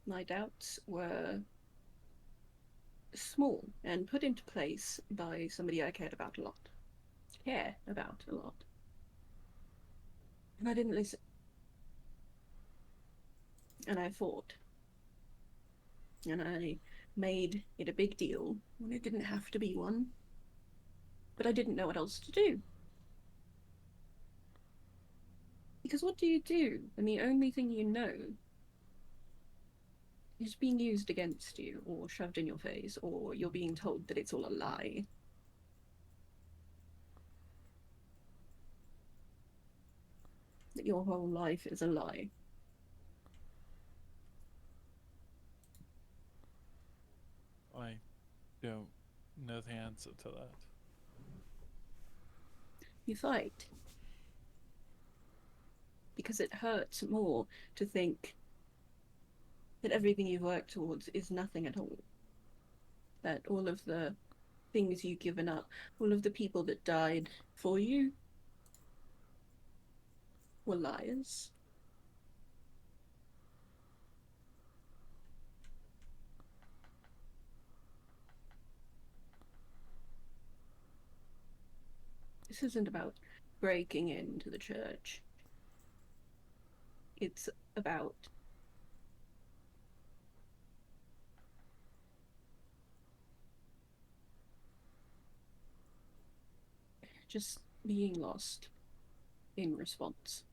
S2: My doubts were small and put into place by somebody I cared about a lot. Care about a lot. And I didn't listen. And I fought. And I made it a big deal when it didn't have to be one. But I didn't know what else to do. Because what do you do when the only thing you know is being used against you, or shoved in your face, or you're being told that it's all a lie? That your whole life is a lie.
S3: I don't know the answer to that.
S2: You fight. Because it hurts more to think that everything you've worked towards is nothing at all. That all of the things you've given up, all of the people that died for you, were liars. This isn't about breaking into the church. It's about just being lost in response.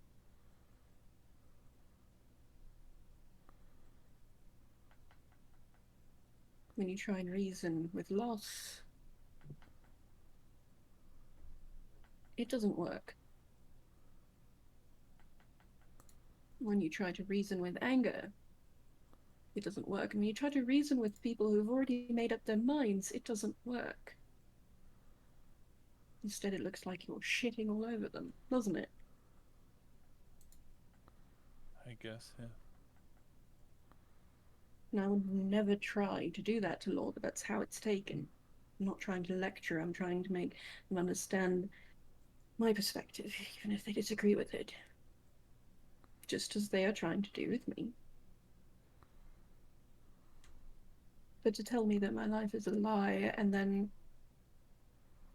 S2: When you try and reason with loss, it doesn't work. When you try to reason with anger, it doesn't work. And when you try to reason with people who've already made up their minds, it doesn't work. Instead, it looks like you're shitting all over them, doesn't it?
S3: I guess, yeah.
S2: And I would never try to do that to Law, but that's how it's taken. I'm not trying to lecture, I'm trying to make them understand my perspective, even if they disagree with it. Just as they are trying to do with me. But to tell me that my life is a lie and then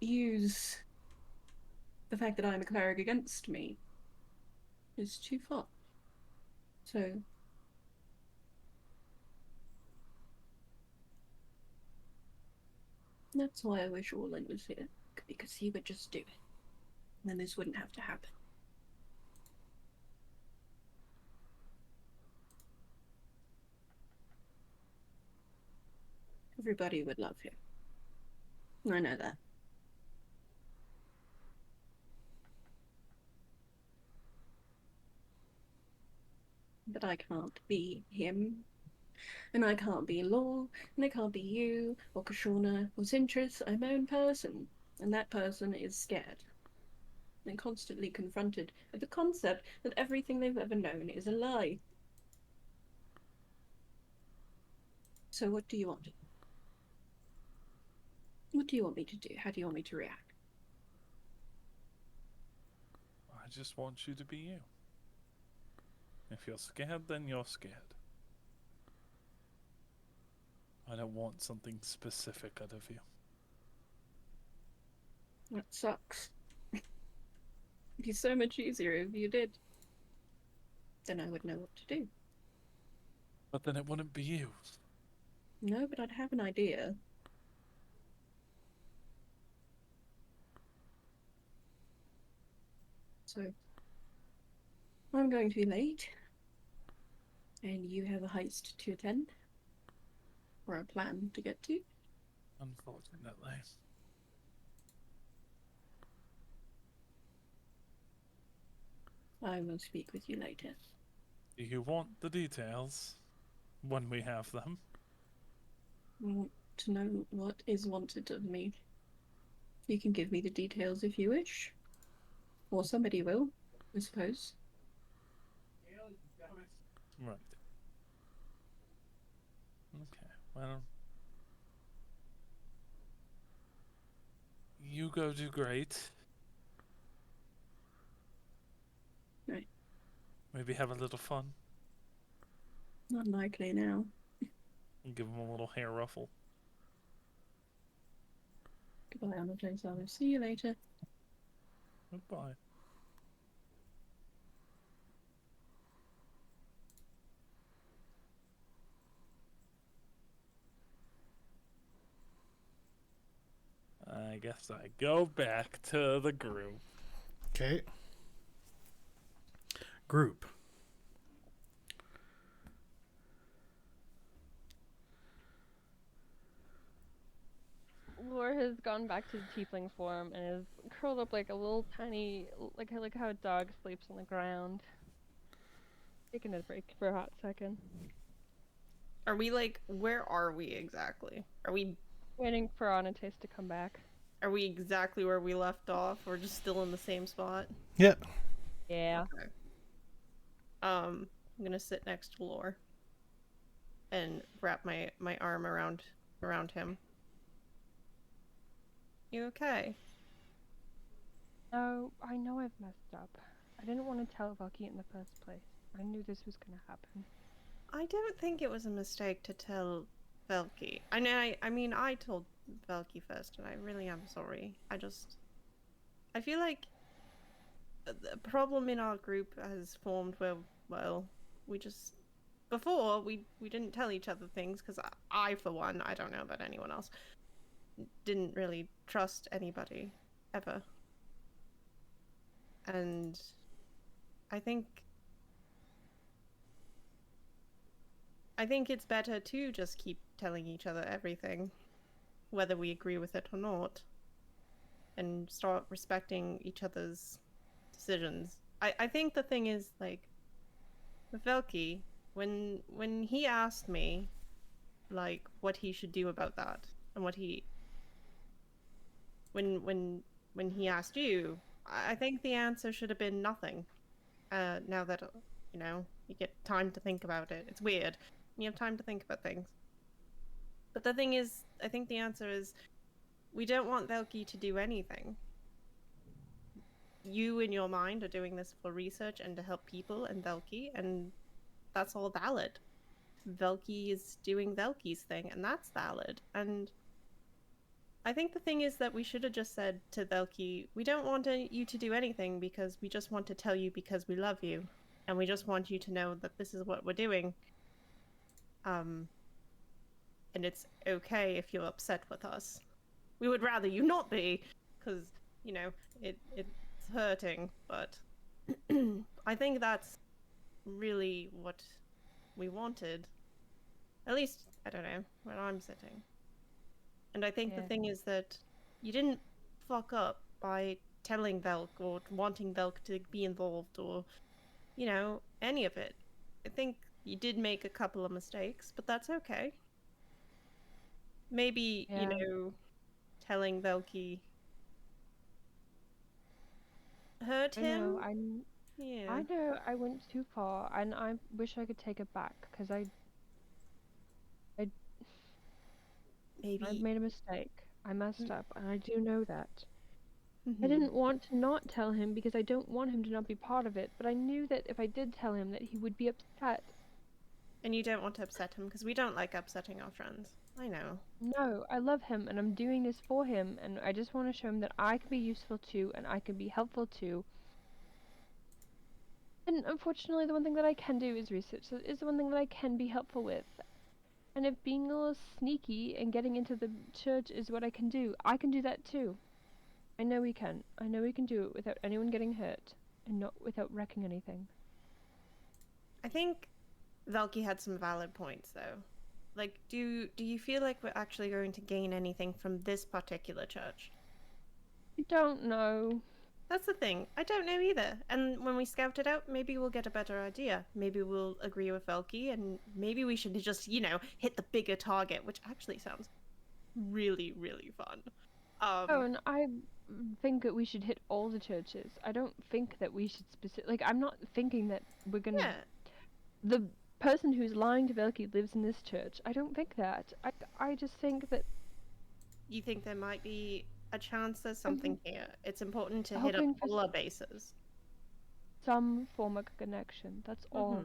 S2: use the fact that I'm a cleric against me is too far. So that's why I wish Orlin was here, because he would just do it. And then this wouldn't have to happen. Everybody would love him. I know that. But I can't be him. And I can't be Law, and I can't be you, or Kashona, or Sintress. I'm my own person. And that person is scared. And constantly confronted with the concept that everything they've ever known is a lie. So what do you want? What do you want me to do? How do you want me to react?
S3: I just want you to be you. If you're scared, then you're scared. I don't want something specific out of you.
S2: That sucks. It'd be so much easier if you did. Then I would know what to do.
S3: But then it wouldn't be you.
S2: No, but I'd have an idea. So, I'm going to be late. And you have a heist to attend. Or a plan to get to.
S3: Unfortunately.
S2: I will speak with you later.
S3: Do you want the details when we have them?
S2: I want to know what is wanted of me. You can give me the details if you wish. Or somebody will, I suppose.
S3: Right. Okay, well... You go do great.
S2: Right.
S3: Maybe have a little fun.
S2: Not likely now.
S3: And give him a little hair ruffle.
S2: Goodbye, Amadeus. I will see you later.
S3: Goodbye. I guess I go back to the group.
S1: Okay. Group.
S8: Laura has gone back to the tiefling form and is curled up like a little tiny, like how a dog sleeps on the ground. Taking a break for a hot second.
S6: Are we like, where are we exactly? Are we
S8: Waiting for Anates to come back.
S6: Are we exactly where we left off? We're just still in the same spot?
S1: Yep.
S8: Yeah.
S6: Okay. I'm gonna sit next to Lore and wrap my arm around him. You okay?
S8: No, I know I've messed up. I didn't want to tell Valky in the first place. I knew this was gonna happen.
S6: I don't think it was a mistake to tell Valky. I mean, I told Valky first, and I really am sorry. I feel like the problem in our group has formed where, well, before, we didn't tell each other things, because I, for one, I don't know about anyone else, didn't really trust anybody, ever. And I think it's better to just keep telling each other everything, whether we agree with it or not, and start respecting each other's decisions. I think the thing is, like, with Velky, when he asked me, like, what he should do about that, and what he... When he asked you, I think the answer should have been nothing. Now that you know, you get time to think about it. It's weird. You have time to think about things. But the thing is, I think the answer is we don't want Velki to do anything. You in your mind are doing this for research and to help people and Velki, and that's all valid. Velki is doing Velki's thing, and that's valid. And I think the thing is that we should have just said to Velki, we don't want you to do anything because we just want to tell you because we love you. And we just want you to know that this is what we're doing. And it's okay if you're upset with us. We would rather you not be, because, you know, it's hurting, but I think that's really what we wanted. At least, I don't know, where I'm sitting. And I think the thing is that you didn't fuck up by telling Velk or wanting Velk to be involved or, you know, any of it. I think you did make a couple of mistakes, but that's okay. Maybe, you know, telling Velki hurt him.
S8: I know I went too far, and I wish I could take it back, because I made a mistake. I messed up, and I do know that. I didn't want to not tell him because I don't want him to not be part of it, but I knew that if I did tell him that he would be upset.
S6: And you don't want to upset him because we don't like upsetting our friends. I know.
S8: No, I love him and I'm doing this for him, and I just want to show him that I can be useful too and I can be helpful too. And unfortunately, the one thing that I can do is research. So it's the one thing that I can be helpful with. And if being a little sneaky and getting into the church is what I can do, I can do that too. I know we can. I know we can do it without anyone getting hurt and not without wrecking anything.
S6: I think Velki had some valid points though. Like, do you feel like we're actually going to gain anything from this particular church?
S8: I don't know.
S6: That's the thing. I don't know either. And when we scout it out, maybe we'll get a better idea. Maybe we'll agree with Velki, and maybe we should just, you know, hit the bigger target, which actually sounds really, really fun.
S8: And I think that we should hit all the churches. I don't think that we should like, I'm not thinking that we're gonna...
S6: Yeah.
S8: The person who's lying to Velki lives in this church. I don't think that. I just think that...
S6: You think there might be a chance there's something here. It's important to hit up all our bases.
S8: Some form of connection, that's all.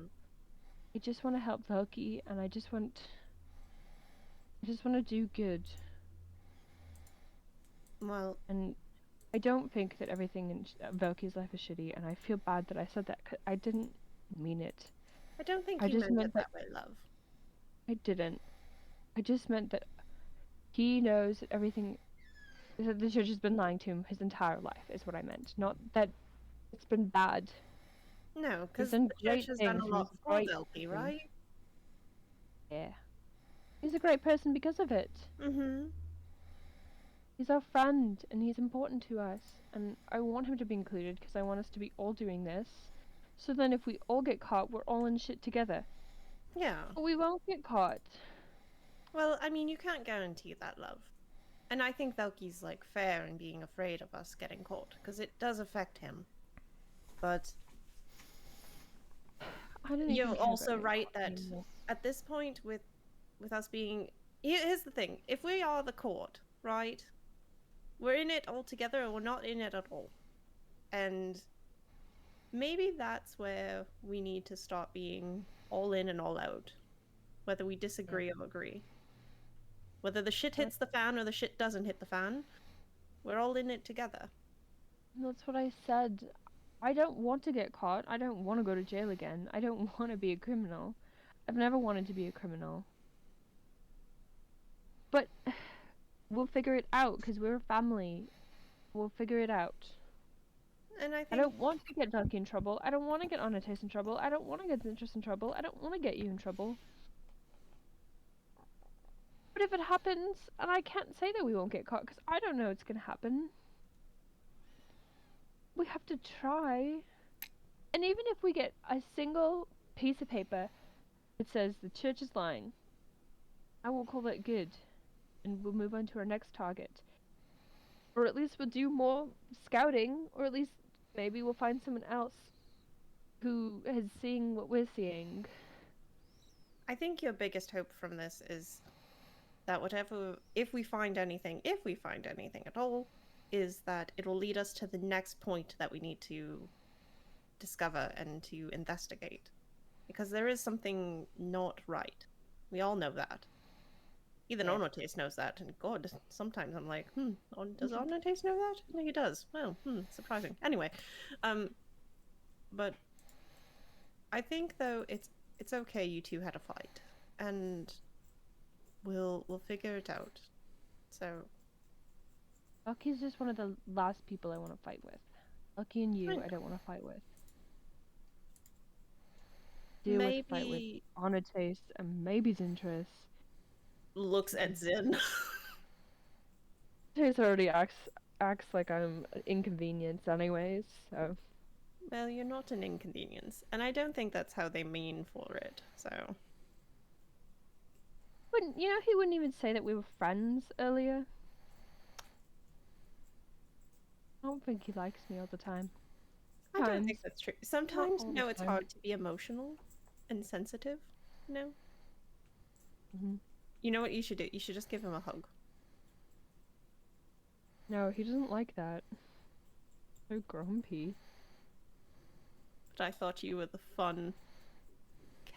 S8: I just want to help Velki, and I just want to do good.
S6: Well,
S8: and I don't think that everything in Velki's life is shitty, and I feel bad that I said that, 'cause I didn't mean it.
S6: I don't think you meant it that way, love.
S8: I didn't. I just meant that he knows that everything... that the church has been lying to him his entire life, is what I meant. Not that it's been bad.
S6: No, because the church has done a lot for Velki, right?
S8: Yeah. He's a great person because of it. He's our friend, and he's important to us. And I want him to be included, because I want us to be all doing this. So then if we all get caught, we're all in shit together.
S6: Yeah.
S8: But we won't get caught.
S6: Well, I mean, you can't guarantee that, love. And I think Velki's, like, fair in being afraid of us getting caught, because it does affect him. But you're also right that at this point, with us being... Here's the thing. If we are the court, right, we're in it all together, or we're not in it at all. And maybe that's where we need to start being all in and all out, whether we disagree or agree. Whether the shit hits the fan or the shit doesn't hit the fan, we're all in it together.
S8: That's what I said. I don't want to get caught. I don't want to go to jail again. I don't want to be a criminal. I've never wanted to be a criminal. But we'll figure it out, because we're a family. We'll figure it out.
S6: And I
S8: don't want to get Velki in trouble. I don't want to get Anatis in trouble. I don't want to get Citrus in trouble. I don't want to get you in trouble. But if it happens, and I can't say that we won't get caught, because I don't know it's going to happen. We have to try. And even if we get a single piece of paper that says the church is lying, I will call that good. And we'll move on to our next target. Or at least we'll do more scouting, or at least maybe we'll find someone else who is seeing what we're seeing.
S6: I think your biggest hope from this is that if we find anything at all, is that it'll lead us to the next point that we need to discover and to investigate. Because there is something not right. We all know that. Even Onotace knows that, and God, sometimes I'm like, does Onotace know that? No, he does. Well, surprising. Anyway, but I think though it's okay. You two had a fight, and we'll figure it out. So,
S8: Lucky's just one of the last people I want to fight with. Lucky and you, I don't want to fight with. Deal with a fight with Onotace and maybe Zintrus.
S6: Looks at Zin.
S8: Tace already acts like I'm an inconvenience anyways, so...
S6: Well, you're not an inconvenience, and I don't think that's how they mean for it, so...
S8: He wouldn't even say that we were friends earlier. I don't think he likes me all the time.
S6: I don't think that's true. Sometimes,
S8: all the
S6: it's
S8: time.
S6: hard to be emotional and sensitive,
S8: Mhm.
S6: You know what you should do? You should just give him a hug.
S8: No, he doesn't like that. So grumpy.
S6: But I thought you were the fun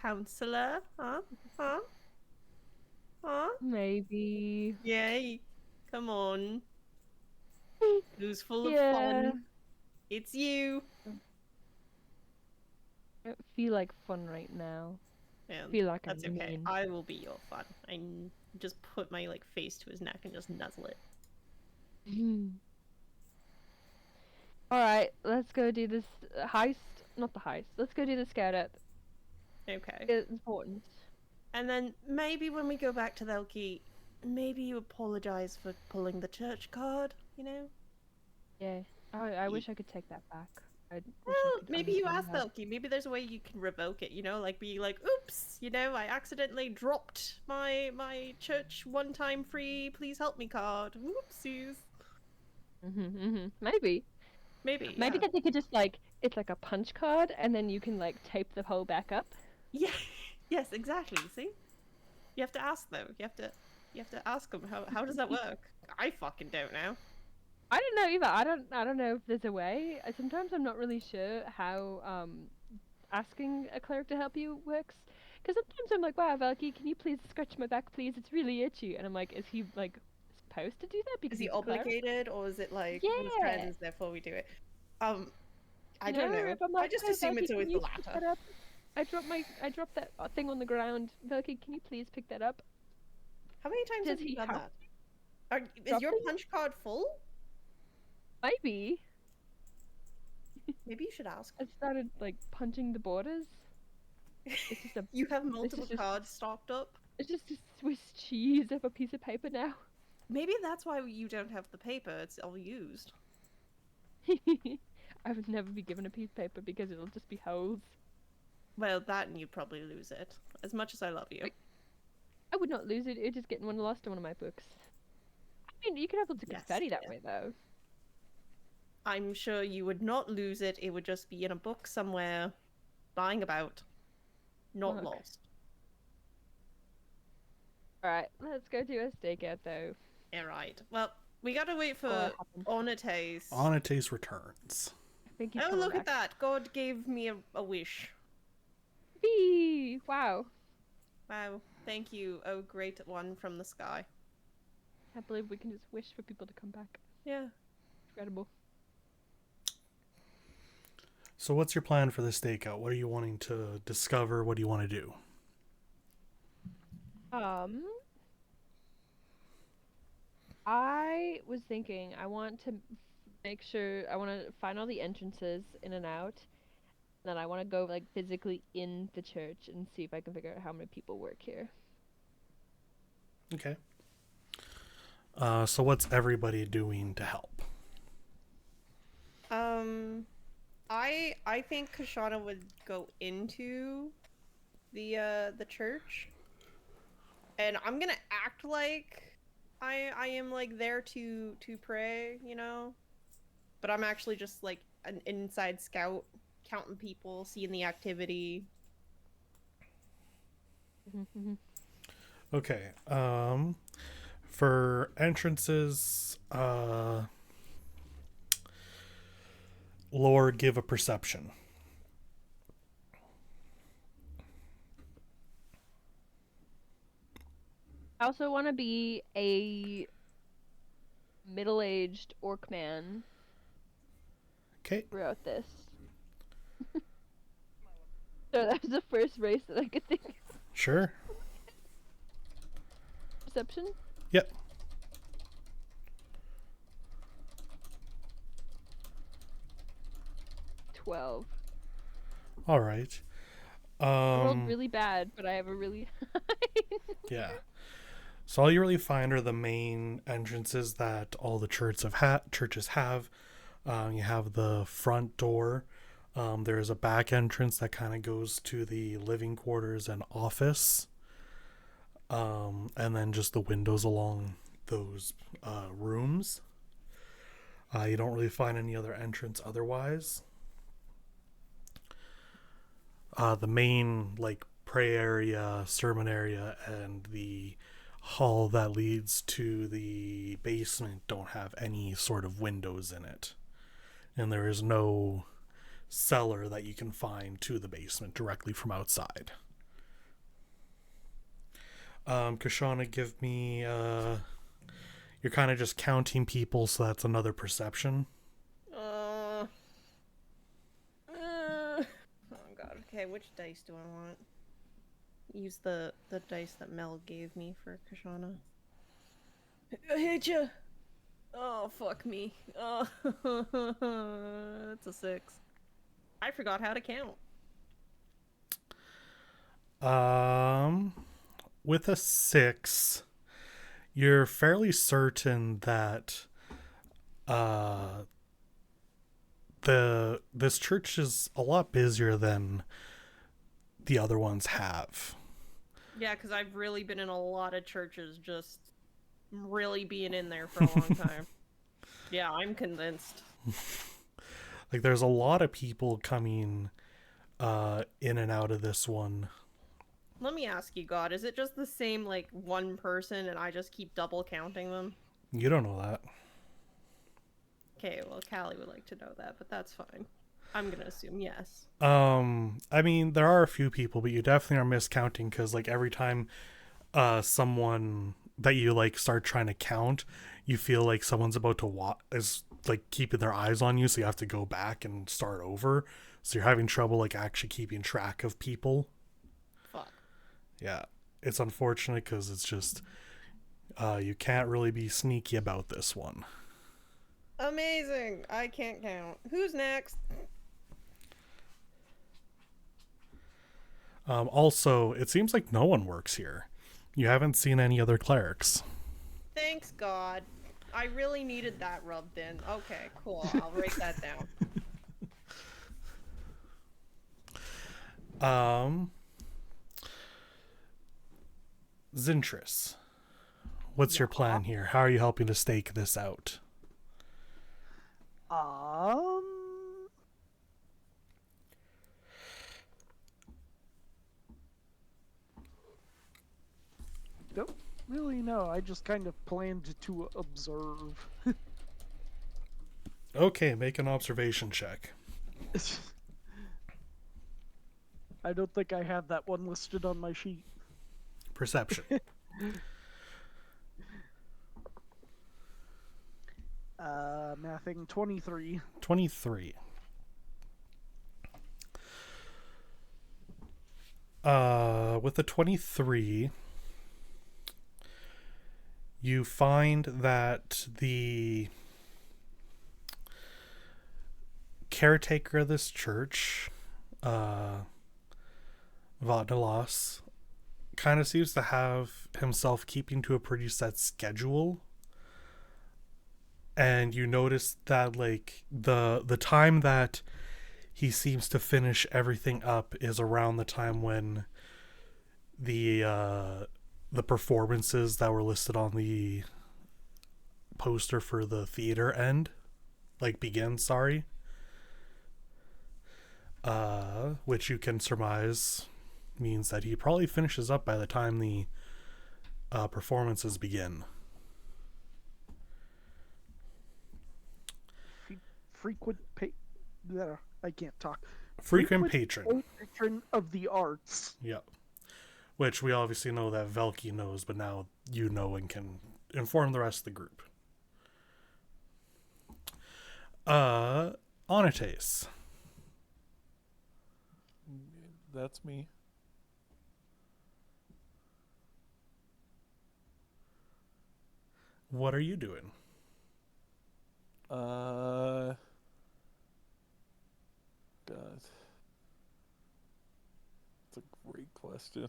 S6: counselor, huh?
S8: Maybe.
S6: Yay! Come on. Who's full of
S8: Yeah.
S6: fun? It's you.
S8: I don't feel like fun right now.
S6: Yeah,
S8: I feel like
S6: that's
S8: I'm
S6: okay.
S8: mean.
S6: I will be your fun. I just put my face to his neck and just nuzzle it.
S8: Alright, let's go do this heist. Not the heist. Let's go do the scout out.
S6: Okay.
S8: It's important.
S6: And then maybe when we go back to Velki, maybe you apologize for pulling the church card,
S8: Yeah. I wish I could take that back.
S6: Well, maybe you ask Velki. Maybe there's a way you can revoke it, be like, oops, I accidentally dropped my church one-time free, please help me card. Whoopsies.
S8: Maybe.
S6: Maybe
S8: Maybe that they could just it's like a punch card, and then you can tape the hole back up.
S6: Yeah. Yes, exactly. See, you have to ask though. You have to ask them how does that work. I fucking don't know.
S8: I don't know either. I don't know if there's a way. Sometimes I'm not really sure how asking a cleric to help you works. Because sometimes I'm like, wow, Valky, can you please scratch my back, please? It's really itchy. And I'm like, is he supposed to do that? Because
S6: Is he
S8: he's a cleric?
S6: obligated, or is it we're
S8: Yeah.
S6: friends, therefore we do it? I don't know.
S8: If I'm
S6: I just
S8: "Hey,
S6: assume
S8: Valky,
S6: it's
S8: can
S6: always the
S8: you pick
S6: latter.
S8: that up? I dropped that thing on the ground. Valky, can you please pick that up?
S6: How many times
S8: Does
S6: have you
S8: he
S6: done
S8: have
S6: that? Is
S8: Drop
S6: your
S8: it?
S6: punch card full?
S8: Maybe.
S6: Maybe you should ask.
S8: I started punching the borders. It's just a
S6: You have multiple
S8: just-
S6: cards stocked up.
S8: It's just a Swiss cheese of a piece of paper now.
S6: Maybe that's why you don't have the paper. It's all used.
S8: I would never be given a piece of paper because it'll just be holes.
S6: Well, that and you'd probably lose it. As much as I love you.
S8: I would not lose it. It'd just get lost in one of my books. I mean, you could have lots of
S6: Yes,
S8: confetti that
S6: yeah.
S8: way, though.
S6: I'm sure you would not lose it. It would just be in a book somewhere, lying about, not
S8: Okay.
S6: lost.
S8: Alright, let's go do a stakeout, though.
S6: Alright. Well, we gotta wait for
S8: what happened?
S6: Onotace.
S1: Onotace returns.
S8: I think he's
S6: Oh,
S8: coming
S6: look at
S8: back.
S6: that. God gave me a wish.
S8: Whee! Wow.
S6: Wow. Thank you, oh great one from the sky.
S8: I can't believe we can just wish for people to come back.
S6: Yeah.
S8: Incredible.
S1: So what's your plan for the stakeout? What are you wanting to discover? What do you want to do?
S8: I was thinking I want to make sure I want to find all the entrances in and out. Then I want to go physically in the church and see if I can figure out how many people work here.
S1: Okay. So what's everybody doing to help?
S6: I think Kashana would go into the church, and I'm gonna act like I am there to pray, but I'm actually just an inside scout counting people, seeing the activity.
S1: Okay. For entrances, Lord, give a perception.
S8: I also want to be a middle-aged orc man
S1: Okay.
S8: throughout this. So that was the first race that I could think of.
S1: Sure.
S8: Perception?
S1: Yep.
S8: $12.
S1: All right.
S8: I rolled really bad, but I have a really
S1: Yeah. So all you really find are the main entrances that all the churches have. You have the front door. There's a back entrance that kind of goes to the living quarters and office. And then just the windows along those rooms. You don't really find any other entrance otherwise. The main prayer area, sermon area, and the hall that leads to the basement don't have any sort of windows in it. And there is no cellar that you can find to the basement directly from outside. Kashana, give me you're kind of just counting people, so that's another perception.
S6: Oh god, okay, which dice do I want? Use the dice that Mel gave me for Kashana. I hate you! Oh, fuck me. Oh, it's a 6. I forgot how to count.
S1: With a 6, you're fairly certain that this church is a lot busier than the other ones have.
S6: Yeah, because I've really been in a lot of churches, just really being in there for a long time. Yeah, I'm convinced.
S1: There's a lot of people coming in and out of this one.
S6: Let me ask you, God, is it just the same, one person and I just keep double counting them?
S1: You don't know that.
S6: Okay, well, Callie would like to know that, but that's fine. I'm gonna assume yes.
S1: I mean, there are a few people, but you definitely are miscounting, because every time someone that you start trying to count, you feel like someone's about to is keeping their eyes on you, so you have to go back and start over. So you're having trouble actually keeping track of people.
S6: Fuck.
S1: Yeah, it's unfortunate, because it's just you can't really be sneaky about this one.
S6: Amazing! I can't count. Who's next?
S1: Also, it seems like no one works here. You haven't seen any other clerics.
S6: Thanks, God. I really needed that rubbed in. Okay, cool. I'll write that down.
S1: Zintris, what's your plan here? How are you helping to stake this out?
S4: Don't really know. I just kind of planned to observe.
S1: Okay, make an observation check.
S4: I don't think I have that one listed on my sheet.
S1: Perception.
S4: Mathing 23.
S1: 23. With the 23, you find that the caretaker of this church, Vaudelas, kind of seems to have himself keeping to a pretty set schedule. And you notice that the time that he seems to finish everything up is around the time when the performances that were listed on the poster for the theater begin, sorry. which you can surmise means that he probably finishes up by the time the performances begin.
S4: Frequent I can't talk.
S1: Frequent patron.
S4: Patron of the arts.
S1: Yep. Which we obviously know that Velky knows, but now you know and can inform the rest of the group. Onates.
S3: That's me.
S1: What are you doing?
S3: God. That's a great question.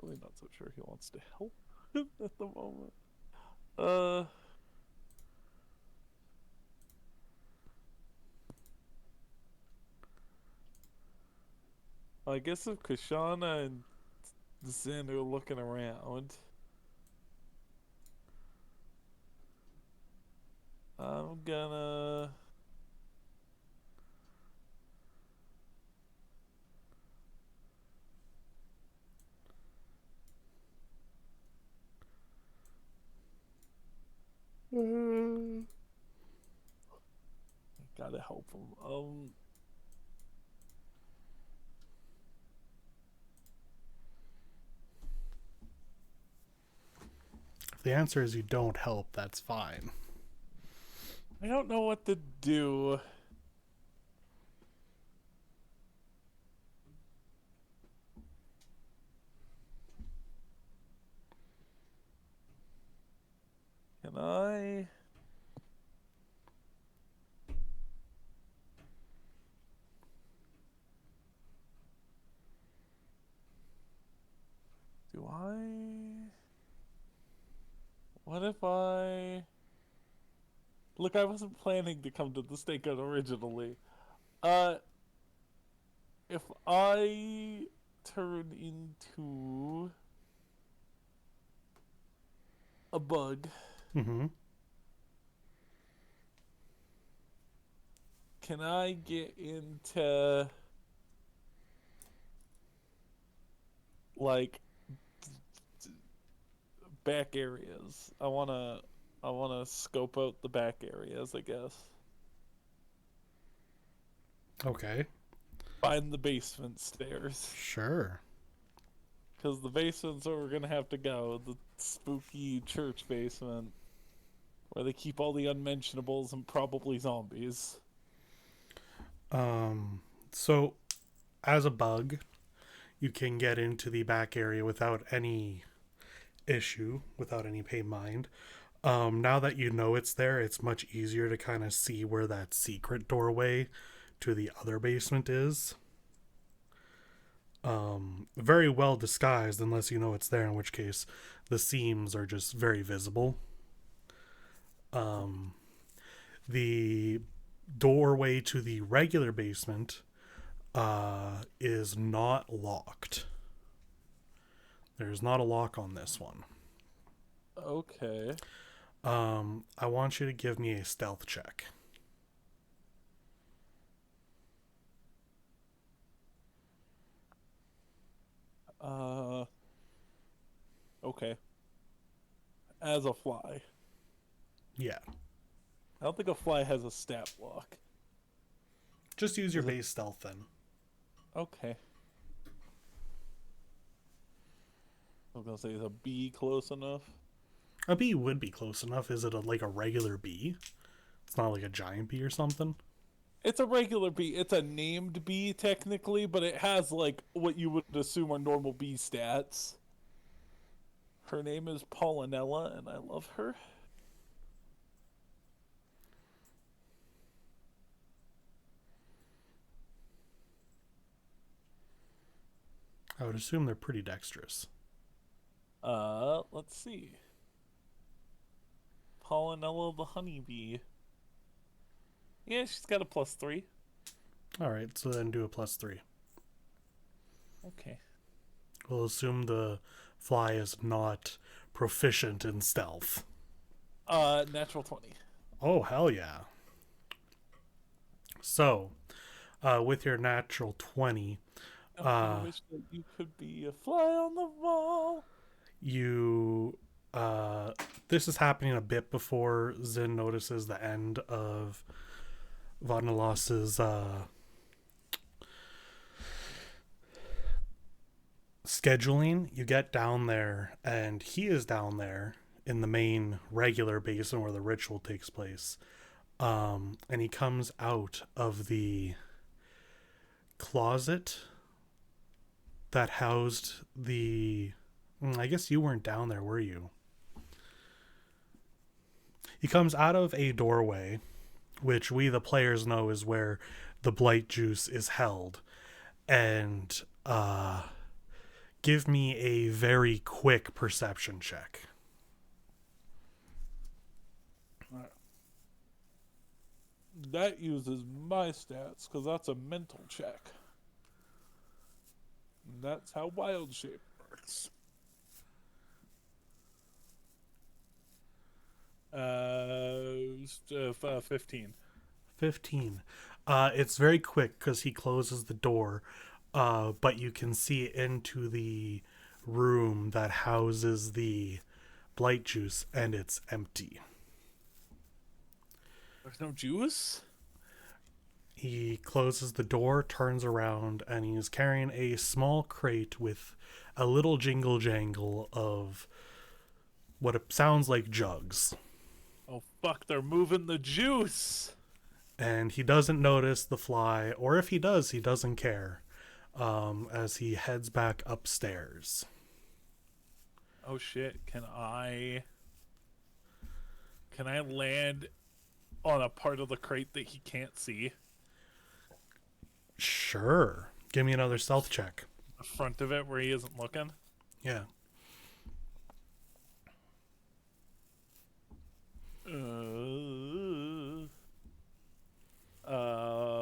S3: Really not so sure he wants to help at the moment. I guess if Kashana and Zen are looking around, I'm gonna gotta help him.
S1: If the answer is you don't help, that's fine.
S3: I don't know what to do. Can I? Do I? What if I? Look, I wasn't planning to come to the stakeout originally. If I turn into a bug,
S1: Mm-hmm.
S3: can I get into like back areas? I wanna scope out the back areas, I guess.
S1: Okay.
S3: Find the basement stairs.
S1: Sure.
S3: Because the basement's where we're gonna have to go. The spooky church basement. Where they keep all the unmentionables and probably zombies.
S1: So, as a bug, you can get into the back area without any issue, without any pain mind. Now that you know it's there, it's much easier to kind of see where that secret doorway to the other basement is. Very well disguised, unless you know it's there, in which case the seams are just very visible. The doorway to the regular basement is not locked. There's not a lock on this one.
S3: Okay.
S1: I want you to give me a stealth check.
S3: Okay. As a fly.
S1: Yeah.
S3: I don't think a fly has a stat block.
S1: Just use your base stealth then.
S3: Okay. I was gonna say, is a bee close enough?
S1: A bee would be close enough. Is it like a regular bee? It's not like a giant bee or something?
S3: It's a regular bee. It's a named bee, technically, but it has, like, what you would assume are normal bee stats. Her name is Paulinella, and I love her.
S1: I would assume they're pretty dexterous.
S3: Let's see. Pollinella the honeybee. Yeah, she's got a +3.
S1: All right, so then do a +3.
S3: Okay.
S1: We'll assume the fly is not proficient in stealth.
S3: Natural 20.
S1: Oh, hell yeah. So, with your natural 20,
S3: I wish that you could be a fly on the wall.
S1: you this is happening a bit before Zin notices the end of Vanilas's scheduling. You get down there, and he is down there in the main regular basin where the ritual takes place. And he comes out of the closet that housed the... I guess you weren't down there, were you? He comes out of a doorway, which we, the players, know is where the blight juice is held. And, give me a very quick perception check.
S3: That uses my stats, because that's a mental check. And that's how wild shape works. 15.
S1: 15. It's very quick because he closes the door, but you can see into the room that houses the blight juice, and it's empty.
S3: There's no juice?
S1: He closes the door, turns around, and he's carrying a small crate with a little jingle jangle of what it sounds like jugs.
S3: Oh, fuck, they're moving the juice!
S1: And he doesn't notice the fly, or if he does, he doesn't care, as he heads back upstairs.
S3: Oh shit, can I land on a part of the crate that he can't see?
S1: Sure. Give me another stealth check.
S3: The front of it where he isn't looking?
S1: Yeah.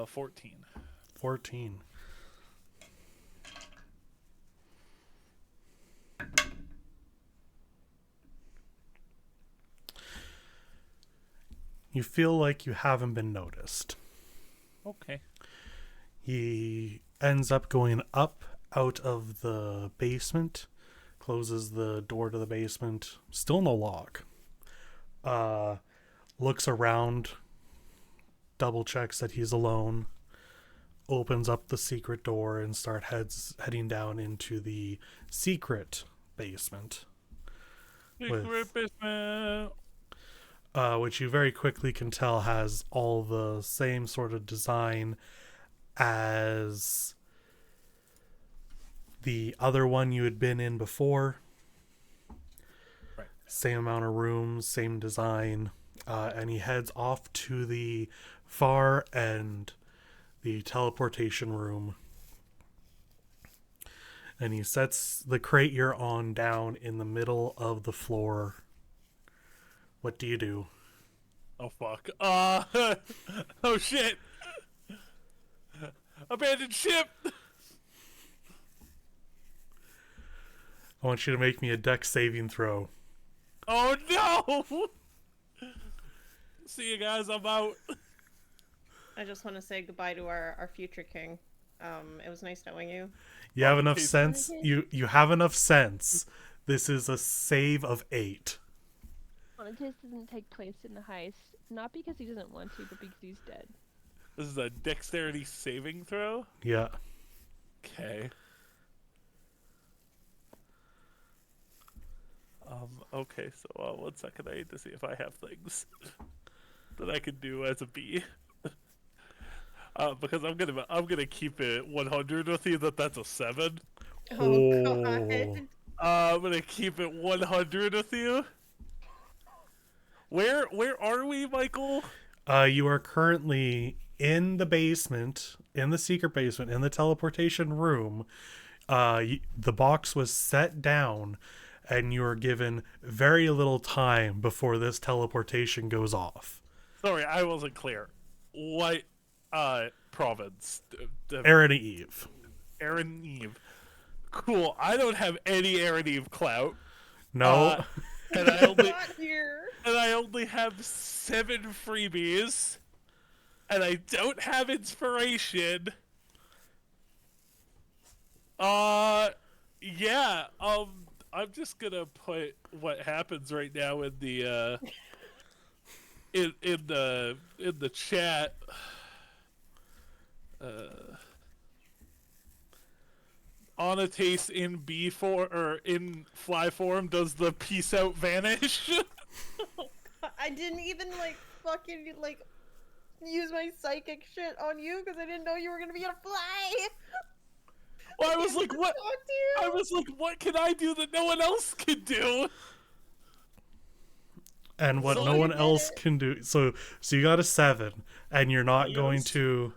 S3: 14.
S1: 14. You feel like you haven't been noticed.
S3: Okay.
S1: He ends up going up out of the basement, closes the door to the basement, still no lock. Looks around, double checks that he's alone, opens up the secret door and heading down into the secret basement.
S3: Secret basement.
S1: Which you very quickly can tell has all the same sort of design as the other one you had been in before.
S3: Right.
S1: Same amount of rooms, same design. And he heads off to the far end, the teleportation room. And he sets the crate you're on down in the middle of the floor. What do you do?
S3: Oh fuck. Oh shit. Abandoned ship.
S1: I want you to make me a dex saving throw.
S3: Oh no. See you guys, I'm out.
S6: I just want to say goodbye to our future king. It was nice knowing you.
S1: You have enough sense. You have enough sense. This is a save of 8.
S8: Onatis doesn't take place in the heist, not because he doesn't want to, but because he's dead.
S3: This is a dexterity saving throw?
S1: Yeah.
S3: Okay. Okay, so 1 second, I need to see if I have things that I can do as a bee. Because I'm gonna keep it 100 with you that that's a 7.
S6: Oh god.
S3: I'm gonna keep it 100 with you. Where are we, Michael?
S1: You are currently in the basement, in the secret basement, in the teleportation room. The box was set down, and you are given very little time before this teleportation goes off.
S3: Sorry, I wasn't clear. What province?
S1: Aaron Eve.
S3: Aaron Eve. Cool. I don't have any Aaron Eve clout.
S1: No.
S3: And I only
S6: Not here.
S3: and I only have 7 freebies. And I don't have inspiration. Yeah. I'm just gonna put what happens right now in the in the chat. Annotace in B form or in fly form. Does the peace out vanish?
S6: I didn't even fucking use my psychic shit on you because I didn't know you were gonna be able to fly.
S3: Well, I was like, what?
S6: Talk to you.
S3: I was like, what can I do that no one else can do?
S1: And what
S3: So
S1: no
S3: you
S1: one
S6: did
S1: else
S6: it.
S1: can do. So you got a 7, and you're not going
S3: Yes.
S1: to.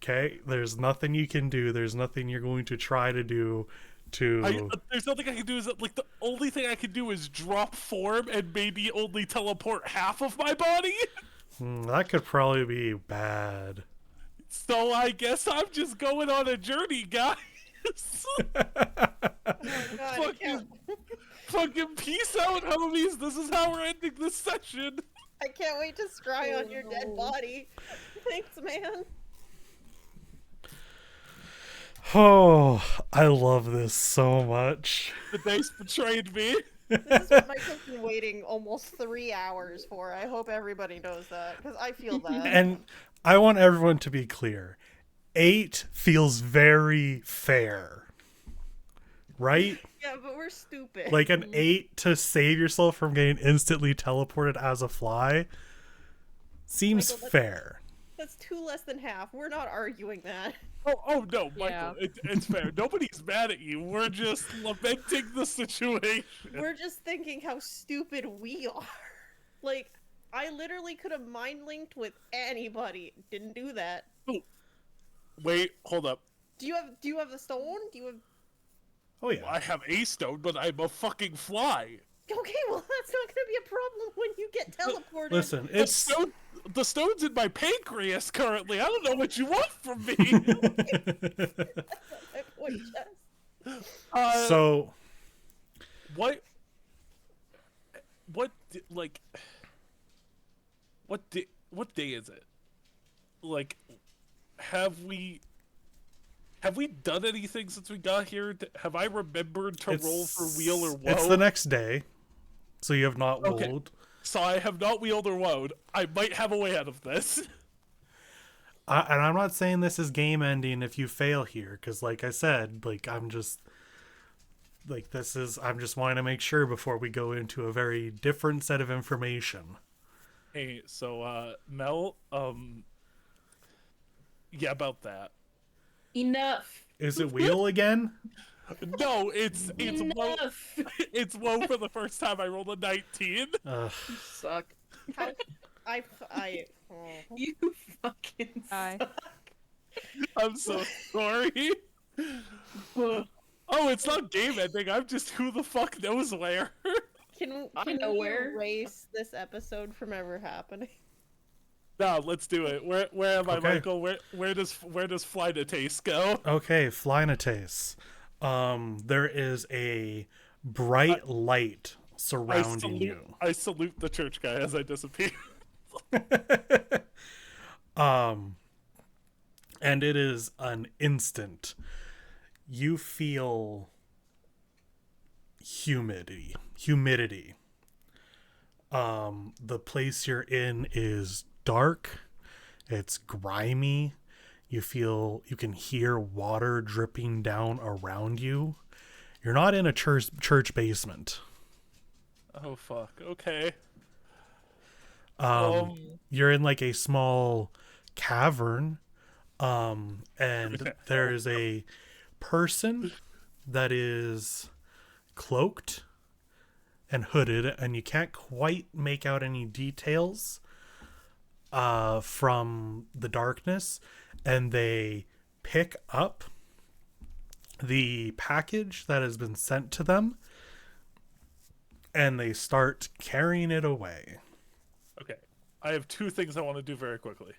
S1: Okay, there's nothing you can do. There's nothing you're going to try to do to.
S3: There's nothing I can do. Is that, like, the only thing I can do is drop form and maybe only teleport half of my body.
S1: That could probably be bad.
S3: So I guess I'm just going on a journey, guys.
S6: Oh my god, I can't,
S3: Fucking peace out, homies. This is how we're ending this session.
S6: I can't wait to scry on your dead
S2: no.
S6: body. Thanks, man.
S1: Oh, I love this so much.
S3: The dice betrayed me.
S6: This is what Michael's been waiting almost 3 hours for. I hope everybody knows that, because I feel that.
S1: And I want everyone to be clear. 8 feels very fair. Right?
S6: Yeah, but we're stupid.
S1: Like an 8 to save yourself from getting instantly teleported as a fly seems
S6: Michael,
S1: fair.
S6: That's 2 less than half. We're not arguing that.
S3: Oh no, Michael,
S8: Yeah.
S3: it's fair. Nobody's mad at you. We're just lamenting the situation.
S6: We're just thinking how stupid we are. Like, I literally could have mind linked with anybody. Didn't do that.
S3: Wait, hold up.
S6: Do you have the stone? Do you have?
S1: Oh yeah.
S3: I have a stone, but I'm a fucking fly.
S6: Okay, well that's not gonna be a problem when you get teleported.
S1: Listen,
S3: The,
S1: it's
S3: stone, the stone's in my pancreas currently. I don't know what you want from me.
S6: My point, Jess.
S1: so
S3: What? Like? What day is it? Like, have we done anything since we got here? Have I remembered to roll for wheel or woe?
S1: It's the next day, so you have not
S3: Okay.
S1: rolled.
S3: So I have not wheeled or woed. I might have a way out of this.
S1: And I'm not saying this is game ending if you fail here, because like I said, like I'm just wanting to make sure before we go into a very different set of information.
S3: Hey, so Mel, yeah, about that.
S5: Enough.
S1: Is it wheel again?
S3: No, it's woe.
S5: Enough.
S3: It's woe for the first time. I rolled a 19.
S1: Ugh.
S5: You suck.
S6: I
S5: You fucking
S8: Hi.
S5: suck.
S3: I'm so sorry. Oh, it's not game ending. I'm just who the fuck knows where.
S6: can
S5: I
S6: can
S5: know
S6: we
S5: where.
S6: erase this episode from ever happening?
S3: No, let's do it. Where am I,
S1: Okay.
S3: Michael? Where does Fly to Taste go?
S1: Okay, Flynatace. There is a bright light surrounding you.
S3: I salute the church guy as I disappear.
S1: And it is an instant. You feel humidity. The place you're in is dark. It's grimy. You can hear water dripping down around you. You're not in a church basement.
S3: Oh fuck. Okay.
S1: You're in like a small cavern, and there's a person that is cloaked and hooded, and you can't quite make out any details from the darkness, and they pick up the package that has been sent to them, and they start carrying it away.
S3: Okay. I have two things I want to do very quickly.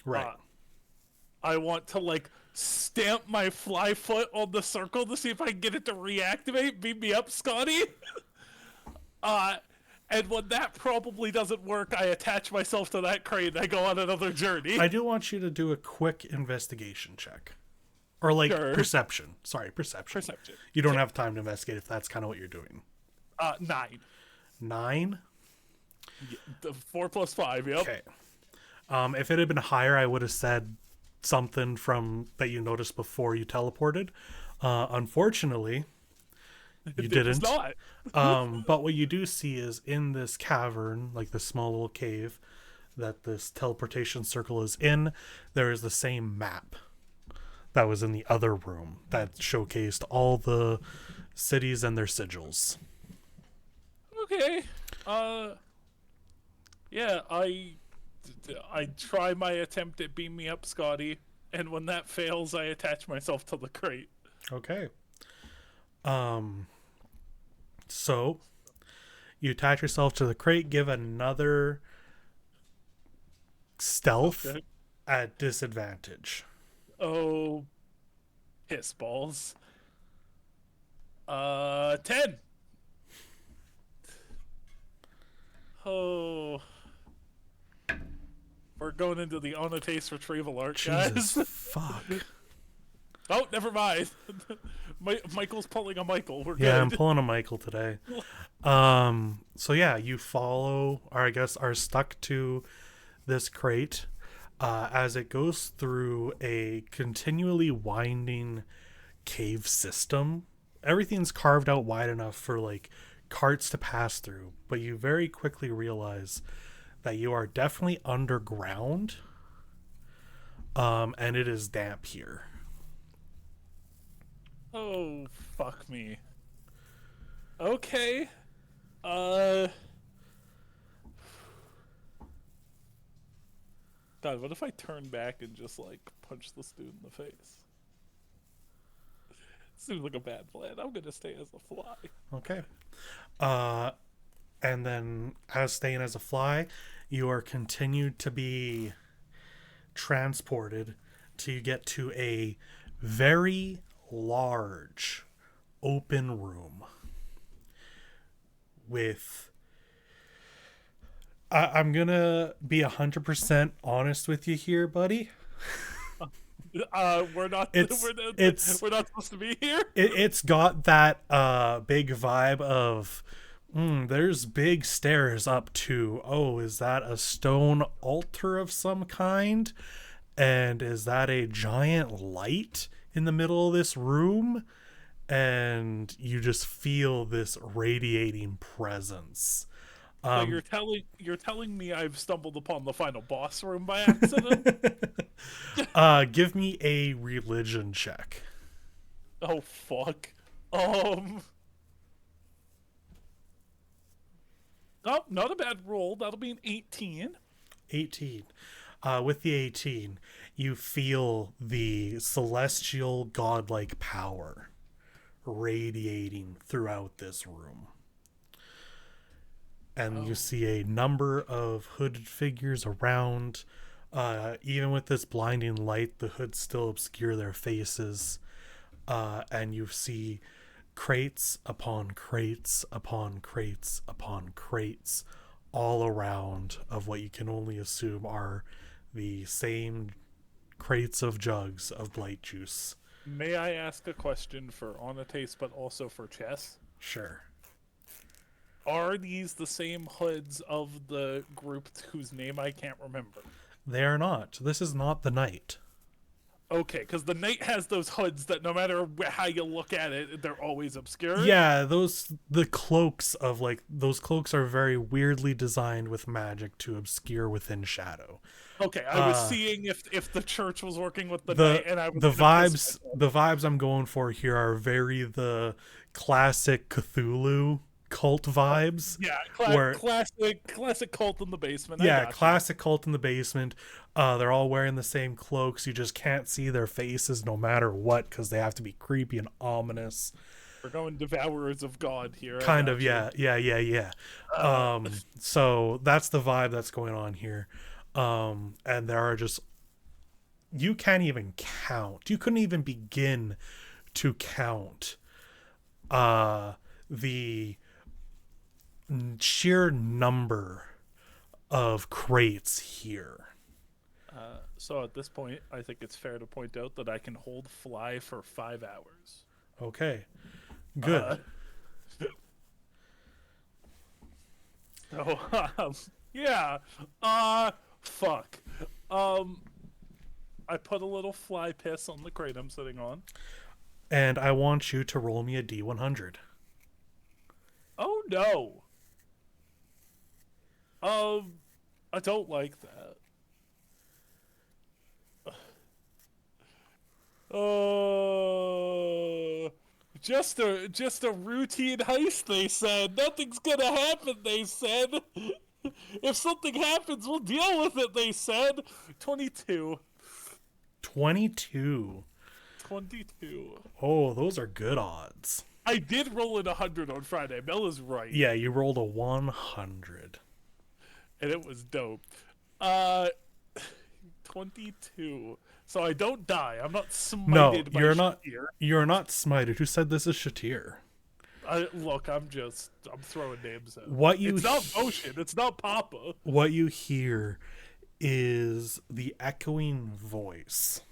S1: Right.
S3: I want to, like, stamp my fly foot on the circle to see if I can get it to reactivate. Beat me up, Scotty. And when that probably doesn't work, I attach myself to that crate and I go on another journey.
S1: I do want you to do a quick investigation check. Or, like,
S3: Sure.
S1: perception. Sorry, perception.
S3: Perception.
S1: You don't have time to investigate if that's kind of what you're doing.
S3: 9.
S1: 9?
S3: The 4 plus 5, yep.
S1: Okay. If it had been higher, I would have said something from that you noticed before you teleported. Unfortunately, you didn't.
S3: It's not.
S1: But what you do see is in this cavern, like this small little cave that this teleportation circle is in, there is the same map that was in the other room that showcased all the cities and their sigils.
S3: Okay. Yeah, I try my attempt at beam me up, Scotty, and when that fails, I attach myself to the crate.
S1: Okay. So you attach yourself to the crate, give another stealth
S3: Okay.
S1: at disadvantage.
S3: Oh, piss balls. 10. Oh. We're going into the on a taste retrieval arc,
S1: Jesus
S3: guys.
S1: fuck.
S3: Oh, never mind. Michael's pulling a Michael. We're
S1: Yeah, I'm
S3: good.
S1: pulling a Michael today. So yeah, you follow, or I guess are stuck to this crate as it goes through a continually winding cave system. Everything's carved out wide enough for like carts to pass through, but you very quickly realize that you are definitely underground, and it is damp here.
S3: Oh, fuck me. Okay. God, what if I turn back and just, like, punch this dude in the face? Seems like a bad plan. I'm gonna stay as a fly.
S1: Okay. And then as staying as a fly, you are continued to be transported till you get to a very large open room with I'm gonna be 100% honest with you here, buddy.
S3: We're not
S1: It's
S3: we're not supposed to be here.
S1: it's got that big vibe of there's big stairs up to, oh, is that a stone altar of some kind? And is that a giant light in the middle of this room? And you just feel this radiating presence.
S3: So you're telling me I've stumbled upon the final boss room by accident?
S1: Give me a religion check.
S3: Oh fuck. Oh, not a bad roll. That'll be an 18.
S1: 18. With the 18, you feel the celestial godlike power radiating throughout this room. And you see a number of hooded figures around. Even with this blinding light, the hoods still obscure their faces. And you see crates upon crates upon crates upon crates all around of what you can only assume are the same crates of jugs of blight juice.
S3: May I ask a question for on a taste, but also for Chess?
S1: Sure.
S3: Are these the same hoods of the group whose name I can't remember?
S1: They are not. This is not the night.
S3: Okay, because the knight has those hoods that no matter how you look at it, they're always obscure.
S1: Yeah, the cloaks of those cloaks are very weirdly designed with magic to obscure within shadow.
S3: Okay, I was seeing if the church was working with the
S1: The
S3: knight, and I was
S1: the
S3: gonna piss
S1: vibes
S3: myself.
S1: the vibes I'm going for here are very the classic Cthulhu cult vibes.
S3: Yeah,
S1: where-
S3: classic cult in the basement. I
S1: Yeah,
S3: gotcha.
S1: classic cult in the basement. They're all wearing the same cloaks. You just can't see their faces no matter what because they have to be creepy and ominous.
S3: We're going devourers of God here. I
S1: Kind of,
S3: gotcha.
S1: yeah. So that's the vibe that's going on here. And there are just, you can't even count. You couldn't even begin to count the sheer number of crates here.
S3: So at this point, I think it's fair to point out that I can hold fly for 5 hours.
S1: Okay, good.
S3: So, yeah. Fuck. I put a little fly piss on the crate I'm sitting on.
S1: And I want you to roll me a D100.
S3: Oh no. I don't like that. Just a routine heist, they said. Nothing's gonna happen, they said. If something happens, we'll deal with it, they said. 22.
S1: 22.
S3: 22.
S1: Oh, those are good odds.
S3: I did roll in 100 on Friday. Mel is right.
S1: Yeah, you rolled a 100.
S3: And it was dope. 22. So I don't die. I'm not smited
S1: No,
S3: by
S1: you're not.
S3: Shatir.
S1: You're not smited. Who said this is Shatir?
S3: Look, I'm throwing names out. It's not Motion. It's not Papa.
S1: What you hear is the echoing voice.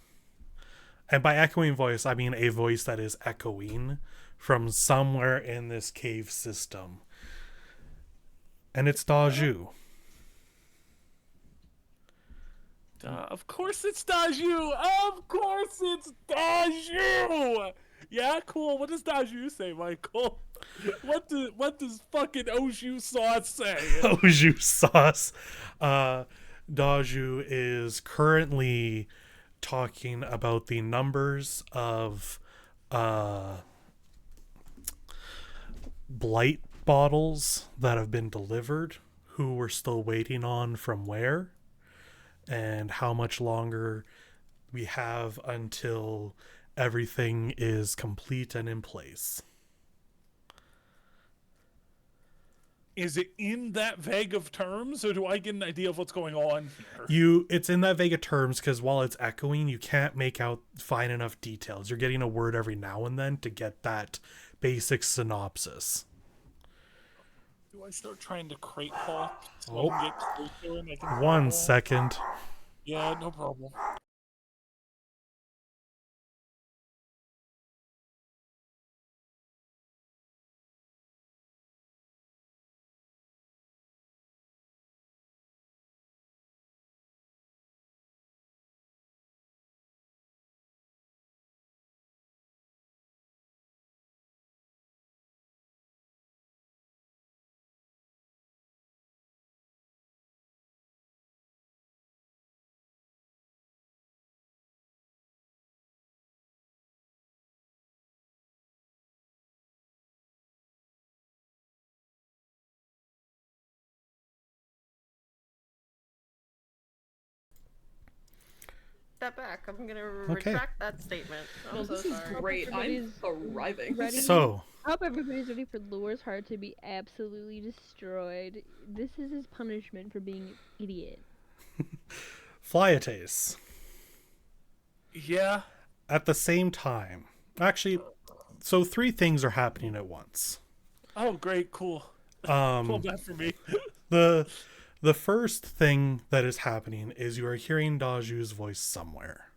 S1: And by echoing voice, I mean a voice that is echoing from somewhere in this cave system. And it's Daju.
S3: Of course it's Daju! Of course it's Daju! Yeah, cool. What does Daju say, Michael? What does fucking Oju Sauce say?
S1: Oju Sauce. Daju is currently talking about the numbers of blight bottles that have been delivered, who we're still waiting on from where, and how much longer we have until everything is complete and in place.
S3: Is it in that vague of terms, or do I get an idea of what's going on here?
S1: It's in that vague of terms because while it's echoing, you can't make out fine enough details. You're getting a word every now and then to get that basic synopsis.
S3: Do I start trying to crate hop so I can get closer and I can
S1: 1
S3: follow?
S1: second.
S3: Yeah, no problem.
S6: Step back. I'm gonna
S1: Okay.
S6: retract that statement. I'm
S2: Well,
S6: so
S2: this is
S6: sorry.
S2: great. I'm
S8: Everybody's
S2: arriving.
S8: ready.
S1: So,
S8: I hope everybody's ready for Lure's heart to be absolutely destroyed. This is his punishment for being an idiot.
S1: Flyates.
S3: Yeah.
S1: At the same time. Actually, so 3 things are happening at once.
S3: Oh, great, cool. Pull that for me.
S1: The first thing that is happening is you are hearing Daju's voice somewhere.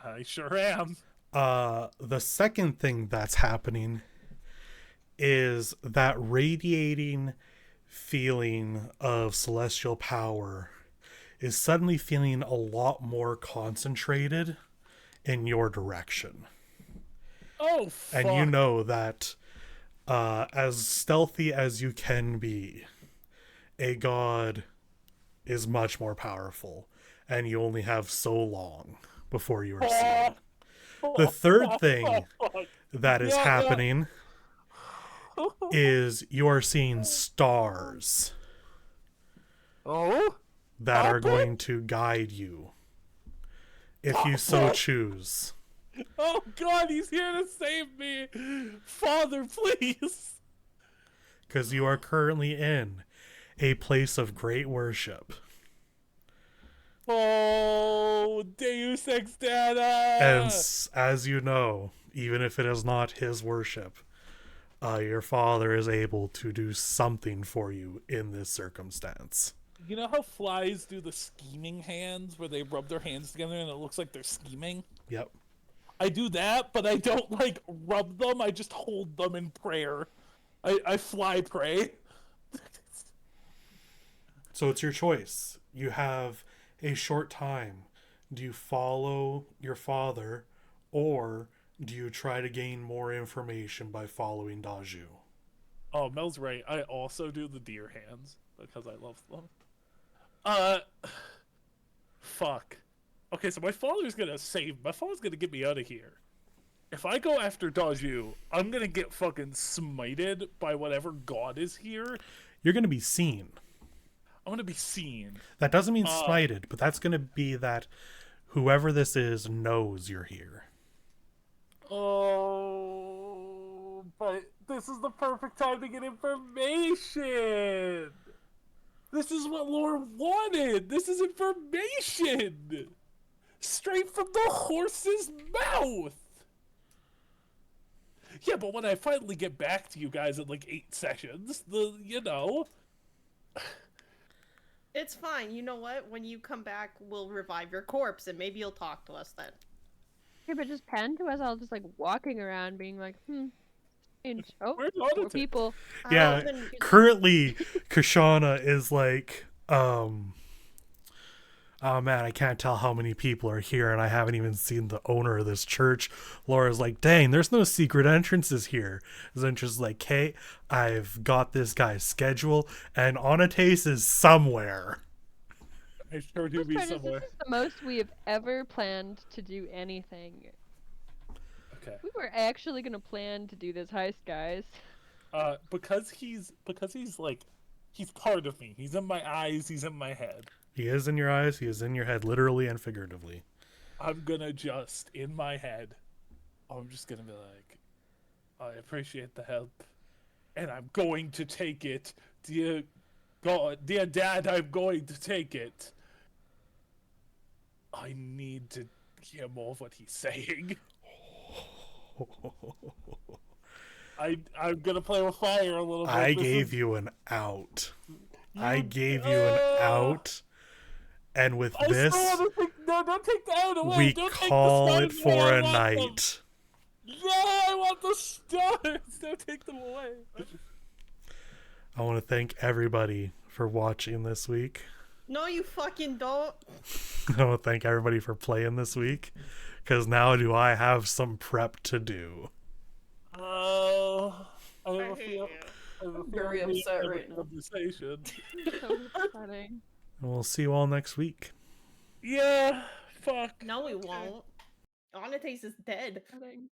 S3: I sure am.
S1: The second thing that's happening is that radiating feeling of celestial power is suddenly feeling a lot more concentrated in your direction.
S3: Oh, fuck.
S1: And you know that as stealthy as you can be, a god is much more powerful, and you only have so long before you are seen. The third thing that is happening is you are seeing stars
S3: Oh?
S1: that are going to guide you if you so choose.
S3: Oh God, he's here to save me! Father, please!
S1: Because you are currently in a place of great worship.
S3: Oh, Deus Ex Data!
S1: And as you know, even if it is not his worship, your father is able to do something for you in this circumstance.
S3: You know how flies do the scheming hands, where they rub their hands together and it looks like they're scheming?
S1: Yep.
S3: I do that, but I don't, like, rub them, I just hold them in prayer. I fly pray.
S1: So it's your choice. You have a short time. Do you follow your father, or do you try to gain more information by following Daju?
S3: Oh, Mel's right. I also do the deer hands, because I love them. Fuck. Okay, so my father's gonna get me out of here. If I go after Daju, I'm gonna get fucking smited by whatever god is here.
S1: You're going to be seen.
S3: I'm gonna be seen.
S1: That doesn't mean smited, but that's going to be that whoever this is knows you're here.
S3: Oh, but this is the perfect time to get information. This is what Laura wanted. This is information. Straight from the horse's mouth. Yeah, but when I finally get back to you guys in like 8 sessions,
S6: It's fine. You know what? When you come back, we'll revive your corpse, and maybe you'll talk to us then.
S8: Okay, but just pan to us all just like walking around being like, strange. Oh,
S3: Where's
S8: more
S3: Auditor?
S8: people.
S1: Yeah,
S6: Then-
S1: currently Kashana is like, oh man, I can't tell how many people are here, and I haven't even seen the owner of this church. Laura's like, dang, there's no secret entrances here. Zentra's like, hey, I've got this guy's schedule, and Onates is somewhere.
S3: I sure do
S8: Just
S3: be
S8: trying to-
S3: somewhere.
S8: This is the most we have ever planned to do anything.
S3: Okay.
S8: We were actually gonna plan to do this heist, guys.
S3: Because he's like, he's part of me. He's in my eyes. He's in my head.
S1: He is in your eyes, he is in your head, literally and figuratively.
S3: I'm gonna just, in my head, I'm just gonna be like, I appreciate the help, and I'm going to take it. Dear God, dear Dad, I'm going to take it. I need to hear more of what he's saying. I'm gonna play with fire a little bit.
S1: I gave you an out. I gave you an out. And with this,
S3: No, don't take the out away.
S1: we
S3: Don't
S1: call
S3: take the
S1: it
S3: stars
S1: for
S3: away.
S1: a
S3: I want them.
S1: night.
S3: Yeah, I want the stars. Don't take them away.
S1: I want to thank everybody for watching this week.
S6: No, you fucking don't.
S1: I want to thank everybody for playing this week, because now do I have some prep to do.
S3: Oh, I have
S6: I
S3: a
S6: hate
S3: feel.
S6: you.
S3: I have a
S2: Very
S3: feeling we
S2: upset
S3: have a
S2: right now.
S3: Conversation.
S8: So upsetting.
S1: And we'll see you all next week.
S3: Yeah. Fuck.
S6: No, we
S3: Okay.
S6: won't. Onates is dead.
S8: Upsetting.